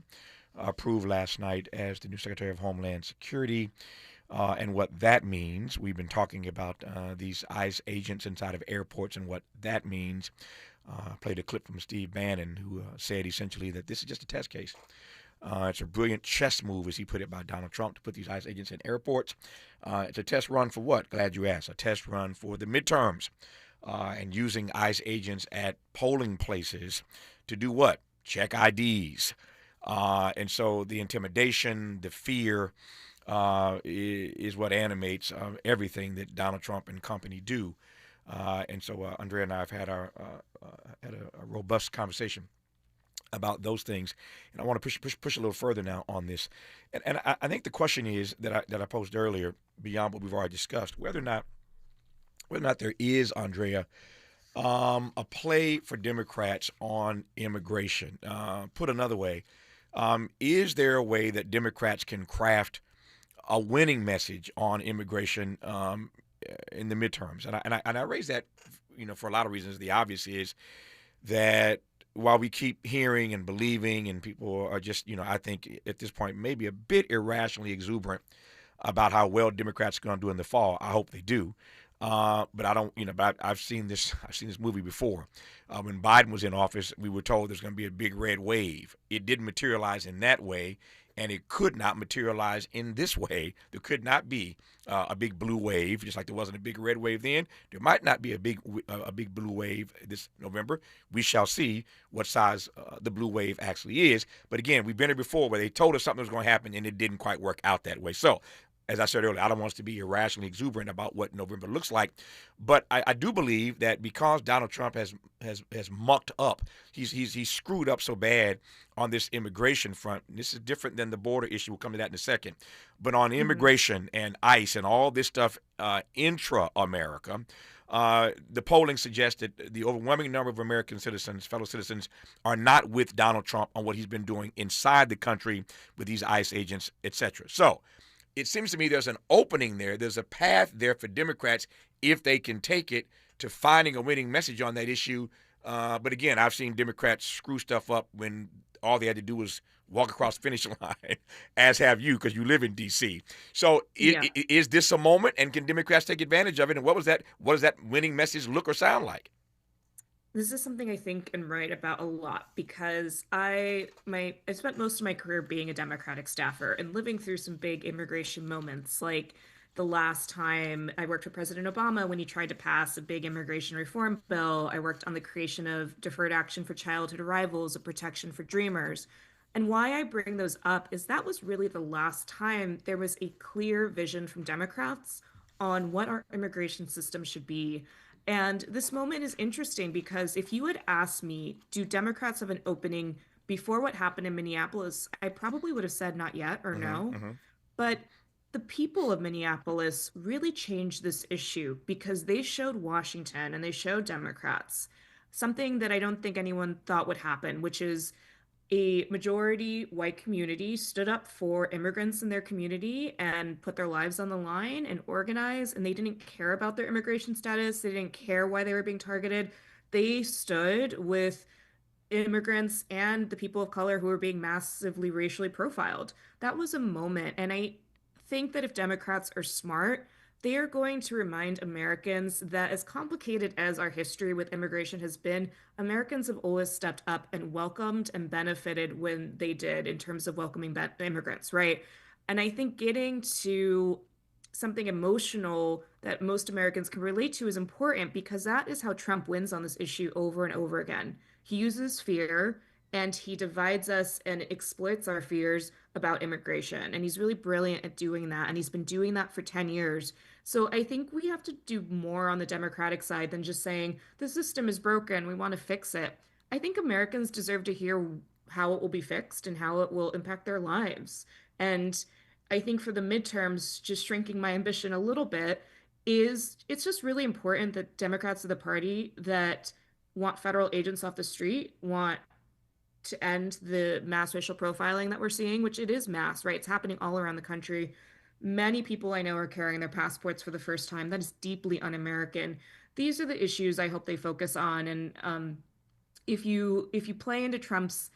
approved last night as the new Secretary of Homeland Security. And what that means. We've been talking about these ICE agents inside of airports and what that means. Played a clip from Steve Bannon, who said essentially that this is just a test case. It's a brilliant chess move, as he put it, by Donald Trump to put these ICE agents in airports. It's a test run for what? Glad you asked. A test run for the midterms and using ICE agents at polling places to do what? Check IDs. And so the intimidation, the fear is what animates everything that Donald Trump and company do. And so Andrea and I have had a robust conversation about those things, and I want to push a little further now on this. And I think the question is that I posed earlier, beyond what we've already discussed, whether or not there is, Andrea, a play for Democrats on immigration. Put another way, is there a way that Democrats can craft a winning message on immigration in the midterms? And I raise that, for a lot of reasons. The obvious is that while we keep hearing and believing, and people are just, I think at this point maybe a bit irrationally exuberant about how well Democrats are going to do in the fall. I hope they do. But I don't, but I've seen this movie before. When Biden was in office, we were told there's going to be a big red wave. It didn't materialize in that way, and it could not materialize in this way. There could not be a big blue wave, just like there wasn't a big red wave then. There might not be a big blue wave this November. We shall see what size the blue wave actually is. But again, we've been here before where they told us something was going to happen, and it didn't quite work out that way. So, as I said earlier, I don't want us to be irrationally exuberant about what November looks like, but I do believe that because Donald Trump has mucked up, he's screwed up so bad on this immigration front. And this is different than the border issue. We'll come to that in a second. But on immigration and ICE and all this stuff intra-America, the polling suggests that the overwhelming number of American citizens, fellow citizens, are not with Donald Trump on what he's been doing inside the country with these ICE agents, et cetera. So it seems to me there's an opening there. There's a path there for Democrats, if they can take it, to finding a winning message on that issue. But again, I've seen Democrats screw stuff up when all they had to do was walk across the finish line, as have you, because you live in D.C. So is this a moment, and can Democrats take advantage of it? And what does that winning message look or sound like? This is something I think and write about a lot because I spent most of my career being a Democratic staffer and living through some big immigration moments, like the last time I worked with President Obama when he tried to pass a big immigration reform bill. I worked on the creation of deferred action for childhood arrivals, a protection for dreamers. And why I bring those up is that was really the last time there was a clear vision from Democrats on what our immigration system should be. And this moment is interesting because if you had asked me, do Democrats have an opening before what happened in Minneapolis, I probably would have said not yet or no. But the people of Minneapolis really changed this issue because they showed Washington and they showed Democrats something that I don't think anyone thought would happen, which is a majority white community stood up for immigrants in their community and put their lives on the line and organized, and they didn't care about their immigration status. They didn't care why they were being targeted. They stood with immigrants and the people of color who were being massively racially profiled. That was a moment. And I think that if Democrats are smart, they are going to remind Americans that as complicated as our history with immigration has been, Americans have always stepped up and welcomed and benefited when they did in terms of welcoming immigrants, right? And I think getting to something emotional that most Americans can relate to is important because that is how Trump wins on this issue over and over again. He uses fear and he divides us and exploits our fears about immigration. And he's really brilliant at doing that. And he's been doing that for 10 years. So I think we have to do more on the Democratic side than just saying the system is broken, we want to fix it. I think Americans deserve to hear how it will be fixed and how it will impact their lives. And I think for the midterms, just shrinking my ambition a little bit is it's just really important that Democrats are the party that want federal agents off the street, want to end the mass racial profiling that we're seeing, which it is mass, right? It's happening all around the country. Many people I know are carrying their passports for the first time. That is deeply un-American. These are the issues I hope they focus on. And if you play into Trump's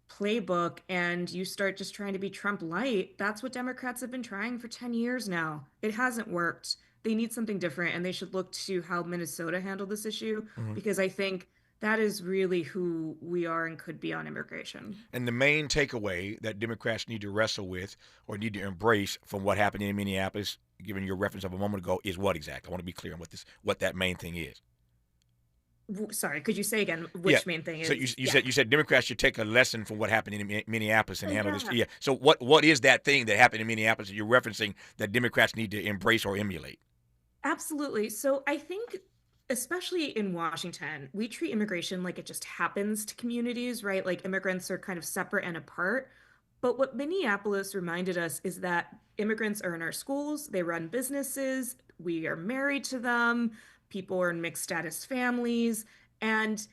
playbook and you start just trying to be Trump light, that's what Democrats have been trying for 10 years now. It hasn't worked. They need something different, and they should look to how Minnesota handled this issue, because I think that is really who we are and could be on immigration. And the main takeaway that Democrats need to wrestle with or need to embrace from what happened in Minneapolis, given your reference of a moment ago, is what exactly? I want to be clear on what that main thing is. Sorry, could you say again which main thing is? So you said Democrats should take a lesson from what happened in Minneapolis and handle this. Yeah. So what is that thing that happened in Minneapolis that you're referencing that Democrats need to embrace or emulate? Absolutely. So I think, especially in Washington, we treat immigration like it just happens to communities, right? Like immigrants are kind of separate and apart. But what Minneapolis reminded us is that immigrants are in our schools, they run businesses, we are married to them, people are in mixed status families, and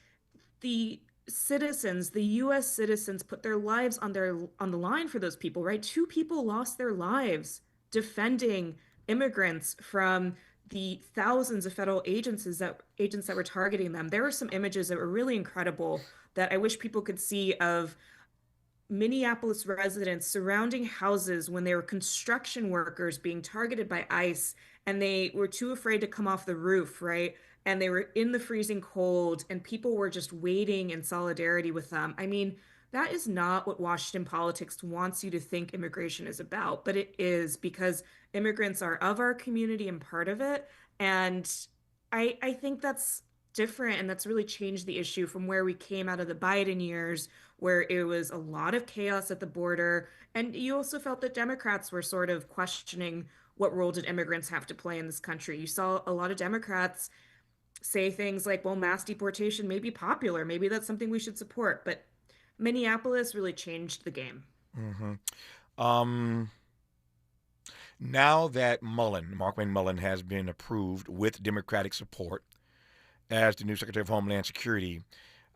the citizens, the US citizens put their lives on the line for those people, right? 2 people lost their lives defending immigrants from the thousands of federal agents that were targeting them. There were some images that were really incredible that I wish people could see of Minneapolis residents surrounding houses when they were construction workers being targeted by ICE, and they were too afraid to come off the roof, right? And they were in the freezing cold, and people were just waiting in solidarity with them. I mean, that is not what Washington politics wants you to think immigration is about, but it is, because immigrants are of our community and part of it. And I think that's different, and that's really changed the issue from where we came out of the Biden years, where it was a lot of chaos at the border. And you also felt that Democrats were sort of questioning what role did immigrants have to play in this country. You saw a lot of Democrats say things like, well, mass deportation may be popular, maybe that's something we should support, but Minneapolis really changed the game. Now that Markwayne Mullin has been approved with Democratic support as the new Secretary of Homeland Security,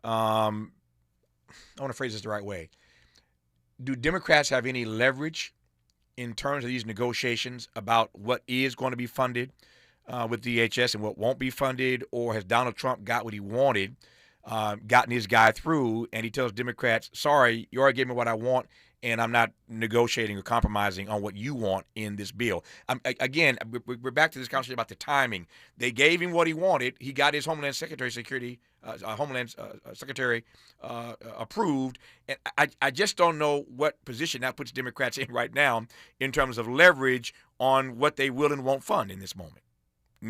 I want to phrase this the right way. Do Democrats have any leverage in terms of these negotiations about what is going to be funded with DHS and what won't be funded? Or has Donald Trump got what he wanted, gotten his guy through, and he tells Democrats, sorry, you already gave me what I want, and I'm not negotiating or compromising on what you want in this bill? Again, we're back to this conversation about the timing. They gave him what he wanted. He got his Homeland Secretary approved. And I just don't know what position that puts Democrats in right now in terms of leverage on what they will and won't fund in this moment.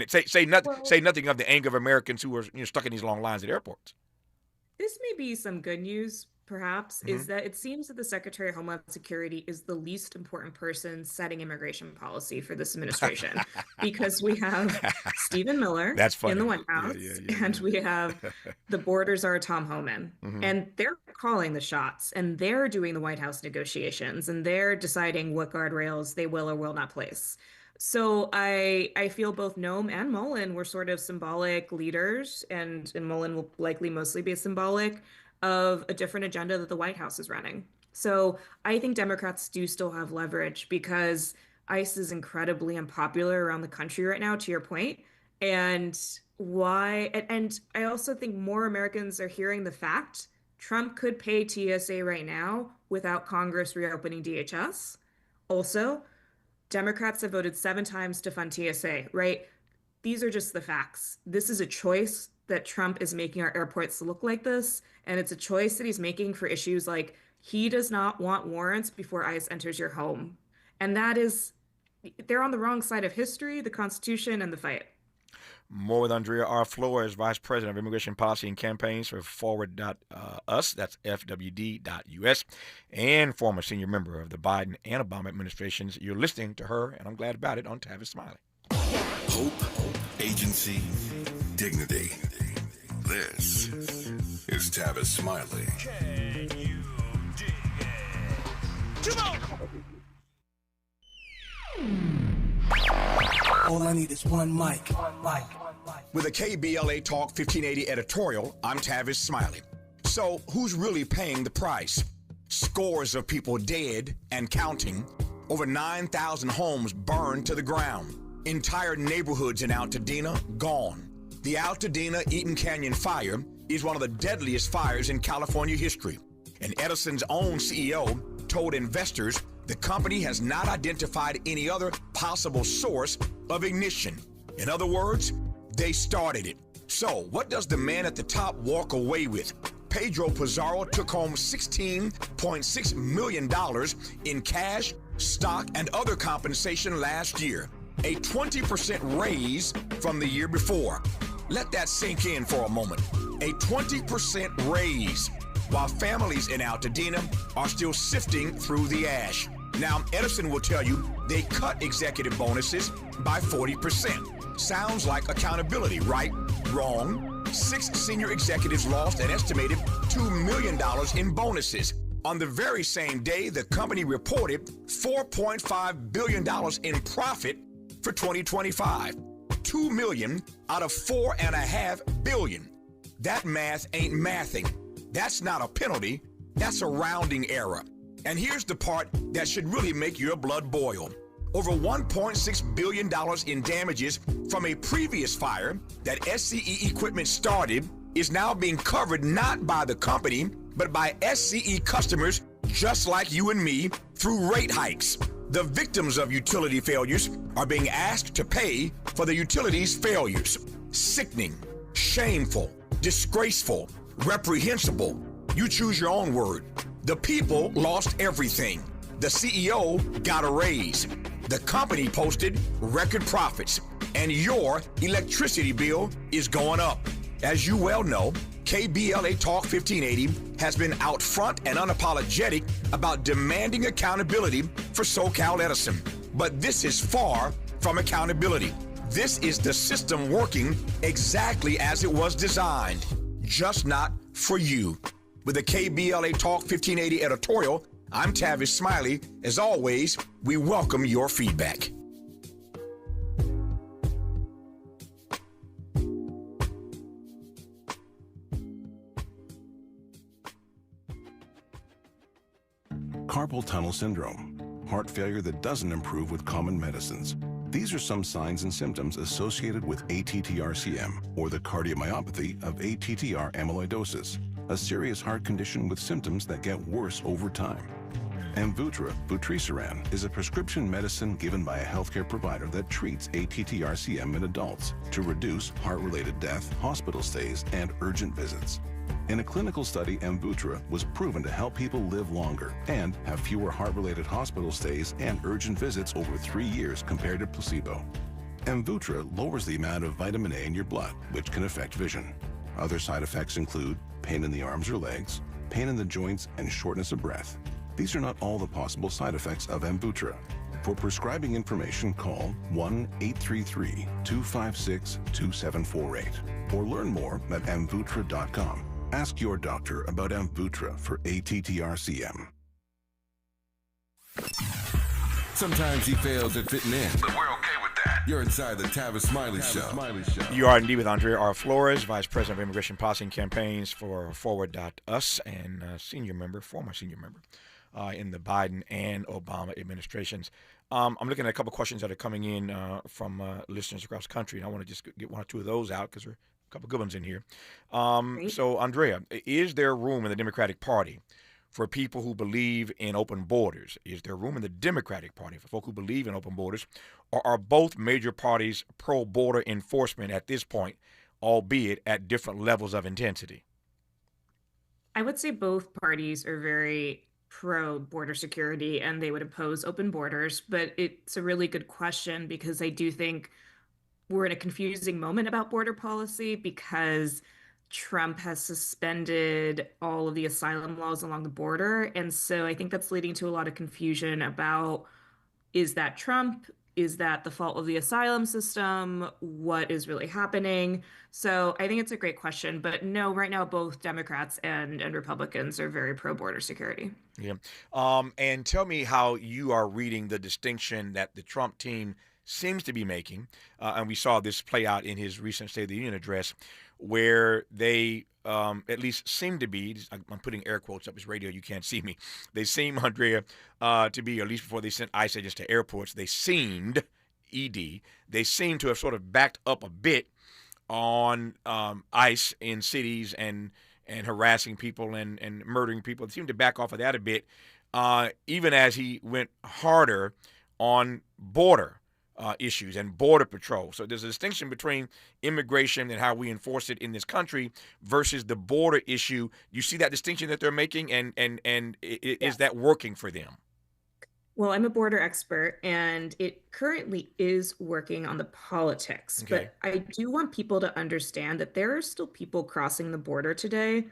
Say nothing of the anger of Americans who are stuck in these long lines at airports. This may be some good news, perhaps, is that it seems that the Secretary of Homeland Security is the least important person setting immigration policy for this administration, because we have Stephen Miller in the White House, and we have the border czar Tom Homan, and they're calling the shots, and they're doing the White House negotiations, and they're deciding what guardrails they will or will not place. So I feel both Noam and Mullin were sort of symbolic leaders, and Mullin will likely mostly be symbolic of a different agenda that the White House is running. So I think Democrats do still have leverage, because ICE is incredibly unpopular around the country right now, to your point. And I also think more Americans are hearing the fact Trump could pay TSA right now without Congress reopening DHS. Also, Democrats have voted 7 times to fund TSA, right? These are just the facts. This is a choice that Trump is making our airports look like this, and it's a choice that he's making for issues like he does not want warrants before ICE enters your home. And that is, they're on the wrong side of history, the Constitution, and the fight. More with Andrea R. Flores, Vice President of Immigration Policy and Campaigns for Forward.us, that's FWD.us, and former senior member of the Biden and Obama administrations. You're listening to her, and I'm glad about it, on Tavis Smiley. Hope, agency, dignity. This is Tavis Smiley. Can you dig it? Come on! All I need is one mic. With a KBLA Talk 1580 editorial, I'm Tavis Smiley. So, who's really paying the price? Scores of people dead and counting. Over 9,000 homes burned to the ground. Entire neighborhoods in Altadena gone. The Altadena Eaton Canyon fire is one of the deadliest fires in California history. And Edison's own CEO told investors the company has not identified any other possible source of ignition. In other words, they started it. So, what does the man at the top walk away with? Pedro Pizarro took home $16.6 million in cash, stock, and other compensation last year. A 20% raise from the year before. Let that sink in for a moment. A 20% raise, while families in Altadena are still sifting through the ash. Now, Edison will tell you they cut executive bonuses by 40%. Sounds like accountability, right? Wrong. 6 senior executives lost an estimated $2 million in bonuses. On the very same day, the company reported $4.5 billion in profit for 2025. $2 million out of $4.5 billion. That math ain't mathing. That's not a penalty. That's a rounding error. And here's the part that should really make your blood boil. Over $1.6 billion in damages from a previous fire that SCE equipment started is now being covered not by the company, but by SCE customers just like you and me through rate hikes. The victims of utility failures are being asked to pay for the utility's failures. Sickening, shameful, disgraceful, reprehensible. You choose your own word. The people lost everything. The CEO got a raise. The company posted record profits. And your electricity bill is going up. As you well know, KBLA Talk 1580 has been out front and unapologetic about demanding accountability for SoCal Edison. But this is far from accountability. This is the system working exactly as it was designed, just not for you. With the KBLA Talk 1580 editorial, I'm Tavis Smiley. As always, we welcome your feedback. Carpal tunnel syndrome, heart failure that doesn't improve with common medicines. These are some signs and symptoms associated with ATTR-CM, or the cardiomyopathy of ATTR amyloidosis, a serious heart condition with symptoms that get worse over time. Amvuttra, vutrisiran, is a prescription medicine given by a healthcare provider that treats ATTR-CM in adults to reduce heart-related death, hospital stays, and urgent visits. In a clinical study, Amvuttra was proven to help people live longer and have fewer heart-related hospital stays and urgent visits over 3 years compared to placebo. Amvuttra lowers the amount of vitamin A in your blood, which can affect vision. Other side effects include pain in the arms or legs, pain in the joints, and shortness of breath. These are not all the possible side effects of Amvuttra. For prescribing information, call 1-833-256-2748 or learn more at amvuttra.com. Ask your doctor about Amvuttra for ATTR-CM. Sometimes he fails at fitting in, but we're okay with that. You're inside the Tavis Smiley Show. You are indeed with Andrea R. Flores, Vice President of Immigration Policy and Campaigns for Forward.us, and former senior member in the Biden and Obama administrations. I'm looking at a couple questions that are coming in from listeners across the country, and I want to just get one or two of those out because there are a couple good ones in here. So, Andrea, is there room in the Democratic Party for people who believe in open borders? Is there room in the Democratic Party for folk who believe in open borders? Or are both major parties pro-border enforcement at this point, albeit at different levels of intensity? I would say both parties are very pro-border security and they would oppose open borders, but it's a really good question because I do think we're in a confusing moment about border policy because Trump has suspended all of the asylum laws along the border. And so I think that's leading to a lot of confusion about, is that Trump? Is that the fault of the asylum system? What is really happening? So I think it's a great question. But no, right now, both Democrats and Republicans are very pro-border security. Yeah. And tell me how you are reading the distinction that the Trump team seems to be making. And we saw this play out in his recent State of the Union address, where they at least seem to be, I'm putting air quotes up, it's radio, you can't see me. They seem, Andrea, to be, at least before they sent ICE agents to airports, they seemed, ED, they seem to have sort of backed up a bit on ICE in cities and harassing people and murdering people. They seemed to back off of that a bit, even as he went harder on border issues and border patrol. So there's a distinction between immigration and how we enforce it in this country versus the border issue. You see that distinction that they're making, and is that working for them? Well, I'm a border expert, and it currently is working on the politics. Okay. But I do want people to understand that there are still people crossing the border today,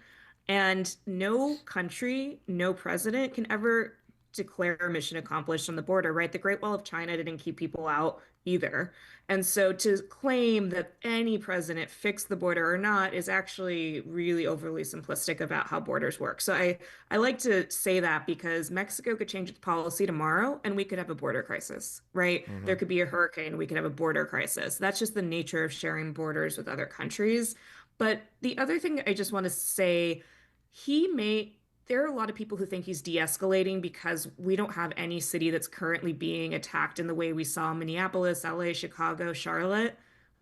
and no country, no president can ever declare mission accomplished on the border, right? The Great Wall of China didn't keep people out either. And so to claim that any president fixed the border or not is actually really overly simplistic about how borders work. So I like to say that because Mexico could change its policy tomorrow and we could have a border crisis, right? Mm-hmm. There could be a hurricane, we could have a border crisis. That's just the nature of sharing borders with other countries. But the other thing I just want to say, there are a lot of people who think he's de-escalating because we don't have any city that's currently being attacked in the way we saw Minneapolis, LA, Chicago, Charlotte,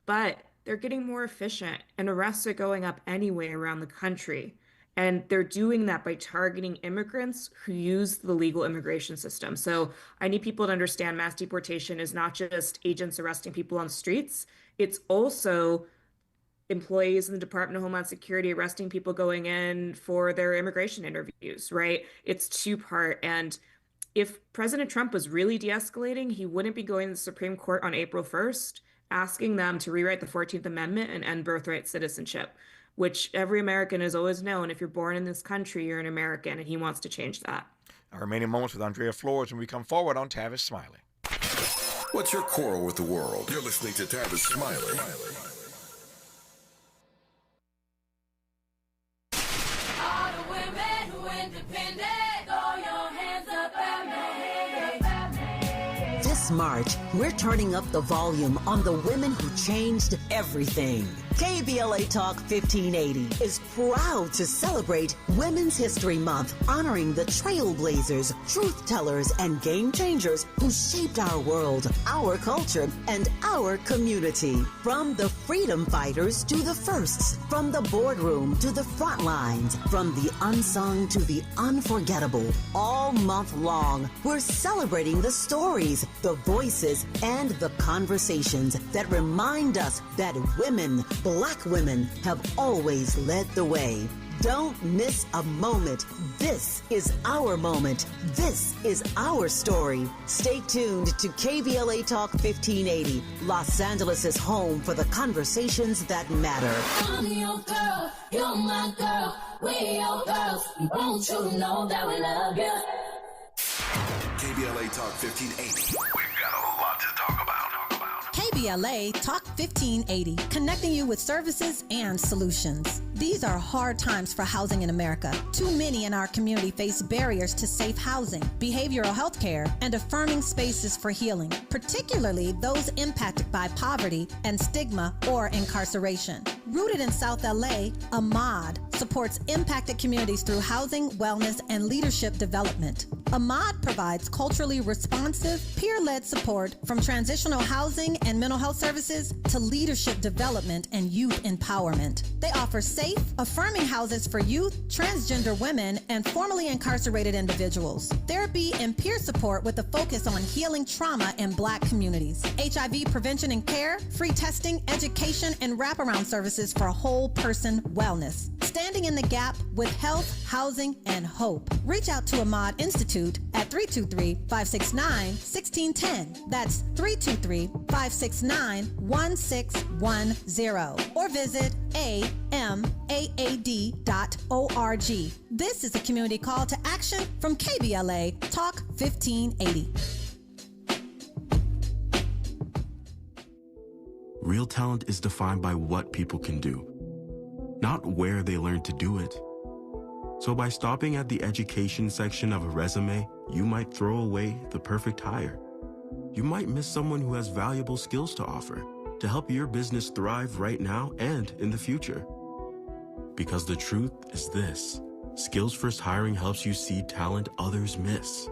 but they're getting more efficient and arrests are going up anyway around the country. And they're doing that by targeting immigrants who use the legal immigration system. So I need people to understand mass deportation is not just agents arresting people on streets. It's also employees in the Department of Homeland Security arresting people going in for their immigration interviews, right? It's two-part. And if President Trump was really de-escalating, he wouldn't be going to the Supreme Court on April 1st, asking them to rewrite the 14th Amendment and end birthright citizenship, which every American has always known. If you're born in this country, you're an American, and he wants to change that. Our remaining moments with Andrea Flores when we come forward on Tavis Smiley. What's your quarrel with the world? You're listening to Tavis Smiley. This March, we're turning up the volume on the women who changed everything. KBLA Talk 1580 is proud to celebrate Women's History Month, honoring the trailblazers, truth tellers, and game changers who shaped our world, our culture, and our community. From the freedom fighters to the firsts, from the boardroom to the front lines, from the unsung to the unforgettable. All month long, we're celebrating the stories, the voices, and the conversations that remind us that women, Black women, have always led the way. Don't miss a moment. This is our moment. This is our story. Stay tuned to KBLA Talk 1580, Los Angeles' home for the conversations that matter. I'm your girl, you're my girl, we're your girls. Won't you know that we love you? KBLA Talk 1580. We've got a lot to talk about. KBLA Talk 1580, connecting you with services and solutions. These are hard times for housing in America. Too many in our community face barriers to safe housing, behavioral health care, and affirming spaces for healing, particularly those impacted by poverty and stigma or incarceration. Rooted in South LA, Ahmad supports impacted communities through housing, wellness, and leadership development. Ahmad provides culturally responsive, peer-led support from transitional housing and mental health services to leadership development and youth empowerment. They offer safe, affirming houses for youth, transgender women, and formerly incarcerated individuals. Therapy and peer support with a focus on healing trauma in Black communities. HIV prevention and care, free testing, education, and wraparound services for whole person wellness. Standing in the gap with health, housing, and hope. Reach out to Ahmad Institute at 323-569-1610. That's 323-569-1610. Or visit amaad.org. This is a community call to action from KBLA Talk 1580. Real talent is defined by what people can do, not where they learn to do it. So by stopping at the education section of a resume, you might throw away the perfect hire. You might miss someone who has valuable skills to offer to help your business thrive right now and in the future. Because the truth is this: Skills First Hiring helps you see talent others miss,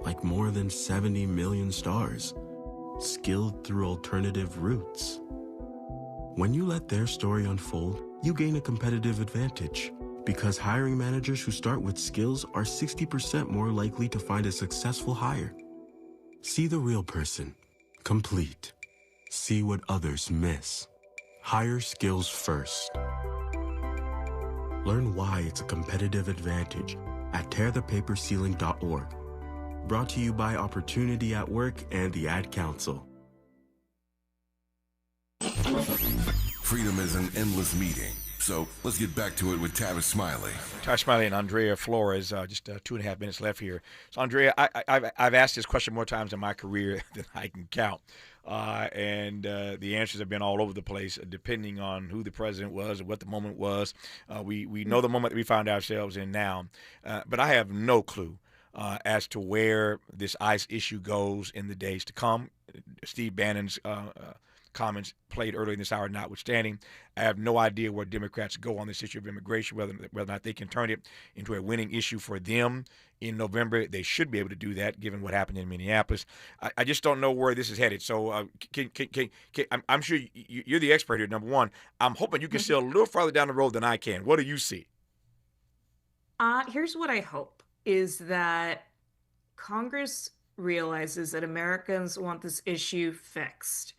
like more than 70 million stars, skilled through alternative routes. When you let their story unfold, you gain a competitive advantage, because hiring managers who start with skills are 60% more likely to find a successful hire. See the real person, complete. See what others miss. Hire skills first. Learn why it's a competitive advantage at tearthepaperceiling.org. Brought to you by Opportunity at Work and the Ad Council. Freedom is an endless meeting. So let's get back to it with Tavis Smiley. Tavis Smiley and Andrea Flores. Just 2.5 minutes left here. So, Andrea, I've asked this question more times in my career than I can count. And the answers have been all over the place, depending on who the president was and what the moment was. We know the moment that we found ourselves in now. But I have no clue as to where this ICE issue goes in the days to come. Steve Bannon's comments played earlier in this hour notwithstanding, I have no idea where Democrats go on this issue of immigration, whether or not they can turn it into a winning issue for them in November. They should be able to do that, given what happened in Minneapolis. I just don't know where this is headed. So I'm sure you're the expert here, number one. I'm hoping you can see a little farther down the road than I can. What do you see? Here's what I hope, is that Congress realizes that Americans want this issue fixed,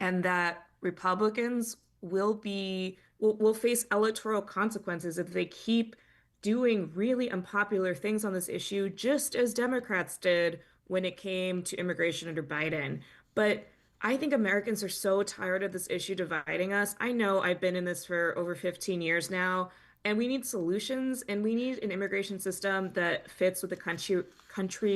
and that Republicans will face electoral consequences if they keep doing really unpopular things on this issue, just as Democrats did when it came to immigration under Biden. But I think Americans are so tired of this issue dividing us. I know I've been in this for over 15 years now, and we need solutions, and we need an immigration system that fits with the country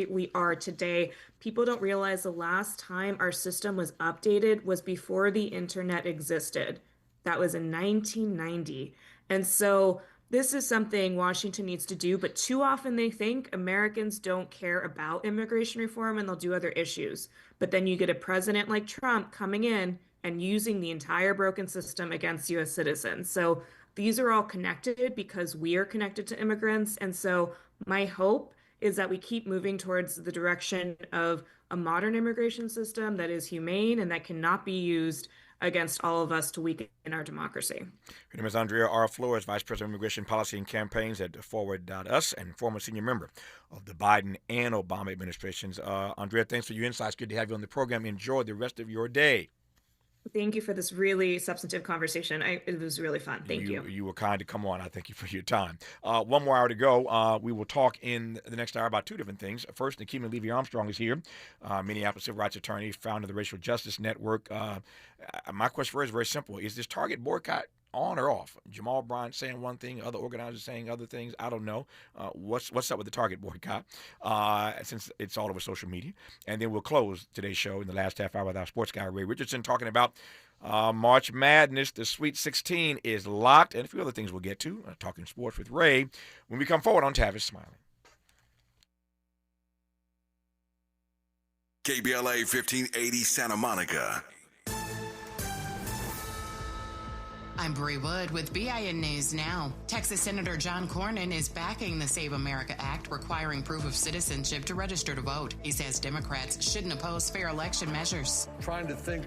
we are today. People don't realize the last time our system was updated was before the internet existed. That was in 1990. And so this is something Washington needs to do, but too often they think Americans don't care about immigration reform and they'll do other issues. But then you get a president like Trump coming in and using the entire broken system against U.S. citizens. So these are all connected because we are connected to immigrants. And so my hope is that we keep moving towards the direction of a modern immigration system that is humane and that cannot be used against all of us to weaken our democracy. Her name is Andrea R. Flores, Vice President of Immigration Policy and Campaigns at Forward.us and former senior member of the Biden and Obama administrations. Andrea, thanks for your insights. Good to have you on the program. Enjoy the rest of your day. Thank you for this really substantive conversation. It was really fun. Thank you. You were kind to come on. I thank you for your time. One more hour to go. We will talk in the next hour about two different things. First, Nekima Levy Armstrong is here, Minneapolis civil rights attorney, founder of the Racial Justice Network. My question for her is very simple. Is this Target boycott on or off? Jamal Bryant saying one thing, other organizers saying other things. I don't know. What's up with the Target boycott, since it's all over social media. And then we'll close today's show in the last half hour with our sports guy, Ray Richardson, talking about March Madness. The Sweet 16 is locked, and a few other things we'll get to. Talking sports with Ray when we come forward on Tavis Smiley. KBLA 1580 Santa Monica. I'm Bree Wood with BIN News Now. Texas Senator John Cornyn is backing the Save America Act requiring proof of citizenship to register to vote. He says Democrats shouldn't oppose fair election measures. Trying to think,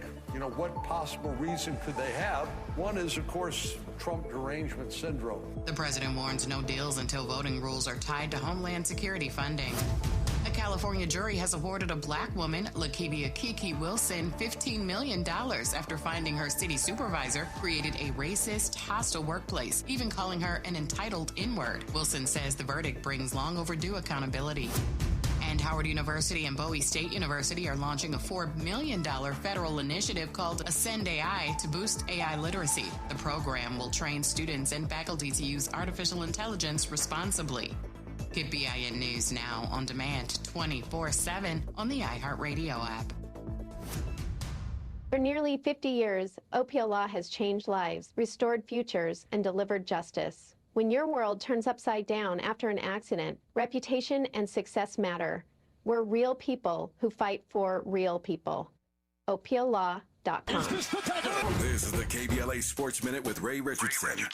what possible reason could they have? One is, of course, Trump derangement syndrome. The president warns no deals until voting rules are tied to Homeland Security funding. A California jury has awarded a black woman, Nekima Kiki Wilson, $15 million after finding her city supervisor created a racist, hostile workplace, even calling her an entitled N-word. Wilson says the verdict brings long overdue accountability. And Howard University and Bowie State University are launching a $4 million federal initiative called Ascend AI to boost AI literacy. The program will train students and faculty to use artificial intelligence responsibly. Get BIN News Now on demand 24/7 on the iHeartRadio app. For nearly 50 years, OPL law has changed lives, restored futures, and delivered justice. When your world turns upside down after an accident, reputation and success matter. We're real people who fight for real people. OPLlaw.com. This is the KBLA Sports Minute with Ray Richardson.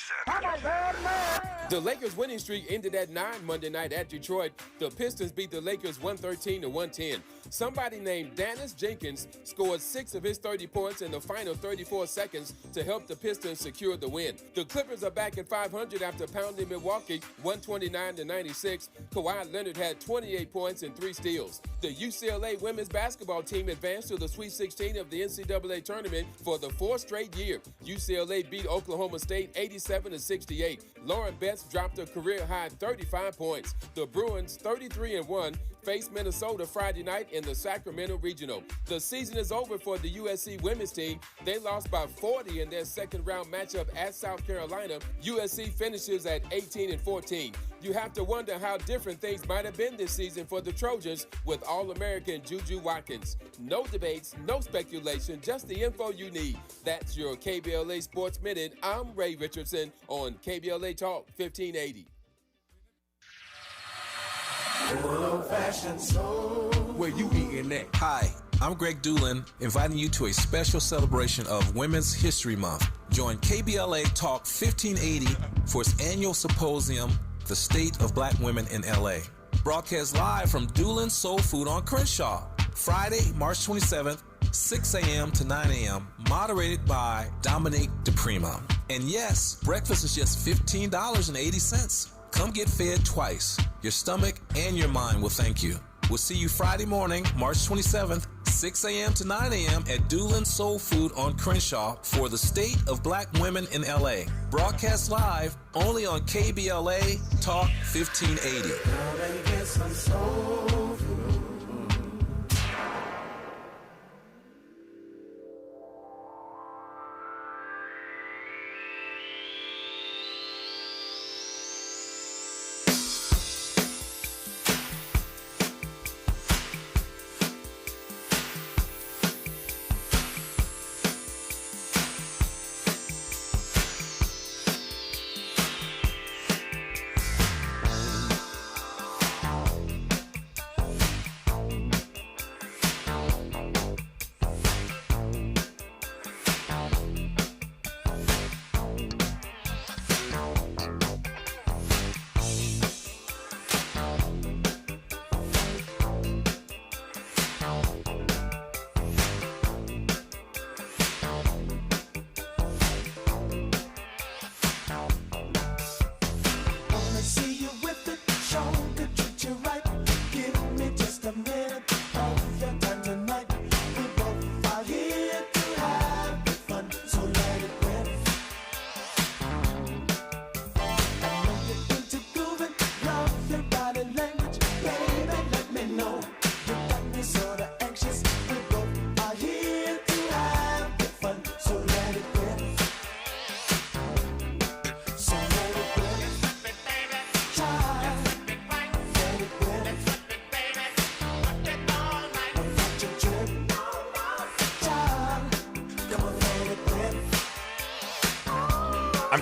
The Lakers' winning streak ended at 9 Monday night at Detroit. The Pistons beat the Lakers 113-110. Somebody named Dennis Jenkins scored 6 of his 30 points in the final 34 seconds to help the Pistons secure the win. The Clippers are back at 500 after pounding Milwaukee 129-96. Kawhi Leonard had 28 points and 3 steals. The UCLA women's basketball team advanced to the Sweet 16 of the NCAA tournament for the 4th straight year. UCLA beat Oklahoma State 87-68. Lauren Betts dropped a career-high 35 points. The Bruins, 33-1, face Minnesota Friday night in the Sacramento Regional. The season is over for the USC women's team. They lost by 40 in their second-round matchup at South Carolina. USC finishes at 18-14. You have to wonder how different things might have been this season for the Trojans with All-American Juju Watkins. No debates, no speculation, just the info you need. That's your KBLA Sports Minute. I'm Ray Richardson on KBLA Talk 1580. Old-fashioned soul. Where you eating at? Hi, I'm Greg Doolin, inviting you to a special celebration of Women's History Month. Join KBLA Talk 1580 for its annual symposium, The State of Black Women in LA. Broadcast live from Doolin's Soul Food on Crenshaw, Friday, March 27th, 6 a.m. to 9 a.m., moderated by Dominique DePrima. And yes, breakfast is just $15.80. Come get fed twice. Your stomach and your mind will thank you. We'll see you Friday morning, March 27th, 6 a.m. to 9 a.m. at Doolin's Soul Food on Crenshaw for the State of Black Women in LA. Broadcast live only on KBLA Talk 1580.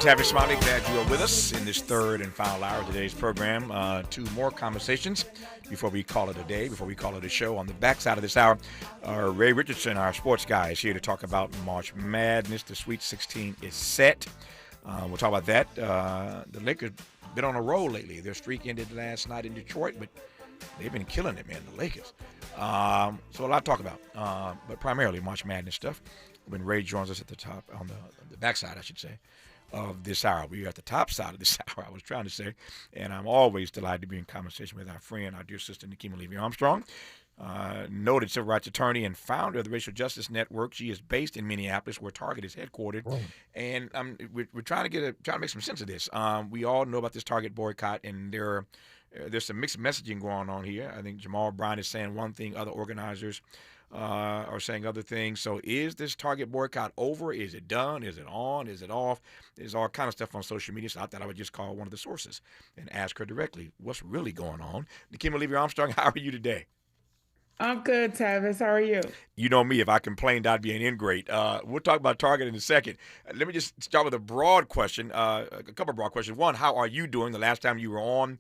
Tavis, Smiley. Glad you are with us in this third and final hour of today's program. Two more conversations before we call it a day, before we call it a show. On the backside of this hour, Ray Richardson, our sports guy, is here to talk about March Madness. The Sweet 16 is set. We'll talk about that. The Lakers been on a roll lately. Their streak ended last night in Detroit, but they've been killing it, man, the Lakers. So a lot to talk about, but primarily March Madness stuff. When Ray joins us at the top, on the backside, I should say, of this hour. We are at the top side of this hour, I was trying to say, and I'm always delighted to be in conversation with our friend, our dear sister, Nekima Levy Armstrong, noted civil rights attorney and founder of the Racial Justice Network. She is based in Minneapolis, where Target is headquartered, and we're trying to make some sense of this. We all know about this Target boycott, and there's some mixed messaging going on here. I think Jamal Bryant is saying one thing, other organizers are saying other things. So is this Target boycott over? Is it done? Is it on? Is it off? There's all kind of stuff on social media, so I thought I would just call one of the sources and ask her directly what's really going on. Nekima Levy Armstrong, how are you today? I'm good, Tavis. How are you? You know me. If I complained, I'd be an ingrate. We'll talk about Target in a second. Let me just start with a broad question, a couple of broad questions. One, how are you doing? The last time you were on,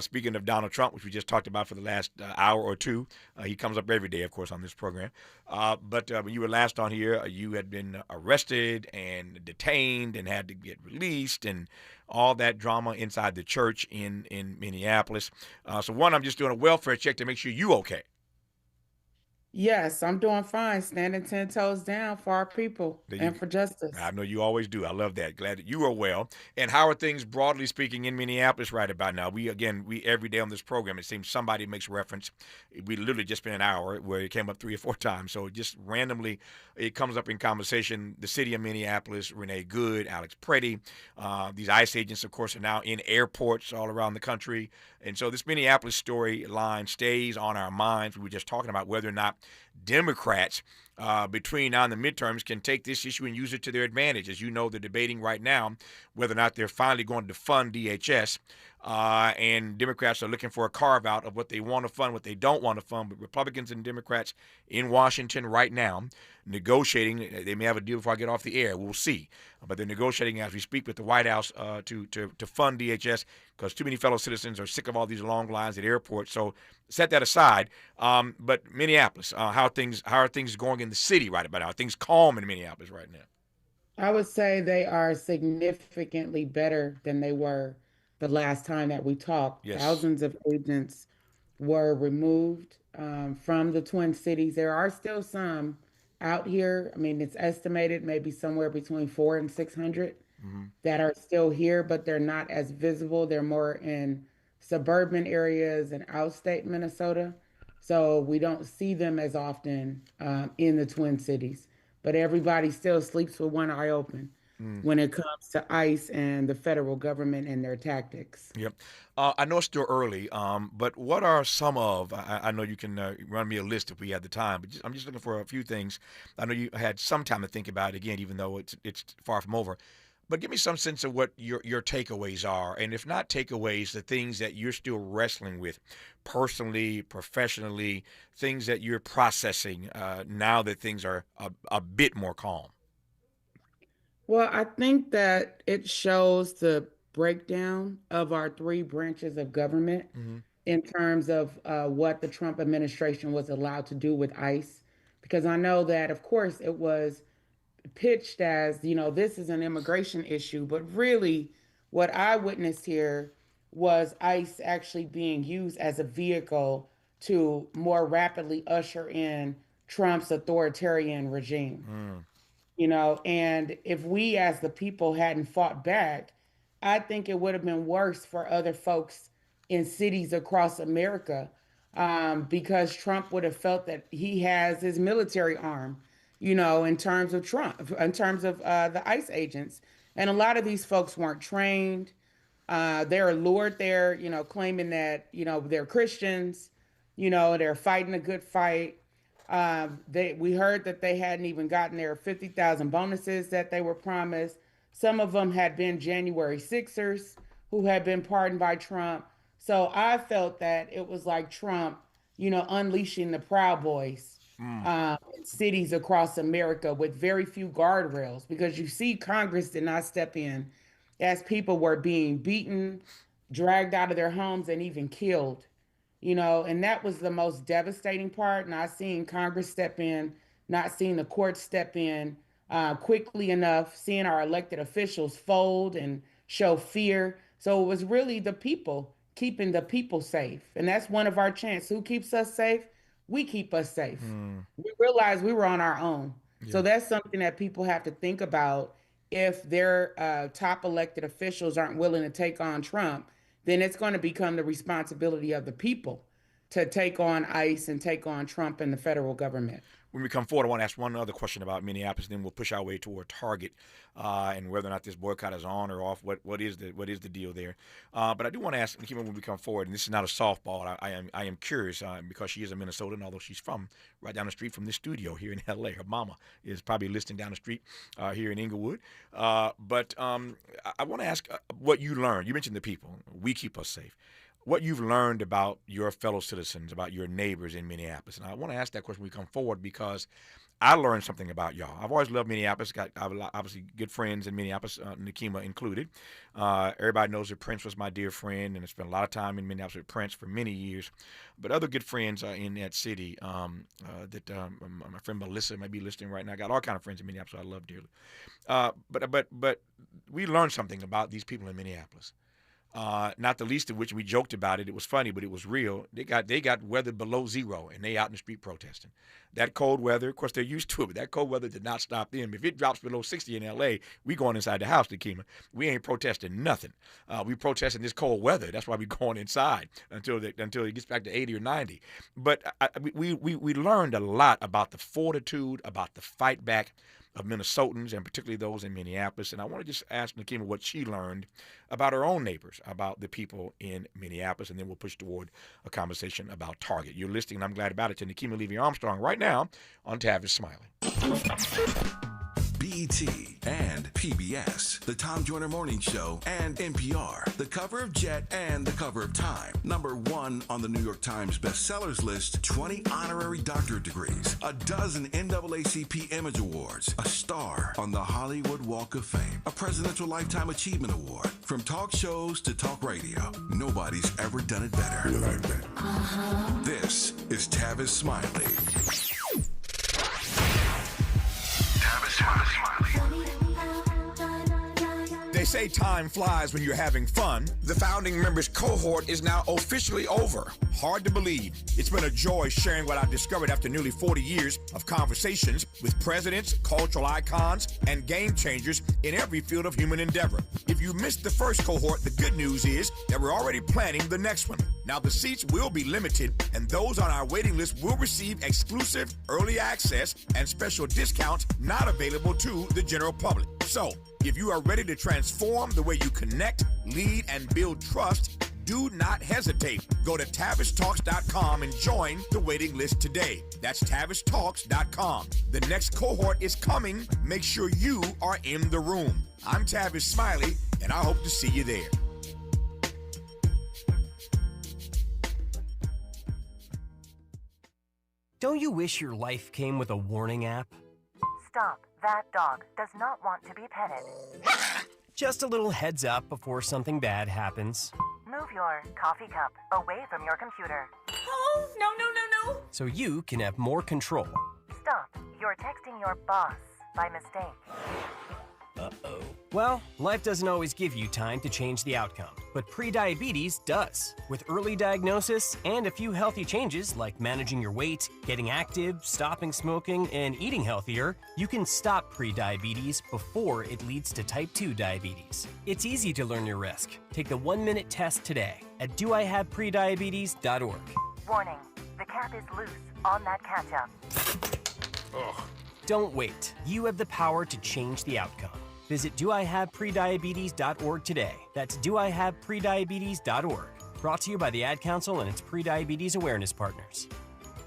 speaking of Donald Trump, which we just talked about for the last hour or two, he comes up every day, of course, on this program. But when you were last on here, you had been arrested and detained and had to get released and all that drama inside the church in Minneapolis. So one, I'm just doing a welfare check to make sure you're okay. Yes, I'm doing fine, standing 10 toes down for our people and for justice. I know you always do. I love that. Glad that you are well. And how are things, broadly speaking, in Minneapolis right about now? We every day on this program, it seems somebody makes reference. We literally just spent an hour where it came up 3 or 4 times. So just randomly, it comes up in conversation. The city of Minneapolis, Renee Good, Alex Preddy. These ICE agents, of course, are now in airports all around the country. And so this Minneapolis storyline stays on our minds. We were just talking about whether or not Democrats between now and the midterms can take this issue and use it to their advantage. As you know, they're debating right now whether or not they're finally going to fund DHS. And Democrats are looking for a carve-out of what they want to fund, what they don't want to fund. But Republicans and Democrats in Washington right now negotiating. They may have a deal before I get off the air. We'll see. But they're negotiating as we speak with the White House to fund DHS because too many fellow citizens are sick of all these long lines at airports. So set that aside. But Minneapolis, how are things going in the city right about now? Are things calm in Minneapolis right now? I would say they are significantly better than they were the last time that we talked. Yes. Thousands of agents were removed from the Twin Cities. There are still some out here. I mean, it's estimated maybe somewhere between 400 and 600 that are still here, but they're not as visible. They're more in suburban areas and outstate Minnesota. So we don't see them as often in the Twin Cities. But everybody still sleeps with one eye open when it comes to ICE and the federal government and their tactics. Yep. I know it's still early, but what are some of, I know you can run me a list if we had the time, but I'm just looking for a few things. I know you had some time to think about it again, even though it's far from over. But give me some sense of what your takeaways are, and if not takeaways, the things that you're still wrestling with personally, professionally, things that you're processing now that things are a bit more calm. Well, I think that it shows the breakdown of our 3 branches of government in terms of what the Trump administration was allowed to do with ICE. Because I know that, of course, it was pitched as, this is an immigration issue, but really what I witnessed here was ICE actually being used as a vehicle to more rapidly usher in Trump's authoritarian regime. And if we as the people hadn't fought back, I think it would have been worse for other folks in cities across America because Trump would have felt that he has his military arm, in terms of the ICE agents. And a lot of these folks weren't trained. They're lured there, claiming that, they're Christians, they're fighting a good fight. We heard that they hadn't even gotten their 50,000 bonuses that they were promised. Some of them had been January 6ers who had been pardoned by Trump. So I felt that it was like Trump, unleashing the Proud Boys in cities across America with very few guardrails, because you see Congress did not step in as people were being beaten, dragged out of their homes, and even killed. And that was the most devastating part. Not seeing Congress step in, not seeing the courts step in quickly enough, seeing our elected officials fold and show fear. So it was really the people, keeping the people safe. And that's one of our chants. Who keeps us safe? We keep us safe. We realized we were on our own. Yeah. So that's something that people have to think about. If their top elected officials aren't willing to take on Trump, then it's going to become the responsibility of the people to take on ICE and take on Trump and the federal government. When we come forward, I want to ask one other question about Minneapolis, then we'll push our way toward Target and whether or not this boycott is on or off. What is the deal there? But I do want to ask Nekima when we come forward, and this is not a softball. I am curious because she is a Minnesotan, although she's from right down the street from this studio here in L.A. Her mama is probably listening down the street here in Inglewood. But I want to ask what you learned. You mentioned the people. We keep us safe. What you've learned about your fellow citizens, about your neighbors in Minneapolis. And I want to ask that question when we come forward because I learned something about y'all. I've always loved Minneapolis. Got obviously good friends in Minneapolis, Nekima included. Everybody knows that Prince was my dear friend, and I spent a lot of time in Minneapolis with Prince for many years. But other good friends in that city that my friend Melissa may be listening right now. I got all kinds of friends in Minneapolis I love dearly. But we learned something about these people in Minneapolis. Not the least of which we joked about it. It was funny, but it was real. They got weather below zero, and they out in the street protesting. That cold weather, of course, they're used to it, but that cold weather did not stop them. If it drops below 60 in L.A., we going inside the house, Nekima. We ain't protesting nothing. We protesting this cold weather. That's why we going inside until it gets back to 80 or 90. But we learned a lot about the fortitude, about the fight back of Minnesotans, and particularly those in Minneapolis. And I want to just ask Nekima what she learned about her own neighbors, about the people in Minneapolis, and then we'll push toward a conversation about Target. You're listening, and I'm glad about it, to Nekima Levy Armstrong right now on Tavis Smiley. BET and PBS, the Tom Joyner Morning Show, and NPR, the cover of Jet and the cover of Time. #1 on the New York Times bestsellers list, 20 honorary doctorate degrees, a dozen NAACP Image Awards, a star on the Hollywood Walk of Fame, a Presidential Lifetime Achievement Award. From talk shows to talk radio, nobody's ever done it better. You like that? This is Tavis Smiley. They say time flies when you're having fun. The founding members cohort is now officially over. Hard to believe. It's been a joy sharing what I've discovered after nearly 40 years of conversations with presidents, cultural icons, and game changers in every field of human endeavor. If you missed the first cohort, the good news is that we're already planning the next one. Now, the seats will be limited, and those on our waiting list will receive exclusive early access and special discounts not available to the general public. So, if you are ready to transform the way you connect, lead, and build trust, do not hesitate. Go to TavisTalks.com and join the waiting list today. That's TavisTalks.com. The next cohort is coming. Make sure you are in the room. I'm Tavis Smiley, and I hope to see you there. Don't you wish your life came with a warning app? Stop. That dog does not want to be petted. Just a little heads up before something bad happens. Move your coffee cup away from your computer. Oh, no. So you can have more control. Stop. You're texting your boss by mistake. Uh-oh. Well, life doesn't always give you time to change the outcome, but prediabetes does. With early diagnosis and a few healthy changes like managing your weight, getting active, stopping smoking, and eating healthier, you can stop prediabetes before it leads to type 2 diabetes. It's easy to learn your risk. Take the 1-minute test today at doihaveprediabetes.org. Warning, the cap is loose on that catch-up. Ugh. Don't wait. You have the power to change the outcome. Visit doihaveprediabetes.org today. That's doihaveprediabetes.org. Brought to you by the Ad Council and its Prediabetes Awareness Partners.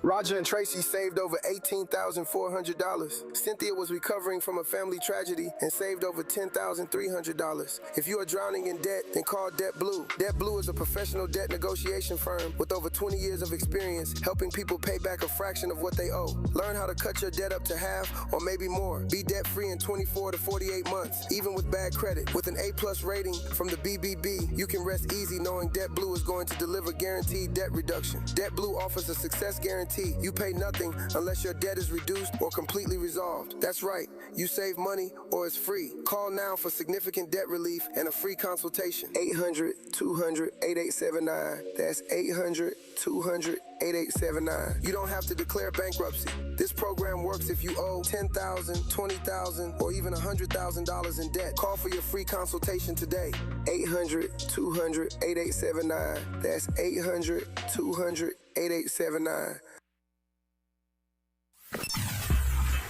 Roger and Tracy saved over $18,400. Cynthia was recovering from a family tragedy and saved over $10,300. If you are drowning in debt, then call Debt Blue. Debt Blue is a professional debt negotiation firm with over 20 years of experience helping people pay back a fraction of what they owe. Learn how to cut your debt up to half or maybe more. Be debt-free in 24 to 48 months, even with bad credit. With an A+ rating from the BBB, you can rest easy knowing Debt Blue is going to deliver guaranteed debt reduction. Debt Blue offers a success guarantee. You pay nothing unless your debt is reduced or completely resolved. That's right. You save money or it's free. Call now for significant debt relief and a free consultation. 800-200-8879. That's 800-200-8879. You don't have to declare bankruptcy. This program works if you owe $10,000, $20,000, or even $100,000 in debt. Call for your free consultation today. 800-200-8879. That's 800-200-8879.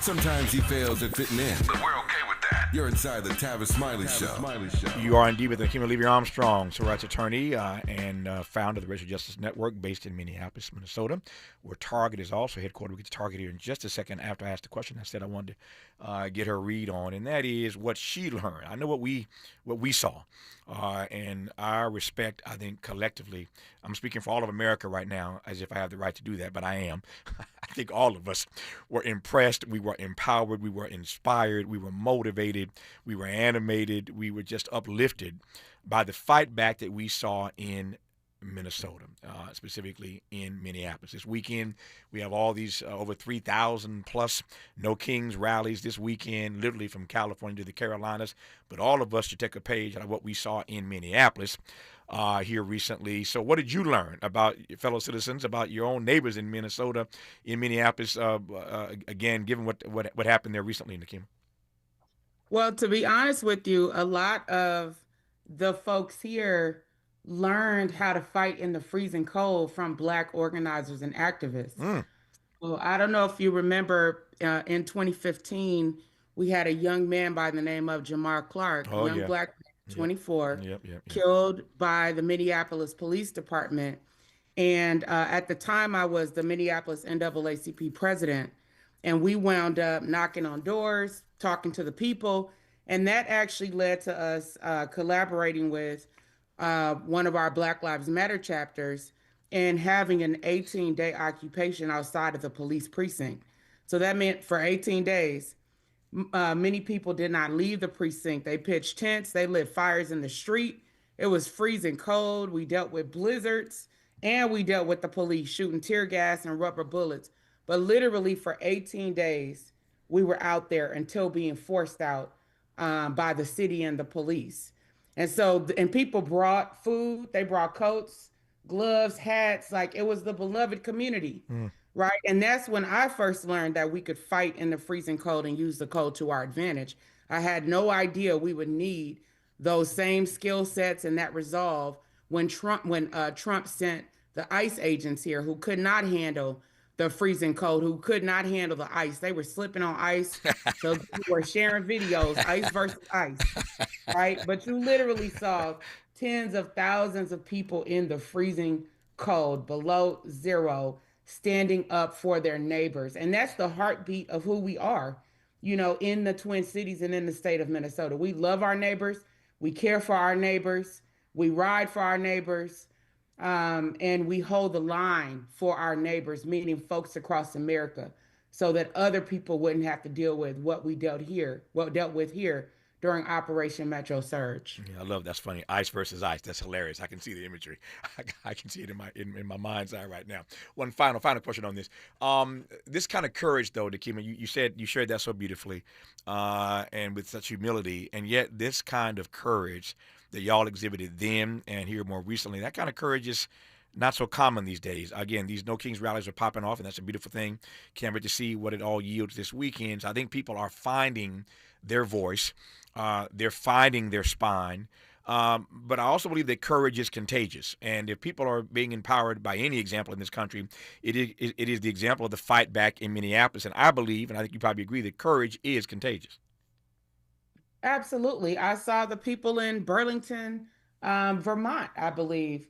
Sometimes he fails at fitting in, but we're okay with that. You're inside the Tavis Smiley Show. You are indeed with Nekima Levy Armstrong, civil rights attorney and founder of the Racial Justice Network based in Minneapolis, Minnesota, where Target is also headquartered. We'll get to Target here in just a second. After I asked the question, I said I wanted to get her read on, and that is what she learned. I know what we saw, and our respect, I think, collectively. I'm speaking for all of America right now as if I have the right to do that, but I am. I think all of us were impressed. We were empowered. We were inspired. We were motivated. We were animated. We were just uplifted by the fight back that we saw in Minnesota, specifically in Minneapolis. This weekend, we have all these over 3,000 plus No Kings rallies this weekend, literally from California to the Carolinas. But all of us should take a page out of what we saw in Minneapolis here recently. So what did you learn about your fellow citizens, about your own neighbors in Minnesota, in Minneapolis, again, given what happened there recently, Nekima? Well, to be honest with you, a lot of the folks here learned how to fight in the freezing cold from Black organizers and activists. Well, I don't know if you remember in 2015, we had a young man by the name of Jamar Clark, young Black man, 24, killed by the Minneapolis Police Department. And at the time, I was the Minneapolis NAACP president, and we wound up knocking on doors, talking to the people, and that actually led to us collaborating with one of our Black Lives Matter chapters and having an 18-day occupation outside of the police precinct. So that meant for 18 days, many people did not leave the precinct. They pitched tents, they lit fires in the street. It was freezing cold. We dealt with blizzards, and we dealt with the police shooting tear gas and rubber bullets. But literally for 18 days, we were out there until being forced out by the city and the police. And so, and people brought food, they brought coats, gloves, hats, like it was the beloved community, right? And that's when I first learned that we could fight in the freezing cold and use the cold to our advantage. I had no idea we would need those same skill sets and that resolve when Trump sent the ICE agents here who could not handle the freezing cold, who could not handle the ice. They were slipping on ice. So we were sharing videos, ice versus ice, right? But you literally saw tens of thousands of people in the freezing cold, below zero, standing up for their neighbors. And that's the heartbeat of who we are, you know, in the Twin Cities and in the state of Minnesota. We love our neighbors. We care for our neighbors. We ride for our neighbors. And we hold the line for our neighbors, meaning folks across America, so that other people wouldn't have to deal with what we dealt with here during Operation Metro Surge. Yeah, I love that's funny. Ice versus ice. That's hilarious. I can see the imagery. I can see it in my mind's eye right now. One final question on this. This kind of courage, though, Nekima, you said you shared that so beautifully, and with such humility, and yet this kind of courage that y'all exhibited then and here more recently, that kind of courage is not so common these days. Again, these No Kings rallies are popping off, and that's a beautiful thing. Can't wait to see what it all yields this weekend. So I think people are finding their voice. They're finding their spine. But I also believe that courage is contagious. And if people are being empowered by any example in this country, it is the example of the fight back in Minneapolis. And I believe, and I think you probably agree, that courage is contagious. Absolutely. I saw the people in Burlington, Vermont, I believe,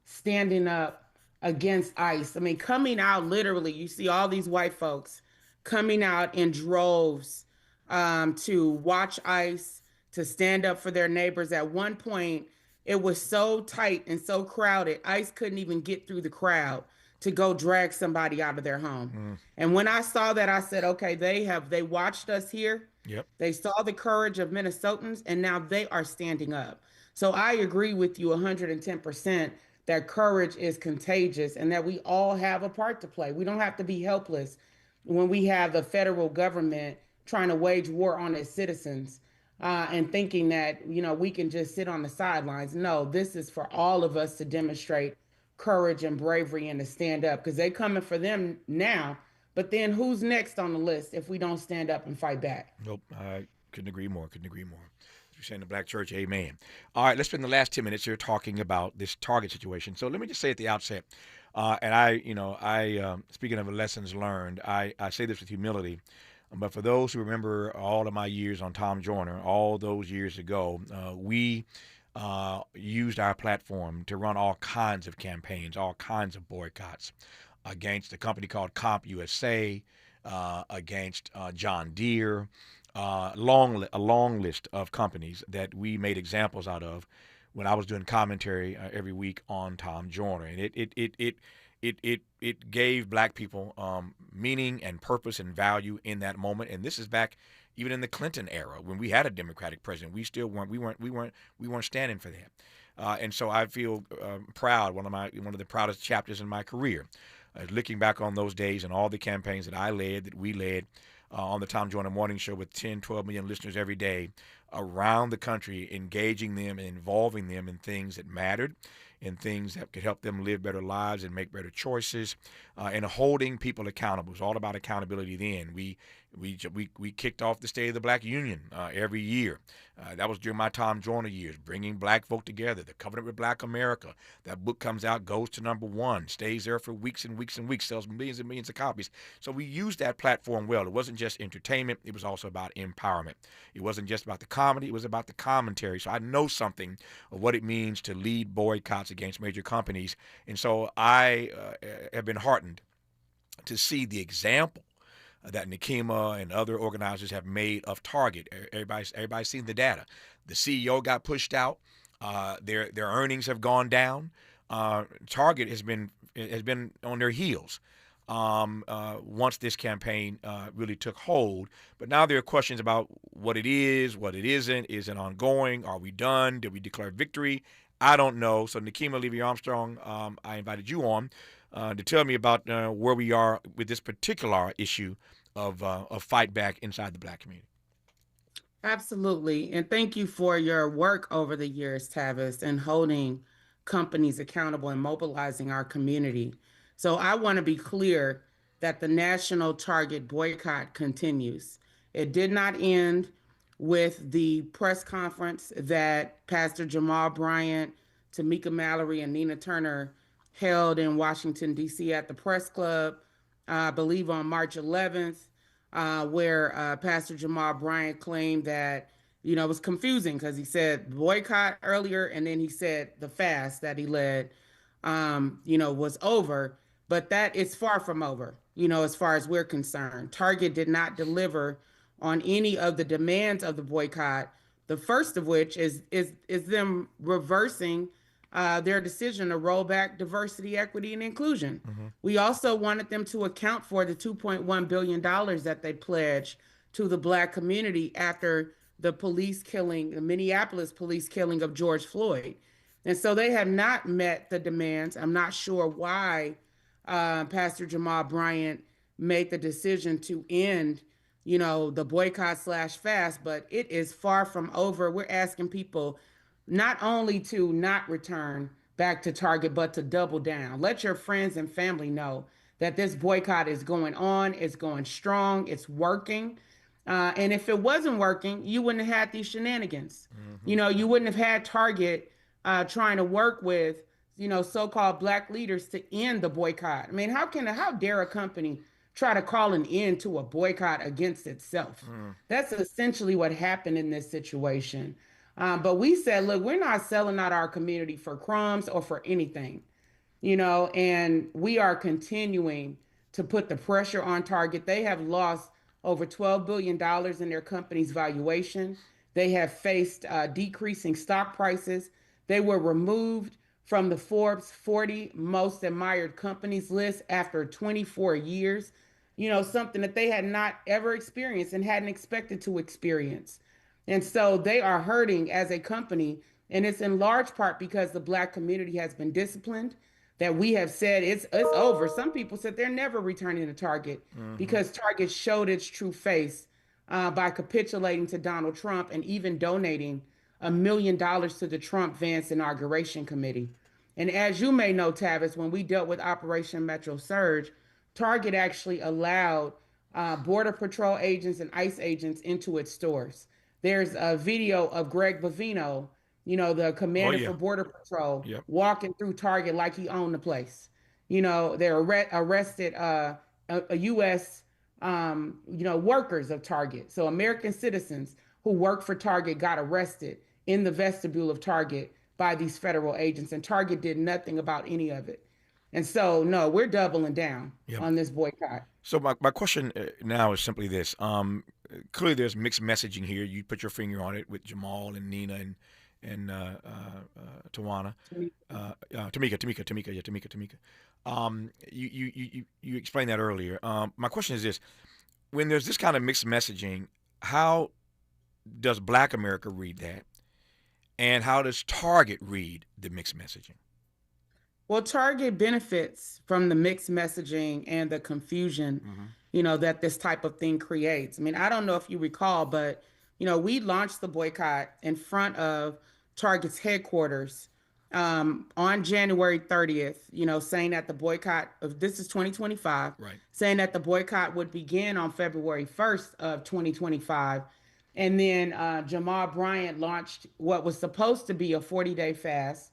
standing up against ICE. I mean, coming out literally, you see all these white folks coming out in droves to watch ICE, to stand up for their neighbors. At one point, it was so tight and so crowded, ICE couldn't even get through the crowd to go drag somebody out of their home. And when I saw that, I said, okay, they watched us here. Yep. They saw the courage of Minnesotans, and now they are standing up. So I agree with you 110% that courage is contagious and that we all have a part to play. We don't have to be helpless when we have the federal government trying to wage war on its citizens and thinking that, we can just sit on the sidelines. No, this is for all of us to demonstrate courage and bravery and to stand up, because they're coming for them now. But then who's next on the list if we don't stand up and fight back? Nope, I couldn't agree more. You're saying the black church, amen. All right, let's spend the last 10 minutes here talking about this Target situation. So let me just say at the outset, speaking of lessons learned, I say this with humility, but for those who remember all of my years on Tom Joyner, all those years ago, we used our platform to run all kinds of campaigns, all kinds of boycotts against a company called Comp USA, against John Deere, a long list of companies that we made examples out of when I was doing commentary every week on Tom Joyner, and it gave black people meaning and purpose and value in that moment. And this is back even in the Clinton era when we had a Democratic president. We still weren't standing for that. And so I feel proud. One of the proudest chapters in my career, looking back on those days and all the campaigns that we led on the Tom Joyner Morning Show with 10, 12 million listeners every day around the country, engaging them and involving them in things that mattered, in things that could help them live better lives and make better choices, and holding people accountable. It was all about accountability then. We kicked off the State of the Black Union every year. That was during my Tom Joyner years, bringing black folk together. The Covenant with Black America. That book comes out, goes to #1, stays there for weeks and weeks and weeks, sells millions and millions of copies. So we used that platform well. It wasn't just entertainment. It was also about empowerment. It wasn't just about the comedy. It was about the commentary. So I know something of what it means to lead boycotts against major companies. And so I have been heartened to see the example that Nekima and other organizers have made of Target. Everybody's seen the data. The CEO got pushed out. Their earnings have gone down. Target has been on their heels once this campaign really took hold. But now there are questions about what it is, what it isn't. Is it ongoing? Are we done? Did we declare victory? I don't know. So Nekima Levy Armstrong, I invited you on to tell me about where we are with this particular issue of fight back inside the black community. Absolutely. And thank you for your work over the years, Tavis, and holding companies accountable and mobilizing our community. So I want to be clear that the national Target boycott continues. It did not end with the press conference that Pastor Jamal Bryant, Tamika Mallory, and Nina Turner held in Washington, D.C. at the Press Club, I believe on March 11th, where Pastor Jamal Bryant claimed that, it was confusing because he said boycott earlier, and then he said the fast that he led, was over. But that is far from over, as far as we're concerned. Target did not deliver on any of the demands of the boycott, the first of which is them reversing their decision to roll back diversity, equity, and inclusion. Mm-hmm. We also wanted them to account for the $2.1 billion that they pledged to the Black community after the Minneapolis police killing of George Floyd. And so they have not met the demands. I'm not sure why Pastor Jamal Bryant made the decision to end, the boycott/fast, but it is far from over. We're asking people not only to not return back to Target, but to double down. Let your friends and family know that this boycott is going on, it's going strong, it's working. And if it wasn't working, you wouldn't have had these shenanigans. Mm-hmm. You wouldn't have had Target trying to work with, so-called Black leaders to end the boycott. I mean, how dare a company try to call an end to a boycott against itself? That's essentially what happened in this situation. But we said, look, we're not selling out our community for crumbs or for anything. and we are continuing to put the pressure on Target. They have lost over $12 billion in their company's valuation. They have faced decreasing stock prices. They were removed from the Forbes 40 most admired companies list after 24 years, something that they had not ever experienced and hadn't expected to experience. And so they are hurting as a company. And it's in large part because the Black community has been disciplined, that we have said it's over. Some people said they're never returning to Target because Target showed its true face by capitulating to Donald Trump and even donating $1 million to the Trump Vance inauguration committee. And as you may know, Tavis, when we dealt with Operation Metro Surge, Target actually allowed Border Patrol agents and ICE agents into its stores. There's a video of Greg Bovino, the commander for Border Patrol, walking through Target like he owned the place. They arrested a U.S. Workers of Target. So American citizens who work for Target got arrested in the vestibule of Target by these federal agents, and Target did nothing about any of it. And so, no, we're doubling down on this boycott. So my question now is simply this. Clearly there's mixed messaging here. You put your finger on it with Jamal and Nina and Tawana. Tamika. You explained that earlier. My question is this. When there's this kind of mixed messaging, how does Black America read that? And how does Target read the mixed messaging? Well, Target benefits from the mixed messaging and the confusion, that this type of thing creates. I mean, I don't know if you recall, but, we launched the boycott in front of Target's headquarters on January 30th, saying that the boycott this is 2025, saying that the boycott would begin on February 1st of 2025. And then Jamal Bryant launched what was supposed to be a 40-day fast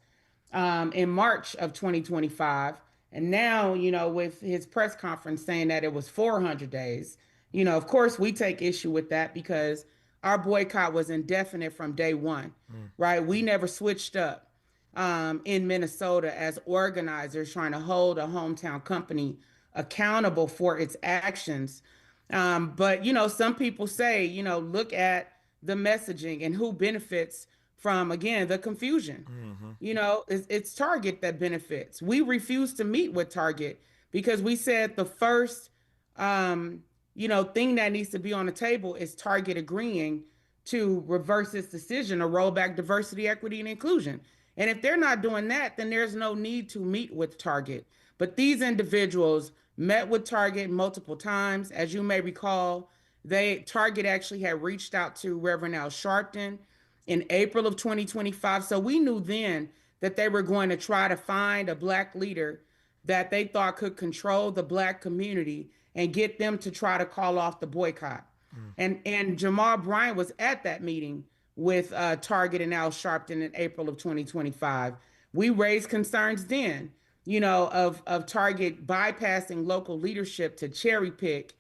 in March of 2025. And now, with his press conference saying that it was 400 days, of course, we take issue with that because our boycott was indefinite from day one, right? We never switched up in Minnesota as organizers trying to hold a hometown company accountable for its actions. But, some people say, look at the messaging and who benefits from, again, the confusion. It's Target that benefits. We refused to meet with Target because we said the first, thing that needs to be on the table is Target agreeing to reverse its decision to roll back diversity, equity, and inclusion. And if they're not doing that, then there's no need to meet with Target. But these individuals met with Target multiple times. As you may recall, Target actually had reached out to Reverend Al Sharpton in April of 2025. So we knew then that they were going to try to find a Black leader that they thought could control the Black community and get them to try to call off the boycott. And Jamal Bryant was at that meeting with Target and Al Sharpton in April of 2025. We raised concerns then, of Target bypassing local leadership to cherry pick,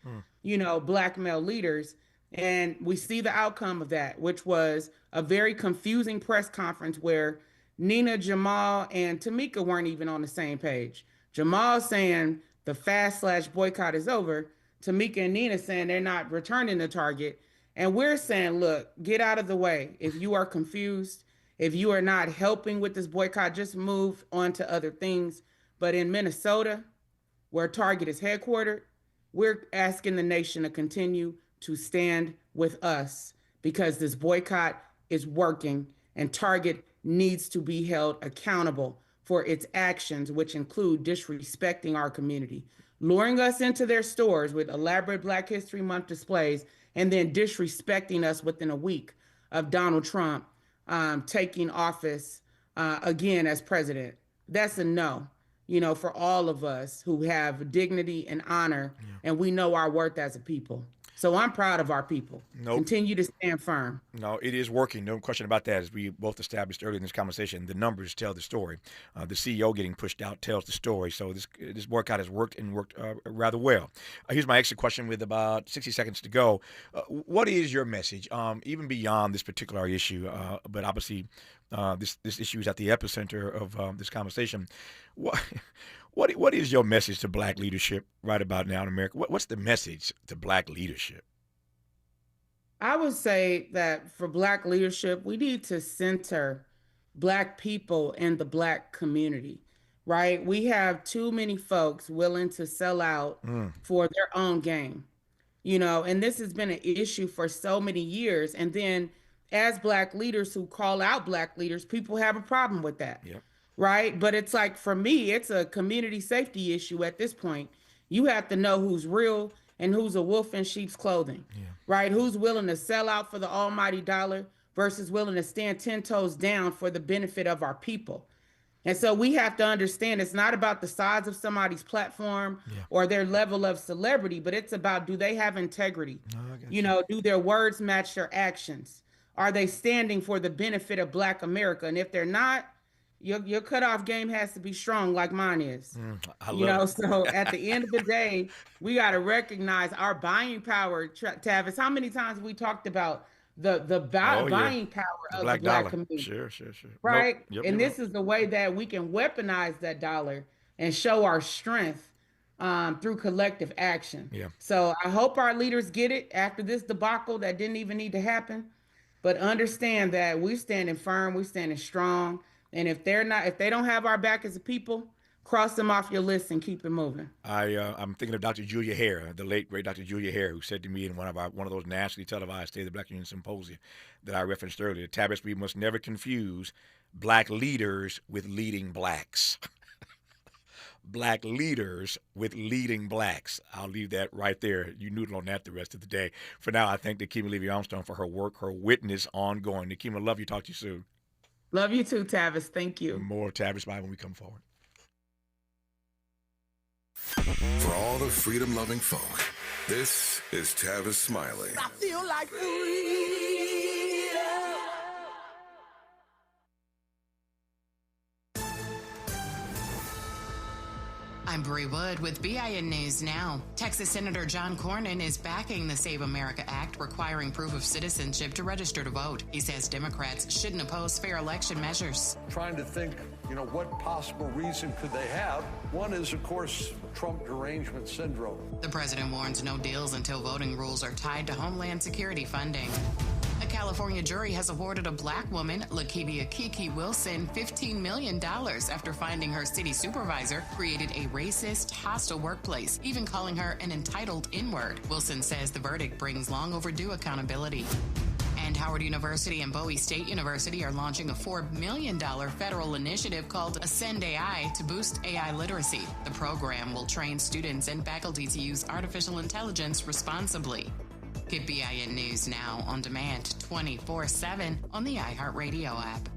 Black male leaders. And we see the outcome of that, which was a very confusing press conference where Nina, Jamal, and Tamika weren't even on the same page. Jamal saying the fast/boycott is over. Tamika and Nina saying they're not returning to Target. And we're saying, look, get out of the way. If you are confused, if you are not helping with this boycott, just move on to other things. But in Minnesota, where Target is headquartered, we're asking the nation to continue to stand with us because this boycott is working and Target needs to be held accountable for its actions, which include disrespecting our community, luring us into their stores with elaborate Black History Month displays, and then disrespecting us within a week of Donald Trump taking office again as president. That's a no, for all of us who have dignity and honor, and we know our worth as a people. So I'm proud of our people. Nope. Continue to stand firm. No, it is working. No question about that. As we both established earlier in this conversation, the numbers tell the story. The CEO getting pushed out tells the story. So this boycott has worked and worked rather well. Here's my exit question with about 60 seconds to go. What is your message, even beyond this particular issue? But obviously, this issue is at the epicenter of this conversation. What is your message to Black leadership right about now in America? What's the message to Black leadership? I would say that for Black leadership, we need to center Black people and the Black community, right? We have too many folks willing to sell out for their own game, and this has been an issue for so many years. And then as Black leaders who call out Black leaders, people have a problem with that. Yep. Right. But it's like, for me, it's a community safety issue at this point. You have to know who's real and who's a wolf in sheep's clothing, right? Who's willing to sell out for the almighty dollar versus willing to stand 10 toes down for the benefit of our people. And so we have to understand it's not about the size of somebody's platform or their level of celebrity, but it's about, do they have integrity? Do their words match their actions? Are they standing for the benefit of Black America? And if they're not, your cutoff game has to be strong, like mine is. So at the end of the day, we got to recognize our buying power. Tavis, how many times have we talked about the buying power of the Black community? Sure. Right? Nope. And this is the way that we can weaponize that dollar and show our strength through collective action. Yeah. So I hope our leaders get it after this debacle that didn't even need to happen. But understand that we're standing firm, we're standing strong. And if they don't have our back as a people, cross them off your list and keep it moving. I'm thinking of Dr. Julia Hare, the late great Dr. Julia Hare, who said to me in one of those nationally televised State of the Black Union symposium that I referenced earlier, Tavis, we must never confuse Black leaders with leading Blacks. Black leaders with leading Blacks. I'll leave that right there. You noodle on that the rest of the day. For now, I thank Nekima Levy Armstrong for her work, her witness ongoing. Nekima, love you. Talk to you soon. Love you too, Tavis. Thank you. More Tavis Smiley when we come forward. For all the freedom-loving folk, this is Tavis Smiley. I feel like freedom. I'm Bree Wood with BIN News Now. Texas Senator John Cornyn is backing the Save America Act requiring proof of citizenship to register to vote. He says Democrats shouldn't oppose fair election measures. Trying to think, what possible reason could they have? One is, of course, Trump derangement syndrome. The president warns no deals until voting rules are tied to Homeland Security funding. A California jury has awarded a Black woman, Lakivia Kiki Wilson, $15 million after finding her city supervisor created a racist, hostile workplace, even calling her an entitled N-word. Wilson says the verdict brings long overdue accountability. And Howard University and Bowie State University are launching a $4 million federal initiative called Ascend AI to boost AI literacy. The program will train students and faculty to use artificial intelligence responsibly. Get BIN News Now on demand 24/7 on the iHeartRadio app.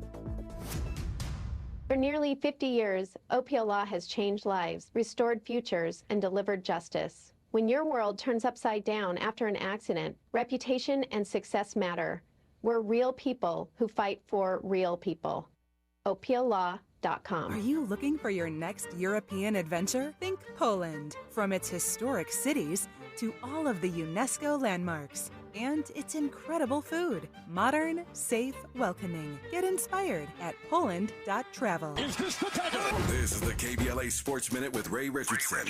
For nearly 50 years, OPL law has changed lives, restored futures, and delivered justice. When your world turns upside down after an accident, reputation and success matter. We're real people who fight for real people. OPLlaw.com. Are you looking for your next European adventure? Think Poland. From its historic cities to all of the UNESCO landmarks and its incredible food. Modern, safe, welcoming. Get inspired at Poland.travel. This is the KBLA Sports Minute with Ray Richardson.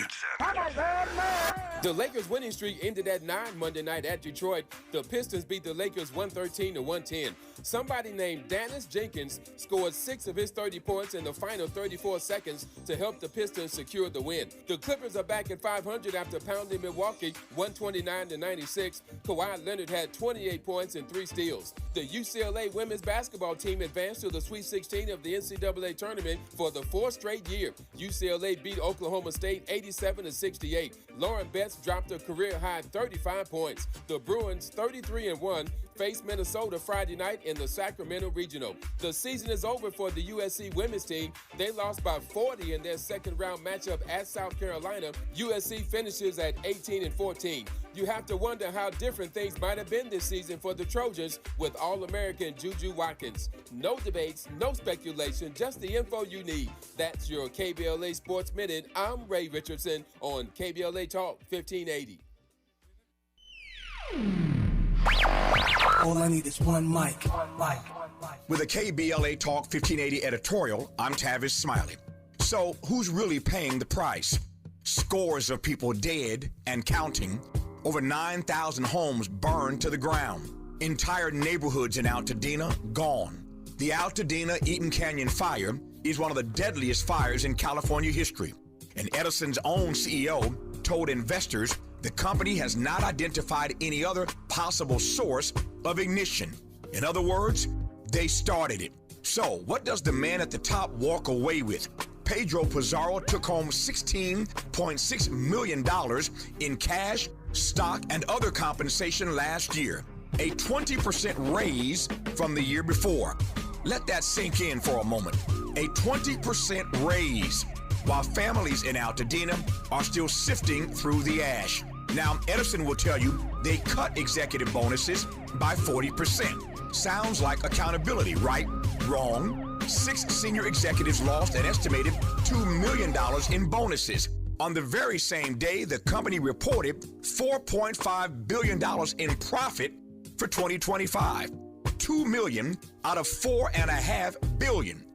The Lakers' winning streak ended at 9 Monday night at Detroit. The Pistons beat the Lakers 113-110. Somebody named Dennis Jenkins scored 6 of his 30 points in the final 34 seconds to help the Pistons secure the win. The Clippers are back at 500 after pounding Milwaukee 129-96. Kawhi Leonard had 28 points and 3 steals. The UCLA women's basketball team advanced to the Sweet 16 of the NCAA tournament for the 4th straight year. UCLA beat Oklahoma State 87-68. Lauren Betts dropped a career-high 35 points. The Bruins, 33-1, face Minnesota Friday night in the Sacramento Regional. The season is over for the USC women's team. They lost by 40 in their second-round matchup at South Carolina. USC finishes at 18-14. You have to wonder how different things might have been this season for the Trojans with All-American Juju Watkins. No debates, no speculation, just the info you need. That's your KBLA Sports Minute. I'm Ray Richardson on KBLA Talk 1580. All I need is one mic. With a KBLA Talk 1580 editorial, I'm Tavis Smiley. So, who's really paying the price? Scores of people dead and counting. Over 9,000 homes burned to the ground. Entire neighborhoods in Altadena gone. The Altadena Eaton Canyon fire is one of the deadliest fires in California history. And Edison's own CEO told investors the company has not identified any other possible source of ignition. In other words, they started it. So, what does the man at the top walk away with? Pedro Pizarro took home $16.6 million in cash, stock, and other compensation last year, a 20% raise from the year before. Let that sink in for a moment. A 20% raise, while families in Altadena are still sifting through the ash. Now, Edison will tell you they cut executive bonuses by 40%. Sounds like accountability, right? Wrong. 6 senior executives lost an estimated $2 million in bonuses. On the very same day, the company reported $4.5 billion in profit for 2025. $2 million out of $4.5 billion.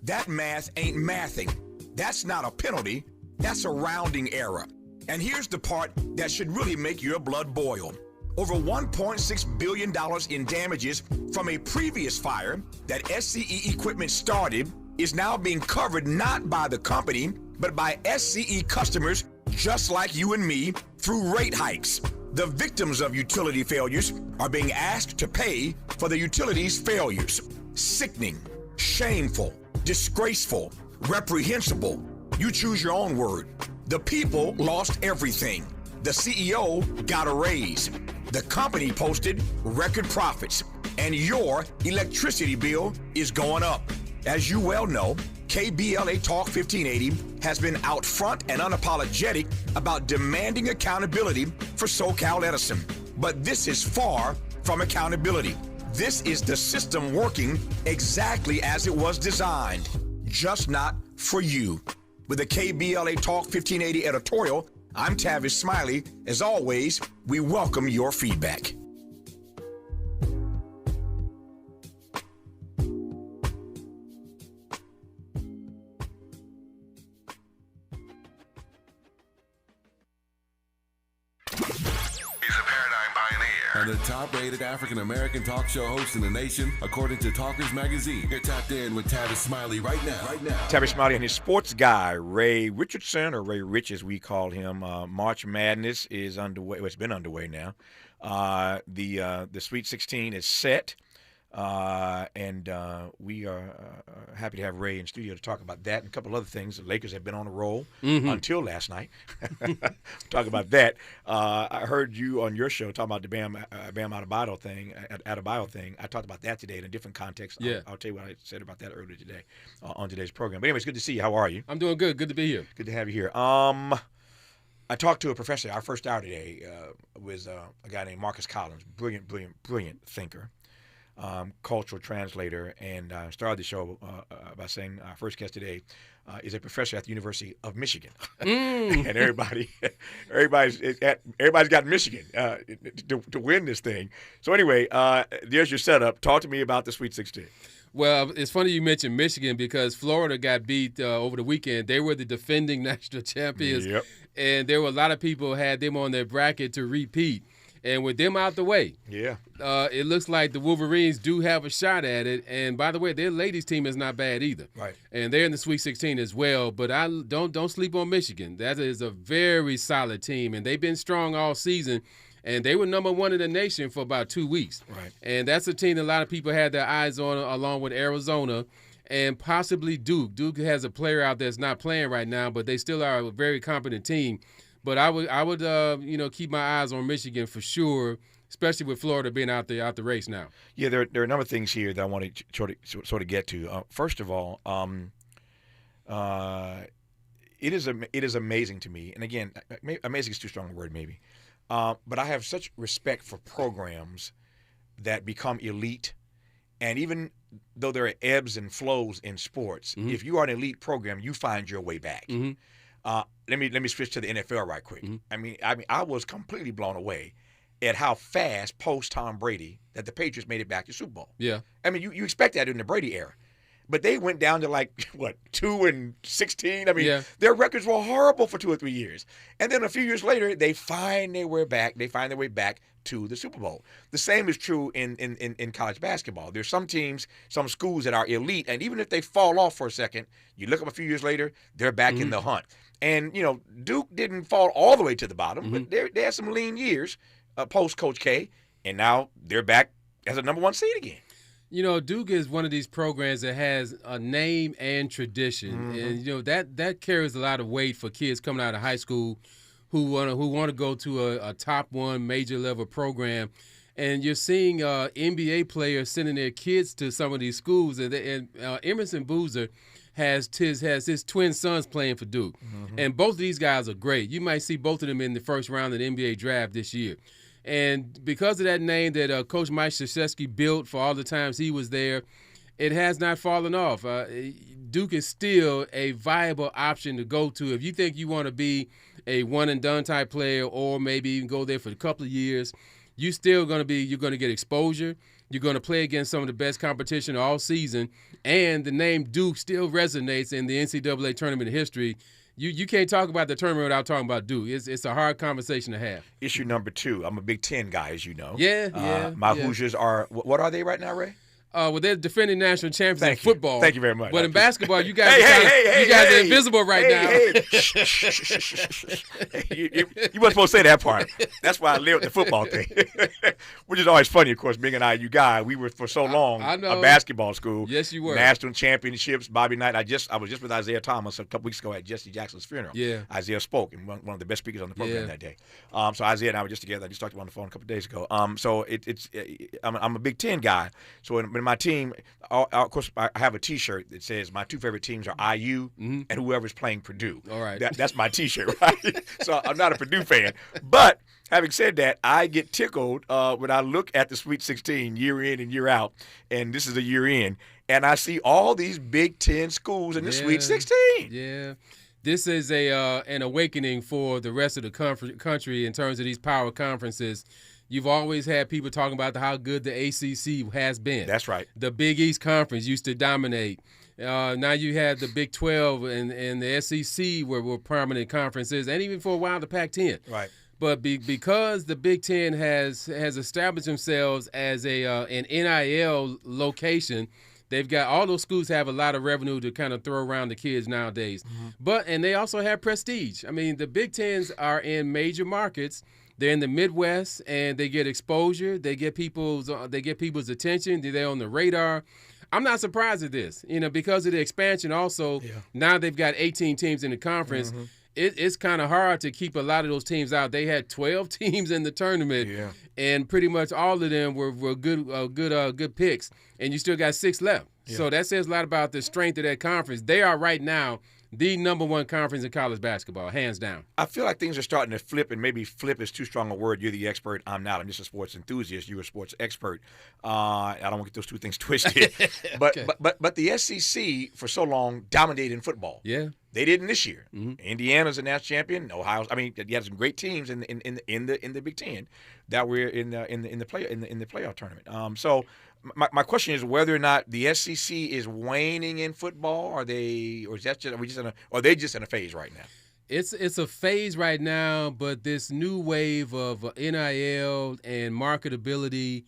That math ain't mathing. That's not a penalty. That's a rounding error. And here's the part that should really make your blood boil. Over $1.6 billion in damages from a previous fire that SCE equipment started is now being covered not by the company, but by SCE customers just like you and me through rate hikes. The victims of utility failures are being asked to pay for the utility's failures. Sickening, shameful, disgraceful, reprehensible. You choose your own word. The people lost everything. The CEO got a raise. The company posted record profits, and your electricity bill is going up. As you well know, KBLA Talk 1580 has been out front and unapologetic about demanding accountability for SoCal Edison. But this is far from accountability. This is the system working exactly as it was designed, just not for you. With the KBLA Talk 1580 editorial, I'm Tavis Smiley. As always, we welcome your feedback. And the top-rated African-American talk show host in the nation, according to Talkers Magazine. You're tapped in with Tavis Smiley right now. Tavis Smiley and his sports guy, Ray Richardson, or Ray Rich as we call him. March Madness is underway. Well, it's been underway now. The Sweet 16 is set. And we are happy to have Ray in studio to talk about that and a couple other things. The Lakers have been on a roll until last night. Talk about that. I heard you on your show talking about the Bam Adebayo thing. I talked about that today in a different context. Yeah. I'll tell you what I said about that earlier today on today's program. But anyways, good to see you. How are you? I'm doing good. Good to be here. Good to have you here. I talked to a professor. Our first hour today was a guy named Marcus Collins, brilliant thinker. Cultural translator, and started the show by saying our first guest today is a professor at the University of Michigan, and everybody's got Michigan to win this thing. So anyway, there's your setup. Talk to me about the Sweet 16. Well, it's funny you mentioned Michigan because Florida got beat over the weekend. They were the defending national champions, and there were a lot of people had them on their bracket to repeat. And with them out the way, it looks like the Wolverines do have a shot at it. And by the way, their ladies team is not bad either. Right. And they're in the Sweet 16 as well. But I don't sleep on Michigan. That is a very solid team, and they've been strong all season. And they were number one in the nation for about 2 weeks. Right. And that's a team that a lot of people had their eyes on, along with Arizona and possibly Duke. Duke has a player out there that's not playing right now, but they still are a very competent team. But I would keep my eyes on Michigan for sure, especially with Florida being out the race now. Yeah, there are a number of things here that I want to sort of get to. First of all, it is amazing to me, and again, amazing is too strong a word maybe. But I have such respect for programs that become elite. And even though there are ebbs and flows in sports, if you are an elite program, you find your way back. Let me switch to the NFL right quick. I mean, I was completely blown away at how fast post Tom Brady that the Patriots made it back to Super Bowl. Yeah. I mean, you expect that in the Brady era. But they went down to 2-16. I mean, their records were horrible for 2 or 3 years. And then a few years later, they find their way back. They find their way back to the Super Bowl. The same is true in college basketball. There's some teams, some schools that are elite, and even if they fall off for a second, you look up a few years later, they're back in the hunt. And, Duke didn't fall all the way to the bottom, but they had some lean years post Coach K, and now they're back as a number 1 seed again. Duke is one of these programs that has a name and tradition, and that carries a lot of weight for kids coming out of high school who want to go to a top 1 major level program. And you're seeing NBA players sending their kids to some of these schools, and Emerson Boozer has his twin sons playing for Duke, and both of these guys are great. You might see both of them in the first round of the NBA draft this year. And because of that name that Coach Mike Krzyzewski built for all the times he was there, it has not fallen off. Duke is still a viable option to go to. If you think you want to be a one-and-done type player or maybe even go there for a couple of years, you're going to get exposure. You're going to play against some of the best competition all season, and the name Duke still resonates in the NCAA tournament history. You can't talk about the tournament without talking about Duke. It's a hard conversation to have. Issue number 2. I'm a Big Ten guy, as you know. My Hoosiers are, what are they right now, Ray? Well, they're defending national champions in football. Thank you very much. But in basketball, you guys are invisible right now. You weren't supposed to say that part. That's why I live with the football thing, which is always funny, of course, being an IU guy. We were for so long a basketball school. Yes, you were. National championships, Bobby Knight. I was just with Isaiah Thomas a couple weeks ago at Jesse Jackson's funeral. Yeah. Isaiah spoke, and one of the best speakers on the program that day. So Isaiah and I were just together. I just talked to him on the phone a couple of days ago. So I'm a Big Ten guy. So in my team, of course, I have a T-shirt that says my 2 favorite teams are IU and whoever's playing Purdue. All right. That's my T-shirt, right? So I'm not a Purdue fan. But having said that, I get tickled when I look at the Sweet 16 year in and year out, and this is a year in, and I see all these Big Ten schools in the Sweet 16. Yeah. This is an awakening for the rest of the country in terms of these power conferences. You've always had people talking about how good the ACC has been. That's right. The Big East Conference used to dominate. Now you have the Big 12 and the SEC were prominent conferences, and even for a while the Pac-10. Right. But because the Big Ten has established themselves as an NIL location, they've got all those schools have a lot of revenue to kind of throw around the kids nowadays. And they also have prestige. I mean, the Big Tens are in major markets. They're in the Midwest, and they get exposure. They get people's attention. They're on the radar. I'm not surprised at this, because of the expansion. Also, now they've got 18 teams in the conference. It's kind of hard to keep a lot of those teams out. They had 12 teams in the tournament, and pretty much all of them were good picks. And you still got 6 left. So that says a lot about the strength of that conference. They are right now the number 1 conference in college basketball, hands down. I feel like things are starting to flip, and maybe flip is too strong a word. You're the expert. I'm not. I'm just a sports enthusiast. You're a sports expert. I don't want to get those two things twisted. But the SEC for so long dominated in football. Yeah. They didn't this year. Indiana's a national champion. Ohio. I mean, you had some great teams in the Big Ten that were in the playoff tournament. So my question is whether or not the SEC is waning in football. Are they just in a phase right now? It's a phase right now, but this new wave of NIL and marketability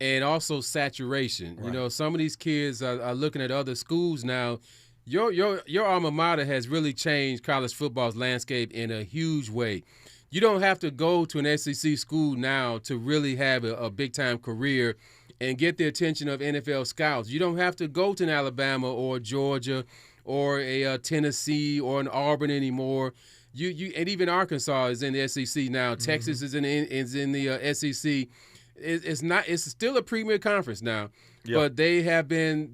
and also saturation. Right. Some of these kids are looking at other schools now. Your alma mater has really changed college football's landscape in a huge way. You don't have to go to an SEC school now to really have a big-time career and get the attention of NFL scouts. You don't have to go to an Alabama or Georgia or a Tennessee or an Auburn anymore. And even Arkansas is in the SEC now. Texas is in the SEC. It's still a premier conference now. Yep. But they have been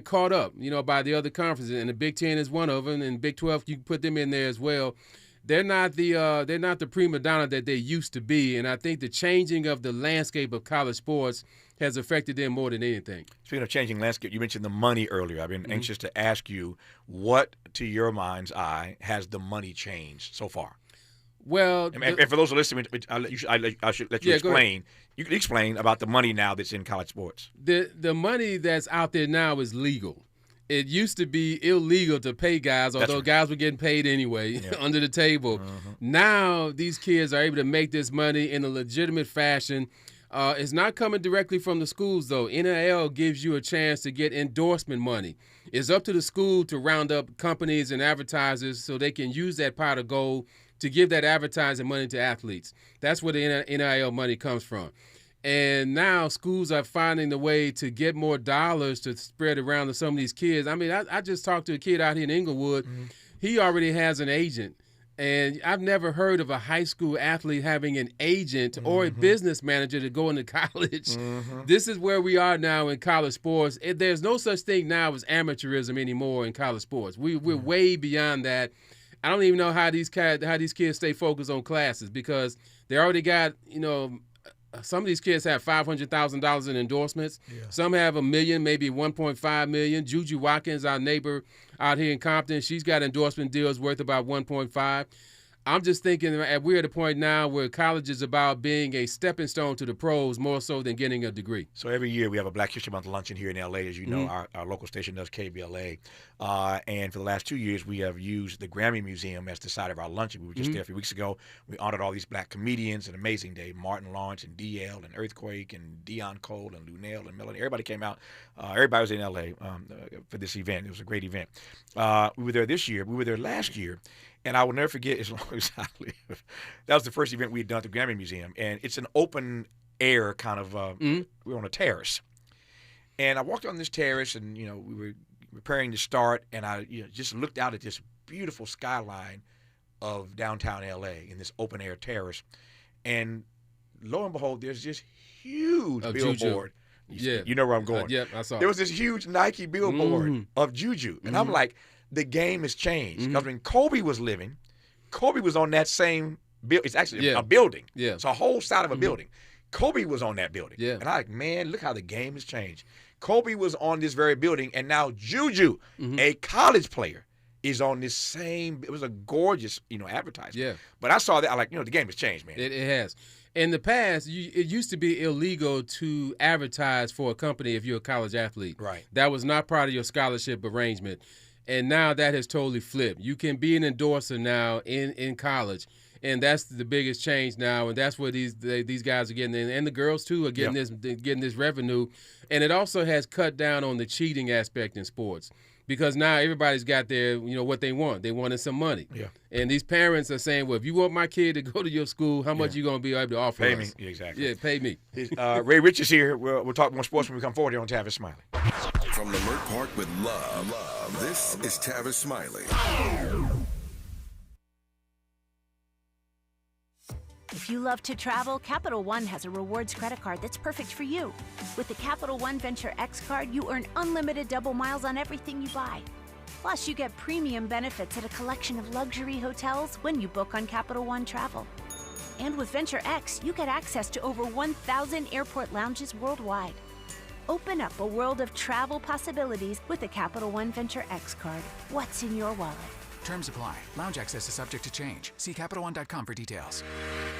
caught up, by the other conferences, and the Big Ten is one of them, and Big 12 you can put them in there as well. they're not the prima donna that they used to be, and I think the changing of the landscape of college sports has affected them more than anything. Speaking of changing landscape, you mentioned the money earlier. I've been anxious to ask you, what, to your mind's eye, has the money changed so far? Well, and for those who are listening, I should let you explain. You can explain about the money now that's in college sports. The money that's out there now is legal. It used to be illegal to pay guys, although guys were getting paid anyway under the table. Now these kids are able to make this money in a legitimate fashion. It's not coming directly from the schools, though. NIL gives you a chance to get endorsement money. It's up to the school to round up companies and advertisers so they can use that pot of gold to give that advertising money to athletes. That's where the NIL money comes from. And now schools are finding the way to get more dollars to spread around to some of these kids. I mean, I just talked to a kid out here in Inglewood. He already has an agent. And I've never heard of a high school athlete having an agent or a business manager to go into college. This is where we are now in college sports. There's no such thing now as amateurism anymore in college sports. We're way beyond that. I don't even know how these kids stay focused on classes because they already got, some of these kids have $500,000 in endorsements. Yeah. Some have $1 million, maybe $1.5 million. Juju Watkins, our neighbor out here in Compton, she's got endorsement deals worth about $1.5. I'm just thinking we're at a point now where college is about being a stepping stone to the pros more so than getting a degree. So every year we have a Black History Month luncheon here in L.A. As you know, our local station does KBLA. And for the last 2 years, we have used the Grammy Museum as the site of our luncheon. We were just there a few weeks ago. We honored all these black comedians. An amazing day. Martin Lawrence and DL and Earthquake and Dion Cole and Lunel and Melanie. Everybody came out. Everybody was in L.A. For this event. It was a great event. We were there this year. We were there last year. And I will never forget, as long as I live, that was the first event we had done at the Grammy Museum. And it's an open air kind of, we were on a terrace. And I walked on this terrace and, we were preparing to start. And I just looked out at this beautiful skyline of downtown L.A. in this open air terrace. And lo and behold, there's this huge billboard. You know where I'm going. Yep, I saw it. There was this huge Nike billboard of Juju. And I'm like, the game has changed. Because when Kobe was living, Kobe was on that same building. It's actually a building. Yeah. It's a whole side of a building. Kobe was on that building. Yeah. And I'm like, man, look how the game has changed. Kobe was on this very building, and now Juju, a college player, is on this same. It was a gorgeous, advertisement. Yeah. But I saw that. I like, the game has changed, man. It has. In the past, it used to be illegal to advertise for a company if you're a college athlete. Right. That was not part of your scholarship arrangement. And now that has totally flipped. You can be an endorser now in college, and that's the biggest change now. And that's where these guys are getting, and the girls too are getting this revenue. And it also has cut down on the cheating aspect in sports because now everybody's got their what they want. They wanted some money. Yeah. And these parents are saying, well, if you want my kid to go to your school, how much you gonna be able to offer Pay us? me. Exactly. Yeah, pay me. Ray Rich is here. We'll talk more sports when we come forward here on Tavis Smiley. From Leimert Park with love, this is Tavis Smiley. If you love to travel, Capital One has a rewards credit card that's perfect for you. With the Capital One Venture X card, you earn unlimited double miles on everything you buy. Plus, you get premium benefits at a collection of luxury hotels when you book on Capital One Travel. And with Venture X, you get access to over 1,000 airport lounges worldwide. Open up a world of travel possibilities with the Capital One Venture X card. What's in your wallet? Terms apply. Lounge access is subject to change. See CapitalOne.com for details.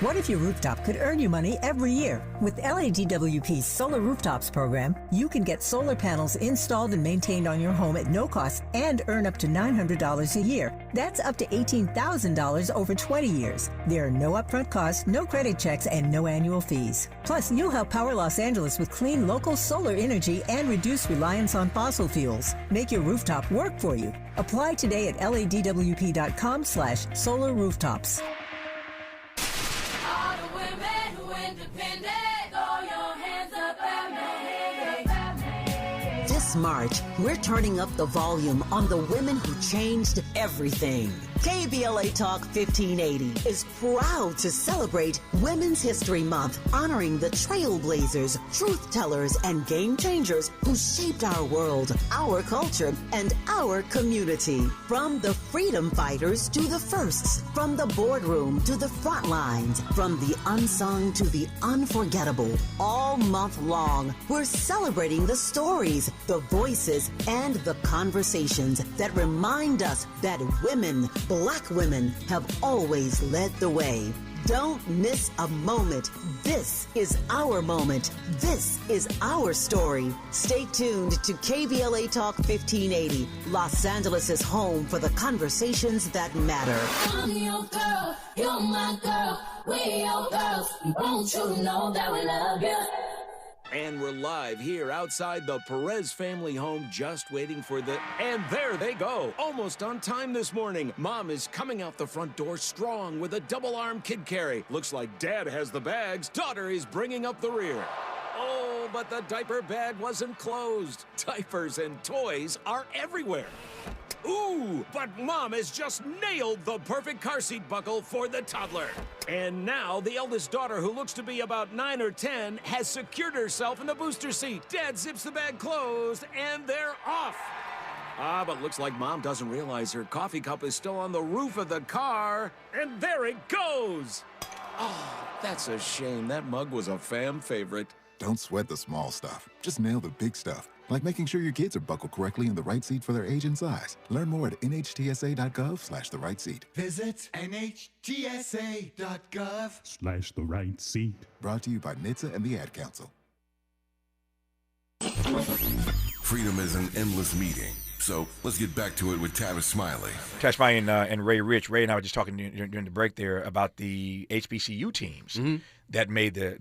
What if your rooftop could earn you money every year? With LADWP's Solar Rooftops program, you can get solar panels installed and maintained on your home at no cost and earn up to $900 a year. That's up to $18,000 over 20 years. There are no upfront costs, no credit checks, and no annual fees. Plus, you'll help power Los Angeles with clean local solar energy and reduce reliance on fossil fuels. Make your rooftop work for you. Apply today at LADWP.com/solar rooftops. This March, we're turning up the volume on the women who changed everything. KBLA Talk 1580 is proud to celebrate Women's History Month, honoring the trailblazers, truth tellers, and game changers who shaped our world, our culture, and our community. From the freedom fighters to the firsts, from the boardroom to the front lines, from the unsung to the unforgettable, all month long, we're celebrating the stories, the voices, and the conversations that remind us that women, Black women, have always led the way. Don't miss a moment. This is our moment. This is our story. Stay tuned to KBLA Talk 1580, Los Angeles' home for the conversations that matter. I'm your girl, you're my girl, we're your girls. Won't you know that we love you? And we're live here outside the Perez family home, just waiting for the... And there they go, almost on time this morning. Mom is coming out the front door strong with a double-arm kid carry. Looks like Dad has the bags. Daughter is bringing up the rear. Oh, but the diaper bag wasn't closed. Diapers and toys are everywhere. Ooh, but Mom has just nailed the perfect car seat buckle for the toddler. And now the eldest daughter, who looks to be about 9 or 10, has secured herself in the booster seat. Dad zips the bag closed, and they're off. But looks like Mom doesn't realize her coffee cup is still on the roof of the car. And there it goes. Oh, that's a shame. That mug was a fam favorite. Don't sweat the small stuff. Just nail the big stuff. Like making sure your kids are buckled correctly in the right seat for their age and size. Learn more at nhtsa.gov/the right seat. Visit nhtsa.gov/the right seat. Brought to you by NHTSA and the Ad Council. Freedom is an endless meeting. So let's get back to it with Tavis Smiley. Tavis Smiley and Ray Rich. Ray and I were just talking during the break there about the HBCU teams that made the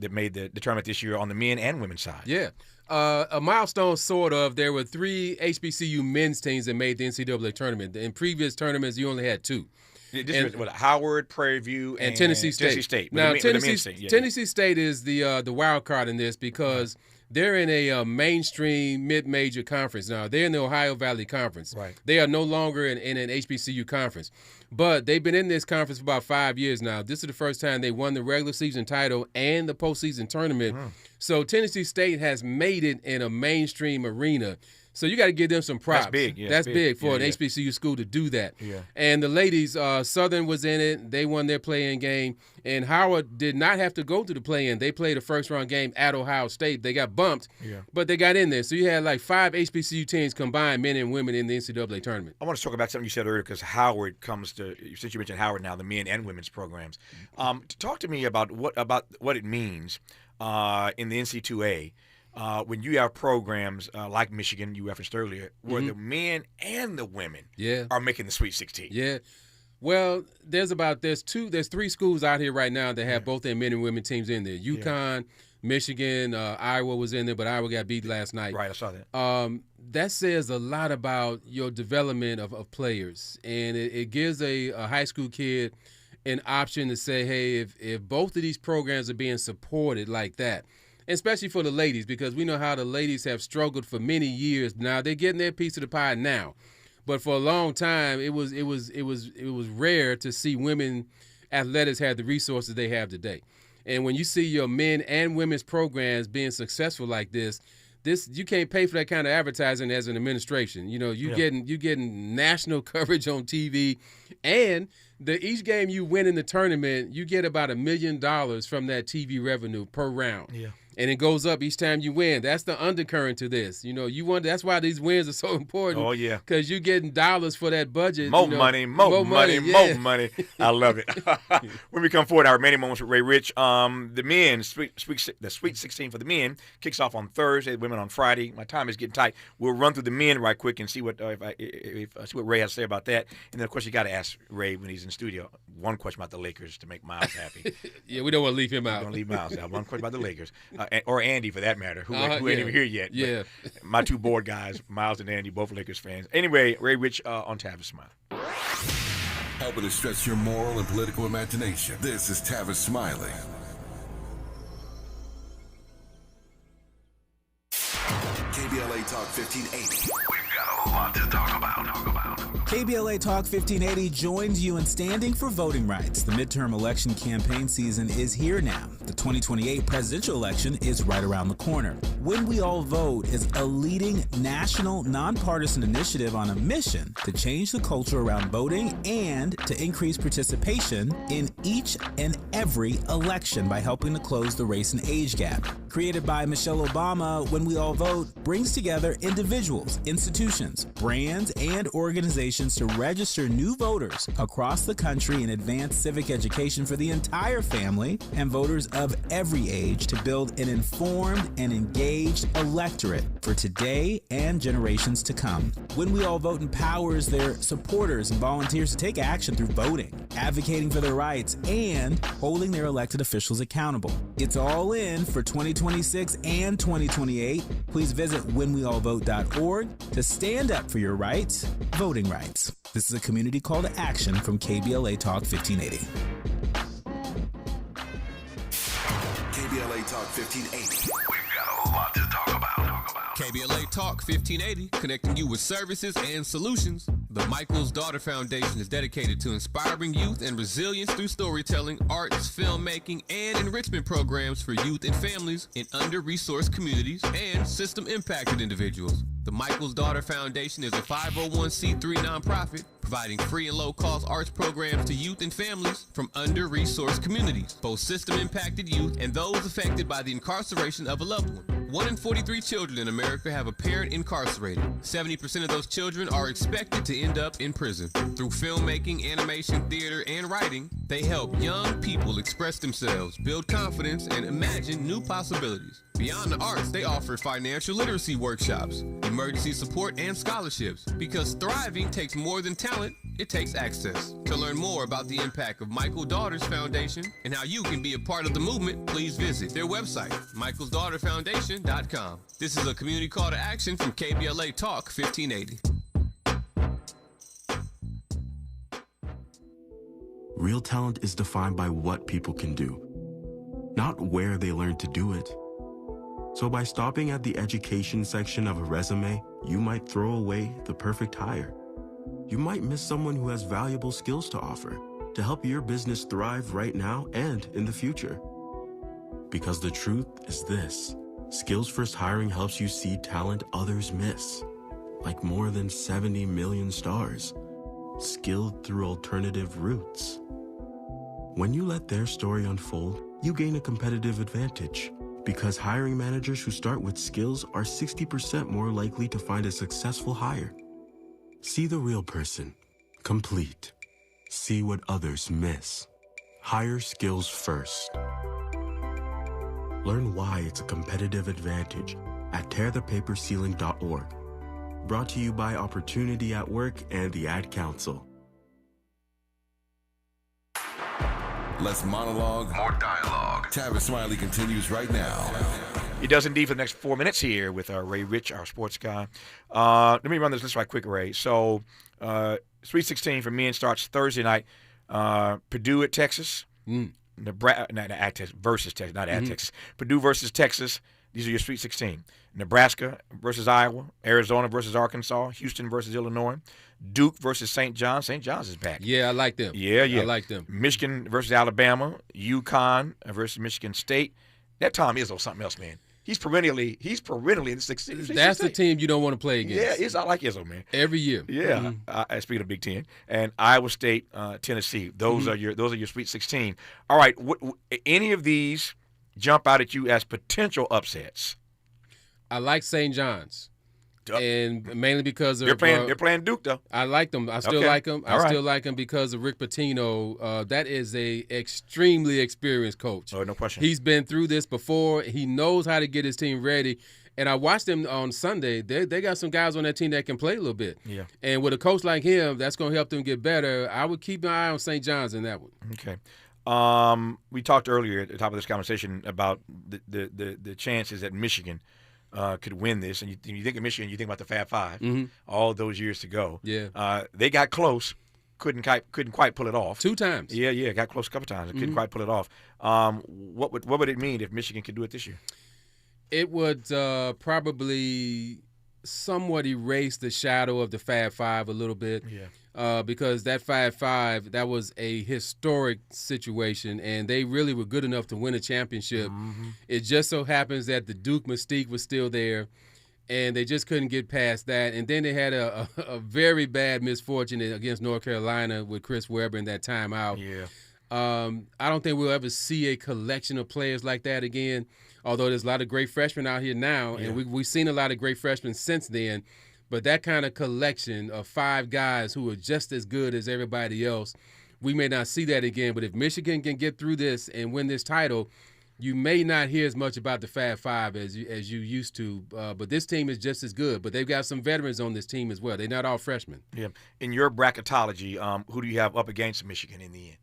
tournament this year on the men and women's side. Yeah. A milestone, sort of. There were 3 HBCU men's teams that made the NCAA tournament. In previous tournaments, you only had 2. This was Howard, Prairie View, and Tennessee State. Now, Tennessee State is the wild card in this because they're in a mainstream mid-major conference now. They're in the Ohio Valley Conference. Right. They are no longer in an HBCU conference. But they've been in this conference for about 5 years now. This is the first time they won the regular season title and the postseason tournament. So Tennessee State has made it in a mainstream arena. So you got to give them some props. That's big. Yeah, that's big for an HBCU school to do that. Yeah. And the ladies, Southern was in it. They won their play-in game. And Howard did not have to go to the play-in. They played a first-round game at Ohio State. They got bumped, but they got in there. So you had like 5 HBCU teams combined, men and women, in the NCAA tournament. I want to talk about something you said earlier because Howard comes to, since you mentioned Howard now, the men and women's programs. Talk to me about what it means in the NC2A. When you have programs like Michigan, you referenced earlier, where the men and the women are making the Sweet 16. Yeah. Well, there's 3 schools out here right now that have both their men and women teams in there. UConn, Michigan, Iowa was in there, but Iowa got beat last night. Right, I saw that. That says a lot about your development of players, and it gives a high school kid an option to say, hey, if both of these programs are being supported like that, especially for the ladies, because we know how the ladies have struggled for many years. Now they're getting their piece of the pie now, but for a long time it was rare to see women athletics have the resources they have today. And when you see your men and women's programs being successful like this, you can't pay for that kind of advertising as an administration. You know, you're getting national coverage on TV, and each game you win in the tournament, you get about $1 million from that TV revenue per round. Yeah. And it goes up each time you win. That's the undercurrent to this. You know, that's why these wins are so important. Oh, yeah. Because you're getting dollars for that budget. More money. I love it. When we come forward, our remaining moments with Ray Rich, the men, the Sweet 16 for the men kicks off on Thursday, women on Friday. My time is getting tight. We'll run through the men right quick and see what see what Ray has to say about that. And then, of course, you got to ask Ray when he's in the studio one question about the Lakers to make Miles happy. Yeah, we don't want to leave him out. We don't leave Miles out. One question about the Lakers. Or Andy, for that matter, who ain't even here yet. Yeah. My 2 board guys, Miles and Andy, both Lakers fans. Anyway, Ray Rich on Tavis Smiley. Helping to stretch your moral and political imagination. This is Tavis Smiley. KBLA Talk 1580. We've got a got a lot to talk about. KBLA Talk 1580 joins you in standing for voting rights. The midterm election campaign season is here now. The 2028 presidential election is right around the corner. When We All Vote is a leading national nonpartisan initiative on a mission to change the culture around voting and to increase participation in each and every election by helping to close the race and age gap. Created by Michelle Obama, When We All Vote brings together individuals, institutions, brands, and organizations to register new voters across the country and advance civic education for the entire family and voters of every age to build an informed and engaged electorate for today and generations to come. When We All Vote empowers their supporters and volunteers to take action through voting, advocating for their rights, and holding their elected officials accountable. It's all in for 2026 and 2028. Please visit whenweallvote.org to stand up for your rights, voting rights. This is a community call to action from KBLA Talk 1580. KBLA Talk 1580. We've got a lot to talk about. KBLA Talk 1580, connecting you with services and solutions. The Michael's Daughter Foundation is dedicated to inspiring youth and resilience through storytelling, arts, filmmaking, and enrichment programs for youth and families in under-resourced communities and system-impacted individuals. The Michael's Daughter Foundation is a 501c3 nonprofit providing free and low-cost arts programs to youth and families from under-resourced communities, both system-impacted youth and those affected by the incarceration of a loved one. 1 in 43 children in America have a parent incarcerated. 70% of those children are expected to end up in prison. Through filmmaking, animation, theater, and writing, they help young people express themselves, build confidence, and imagine new possibilities. Beyond the arts, they offer financial literacy workshops, emergency support, and scholarships. Because thriving takes more than talent, it takes access. To learn more about the impact of Michael Daughters Foundation and how you can be a part of the movement, please visit their website, michaelsdaughterfoundation.com. This is a community call to action from KBLA Talk 1580. Real talent is defined by what people can do, not where they learn to do it. So by stopping at the education section of a resume, you might throw away the perfect hire. You might miss someone who has valuable skills to offer to help your business thrive right now and in the future. Because the truth is this: Skills First Hiring helps you see talent others miss, like more than 70 million stars, skilled through alternative routes. When you let their story unfold, you gain a competitive advantage, because hiring managers who start with skills are 60% more likely to find a successful hire. See the real person, complete. See what others miss. Hire skills first. Learn why it's a competitive advantage at tearthepaperceiling.org. Brought to you by Opportunity at Work and the Ad Council. Less monologue, more dialogue. Tavis Smiley continues right now. He does indeed for the next 4 minutes here with Ray Rich, our sports guy. Let me run this list right quick, Ray. So, Sweet 16 for men starts Thursday night. Purdue at Texas. Nebraska versus Texas, not at Texas. Purdue versus Texas. These are your Sweet 16. Nebraska versus Iowa. Arizona versus Arkansas. Houston versus Illinois. Duke versus St. John's. St. John's is back. Yeah, I like them. Yeah. I like them. Michigan versus Alabama. UConn versus Michigan State. That Tom Izzo something else, man. He's perennially in the 16. That's the team you don't want to play against. Yeah, I like Izzo, man. Every year. Yeah. Speaking of Big Ten, and Iowa State, Tennessee. Those are your Sweet 16. All right. Any of these jump out at you as potential upsets? I like St. John's, and mainly because of they're playing Duke though. I like them. I still like them. Still like them because of Rick Pitino. That is a extremely experienced coach. Oh, no question. He's been through this before. He knows how to get his team ready. And I watched them on Sunday. They got some guys on that team that can play a little bit. Yeah. And with a coach like him, that's going to help them get better. I would keep an eye on St. John's in that one. Okay. We talked earlier at the top of this conversation about the chances that Michigan could win this, and you think of Michigan, you think about the Fab Five, all those years to go. Yeah, they got close, couldn't quite pull it off. 2 times. Yeah, got close a couple times, couldn't quite pull it off. What would it mean if Michigan could do it this year? It would probably somewhat erased the shadow of the Fab Five a little bit. Yeah. Because that 5-5, that was a historic situation, and they really were good enough to win a championship. Mm-hmm. It just so happens that the Duke mystique was still there, and they just couldn't get past that. And then they had a very bad misfortune against North Carolina with Chris Webber in that timeout. Yeah. I don't think we'll ever see a collection of players like that again, although there's a lot of great freshmen out here now, and we've seen a lot of great freshmen since then. But that kind of collection of 5 guys who are just as good as everybody else, we may not see that again. But if Michigan can get through this and win this title, you may not hear as much about the Fab Five as you used to. But this team is just as good. But they've got some veterans on this team as well. They're not all freshmen. Yeah. In your bracketology, who do you have up against Michigan in the end?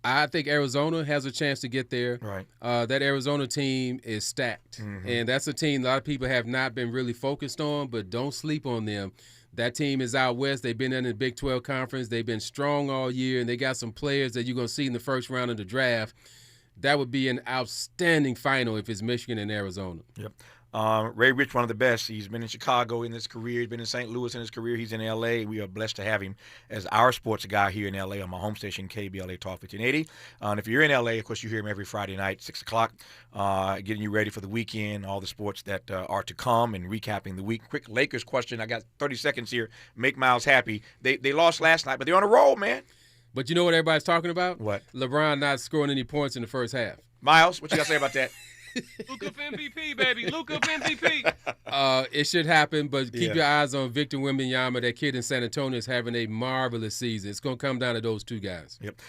I think Arizona has a chance to get there. Right. That Arizona team is stacked. Mm-hmm. And that's a team a lot of people have not been really focused on, but don't sleep on them. That team is out west. They've been in the Big 12 Conference. They've been strong all year, and they got some players that you're going to see in the first round of the draft. That would be an outstanding final if it's Michigan and Arizona. Yep. Ray Rich, one of the best. He's been in Chicago in his career. He's been in St. Louis in his career. He's in L.A. We are blessed to have him as our sports guy here in L.A. on my home station, KBLA Talk 1580. And if you're in L.A., of course, you hear him every Friday night, 6 o'clock, getting you ready for the weekend, all the sports that are to come and recapping the week. Quick Lakers question. I got 30 seconds here. Make Miles happy. They lost last night, but they're on a roll, man. But you know what everybody's talking about? What? LeBron not scoring any points in the first half. Miles, what you got to say about that? Luka for MVP, baby. Luka for MVP. It should happen, but keep your eyes on Victor Wembanyama. That kid in San Antonio is having a marvelous season. It's going to come down to those 2 guys. Yep.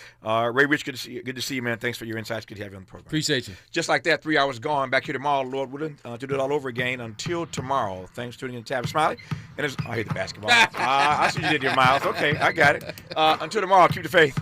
Ray Rich, good to see you. Good to see you, man. Thanks for your insights. Good to have you on the program. Appreciate you. Just like that, 3 hours gone. Back here tomorrow, Lord willing, to do it all over again. Until tomorrow, thanks for tuning in to Tavis Smiley. And I hate the basketball. I see what you did here, Miles. Okay, I got it. Until tomorrow, keep the faith.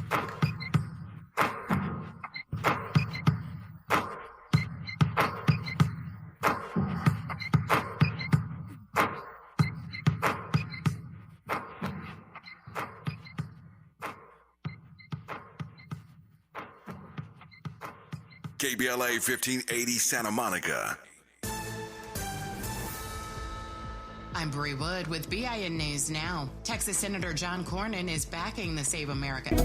KBLA 1580 Santa Monica. I'm Bree Wood with BIN News Now. Texas Senator John Cornyn is backing the Save America.